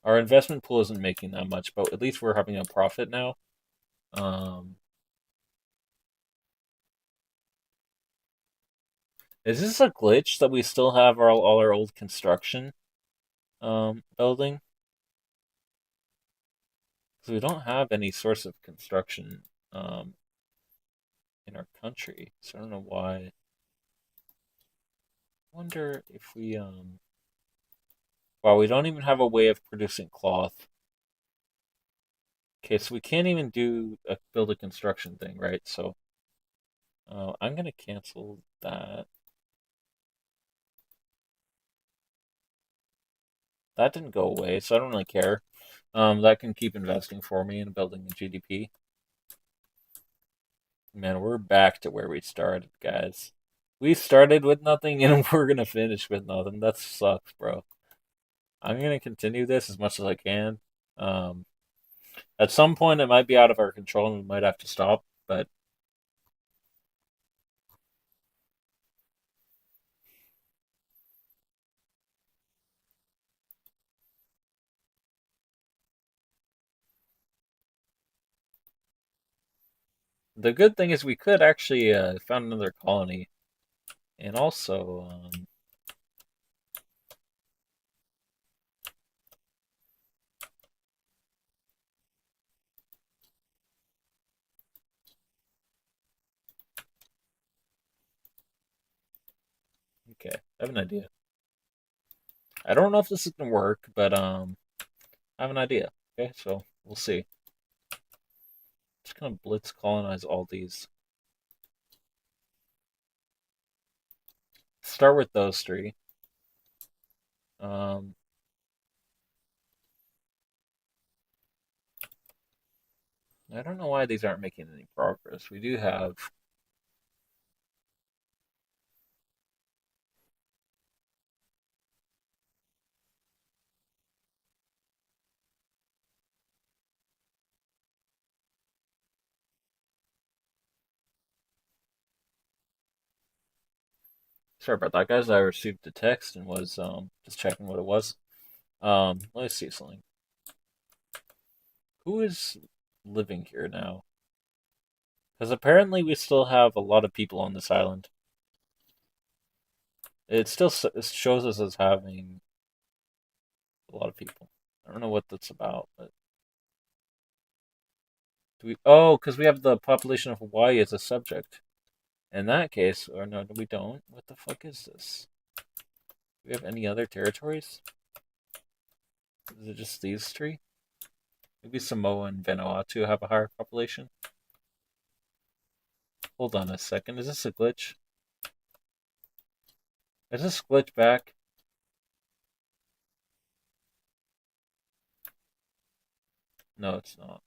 Our investment pool isn't making that much, but at least we're having a profit now. Um, is this a glitch that we still have all our old construction building? Because we don't have any source of construction um, in our country, so I don't know why. I wonder if we well, we don't even have a way of producing cloth. Okay, so we can't even build a construction thing, right? So I'm gonna cancel that. That didn't go away, so I don't really care. That can keep investing for me and building the GDP. Man, we're back to where we started, guys. We started with nothing and we're gonna finish with nothing. That sucks, bro. I'm gonna continue this as much as I can. Um, at some point, it might be out of our control and we might have to stop. But the good thing is we could actually found another colony, and also okay, I have an idea. I don't know if this is gonna work, but I have an idea. Okay, so we'll see. Just gonna blitz colonize all these. Start with those three. Um, I don't know why these aren't making any progress. We do have. Sorry about that, guys. I received a text and was just checking what it was. Let's see something. Who is living here now? Because apparently we still have a lot of people on this island. It shows us as having a lot of people. I don't know what that's about, but do we? Oh, because we have the population of Hawaii as a subject. In that case, or no, we don't. What the fuck is this? Do we have any other territories? Is it just these three? Maybe Samoa and Vanuatu have a higher population. Hold on a second. Is this a glitch? Is this glitch back? No, it's not.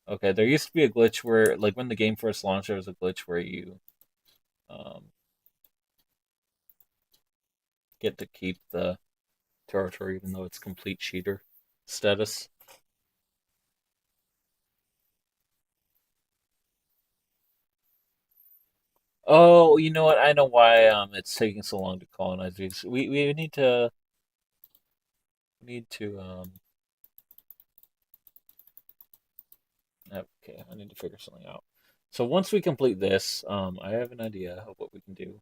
Okay, there used to be a glitch where, like, when the game first launched, there was a glitch where you um, get to keep the territory even though it's complete cheater status. Oh, you know what? I know why it's taking so long to colonize these. We need to okay, I need to figure something out. So once we complete this, I have an idea of what we can do.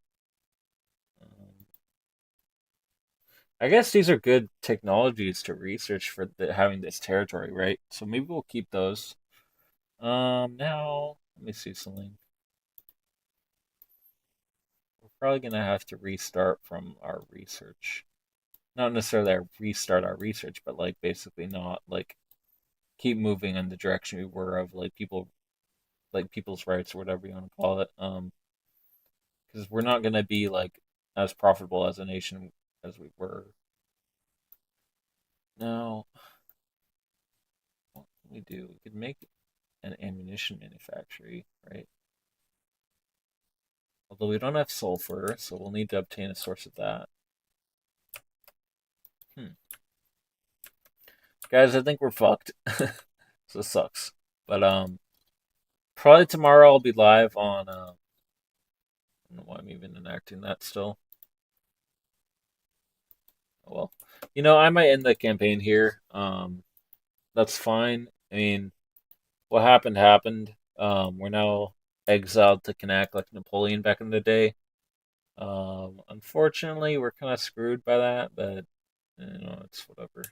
Um, I guess these are good technologies to research for having this territory, right? So maybe we'll keep those. Now let me see something. We're probably gonna have to restart from our research. Not necessarily restart our research, but like basically not like keep moving in the direction we were of like people's rights or whatever you want to call it. Because we're not gonna be like as profitable as a nation as we were. Now, what can we do? We could make an ammunition manufactory, right? Although we don't have sulfur, so we'll need to obtain a source of that. Hmm. Guys, I think we're fucked. So this sucks. But probably tomorrow I'll be live on I don't know why I'm even enacting that still. Oh well. I might end the campaign here. That's fine. I mean, what happened happened. We're now exiled to Connect like Napoleon back in the day. Unfortunately, we're kind of screwed by that, but it's whatever.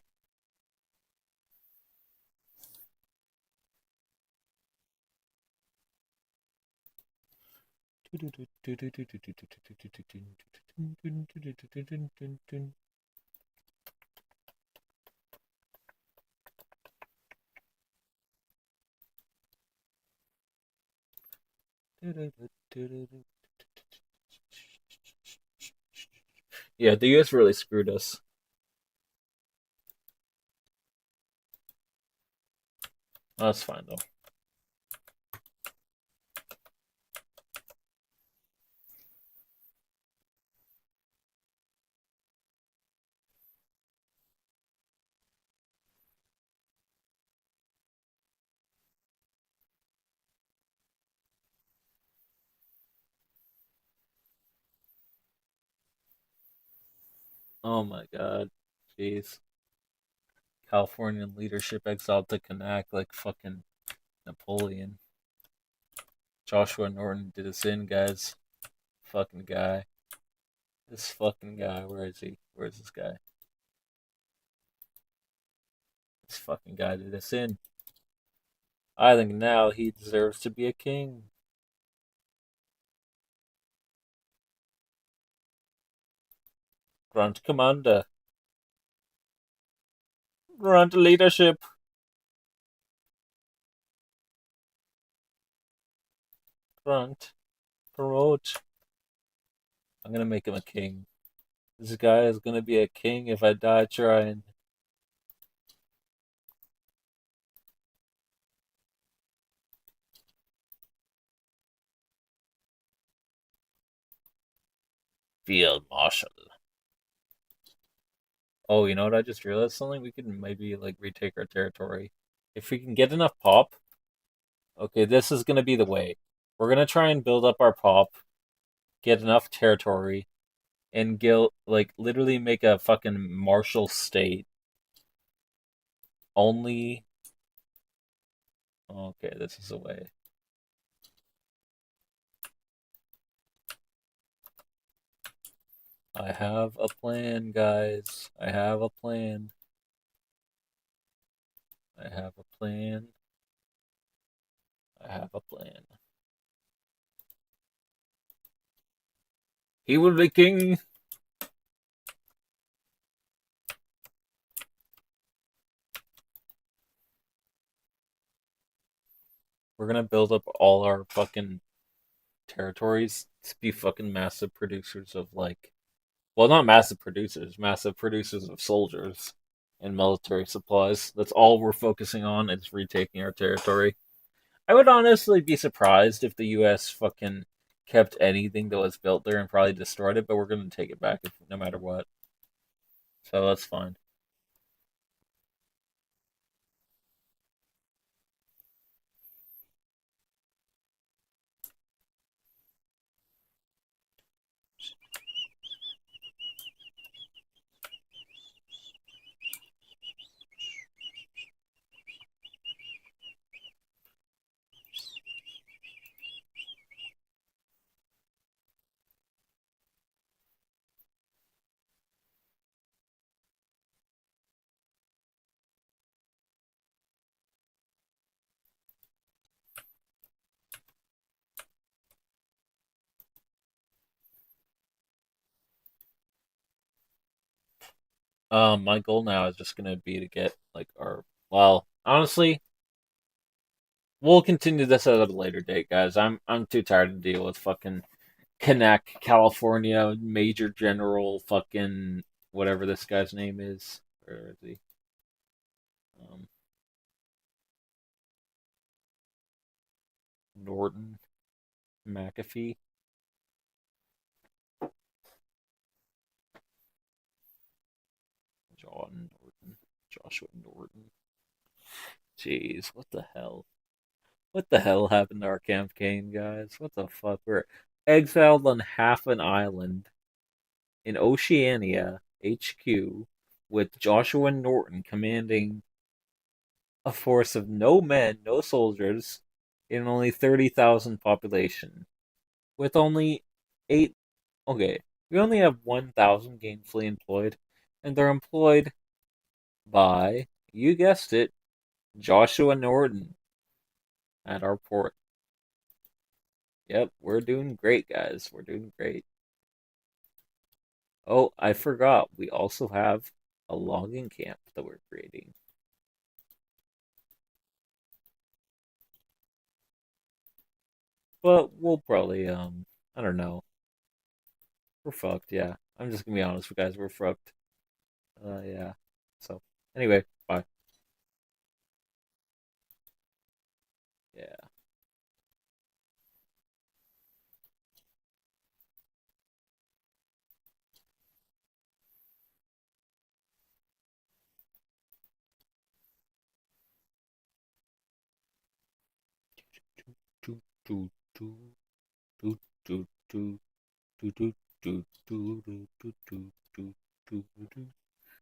Yeah, the US really screwed us. That's fine though. Oh my god. Jeez. Californian leadership exiled to Connect like fucking Napoleon. Joshua Norton did us in, guys. Fucking guy. This fucking guy. Where is he? Where's this guy? This fucking guy did us in. I think now he deserves to be a king. Grant commander. Grant leadership. Grant. Promote. I'm gonna make him a king. This guy is gonna be a king if I die trying. Field Marshal. Oh, you know what? I just realized something. We could maybe like retake our territory if we can get enough pop. Okay, this is gonna be the way. We're gonna try and build up our pop, get enough territory, and like literally make a fucking martial state. Only. Okay, this is the way. I have a plan, guys. I have a plan. I have a plan. I have a plan. He will be king. We're gonna build up all our fucking territories to be fucking massive producers of like, well, not massive producers of soldiers and military supplies. That's all we're focusing on is retaking our territory. I would honestly be surprised if the U.S. fucking kept anything that was built there and probably destroyed it, but we're gonna take it back no matter what. So that's fine. My goal now is just gonna be to get like our. Well, honestly, we'll continue this at a later date, guys. I'm too tired to deal with fucking Connect, California, Major General, fucking whatever this guy's name is. Where is he? Um, Norton McAfee. John Norton. Joshua Norton. Jeez, what the hell? What the hell happened to our campaign, guys? What the fuck? We're exiled on half an island in Oceania HQ with Joshua Norton commanding a force of no men, no soldiers, in only 30,000 population. With only 8. Okay, we only have 1,000 gainfully employed, and they're employed by, you guessed it, Joshua Norton at our port. Yep, we're doing great, guys. We're doing great. Oh, I forgot. We also have a logging camp that we're creating. But we'll probably, I don't know. We're fucked, yeah. I'm just gonna be honest with you guys. We're fucked. Yeah. So, anyway, bye. Yeah.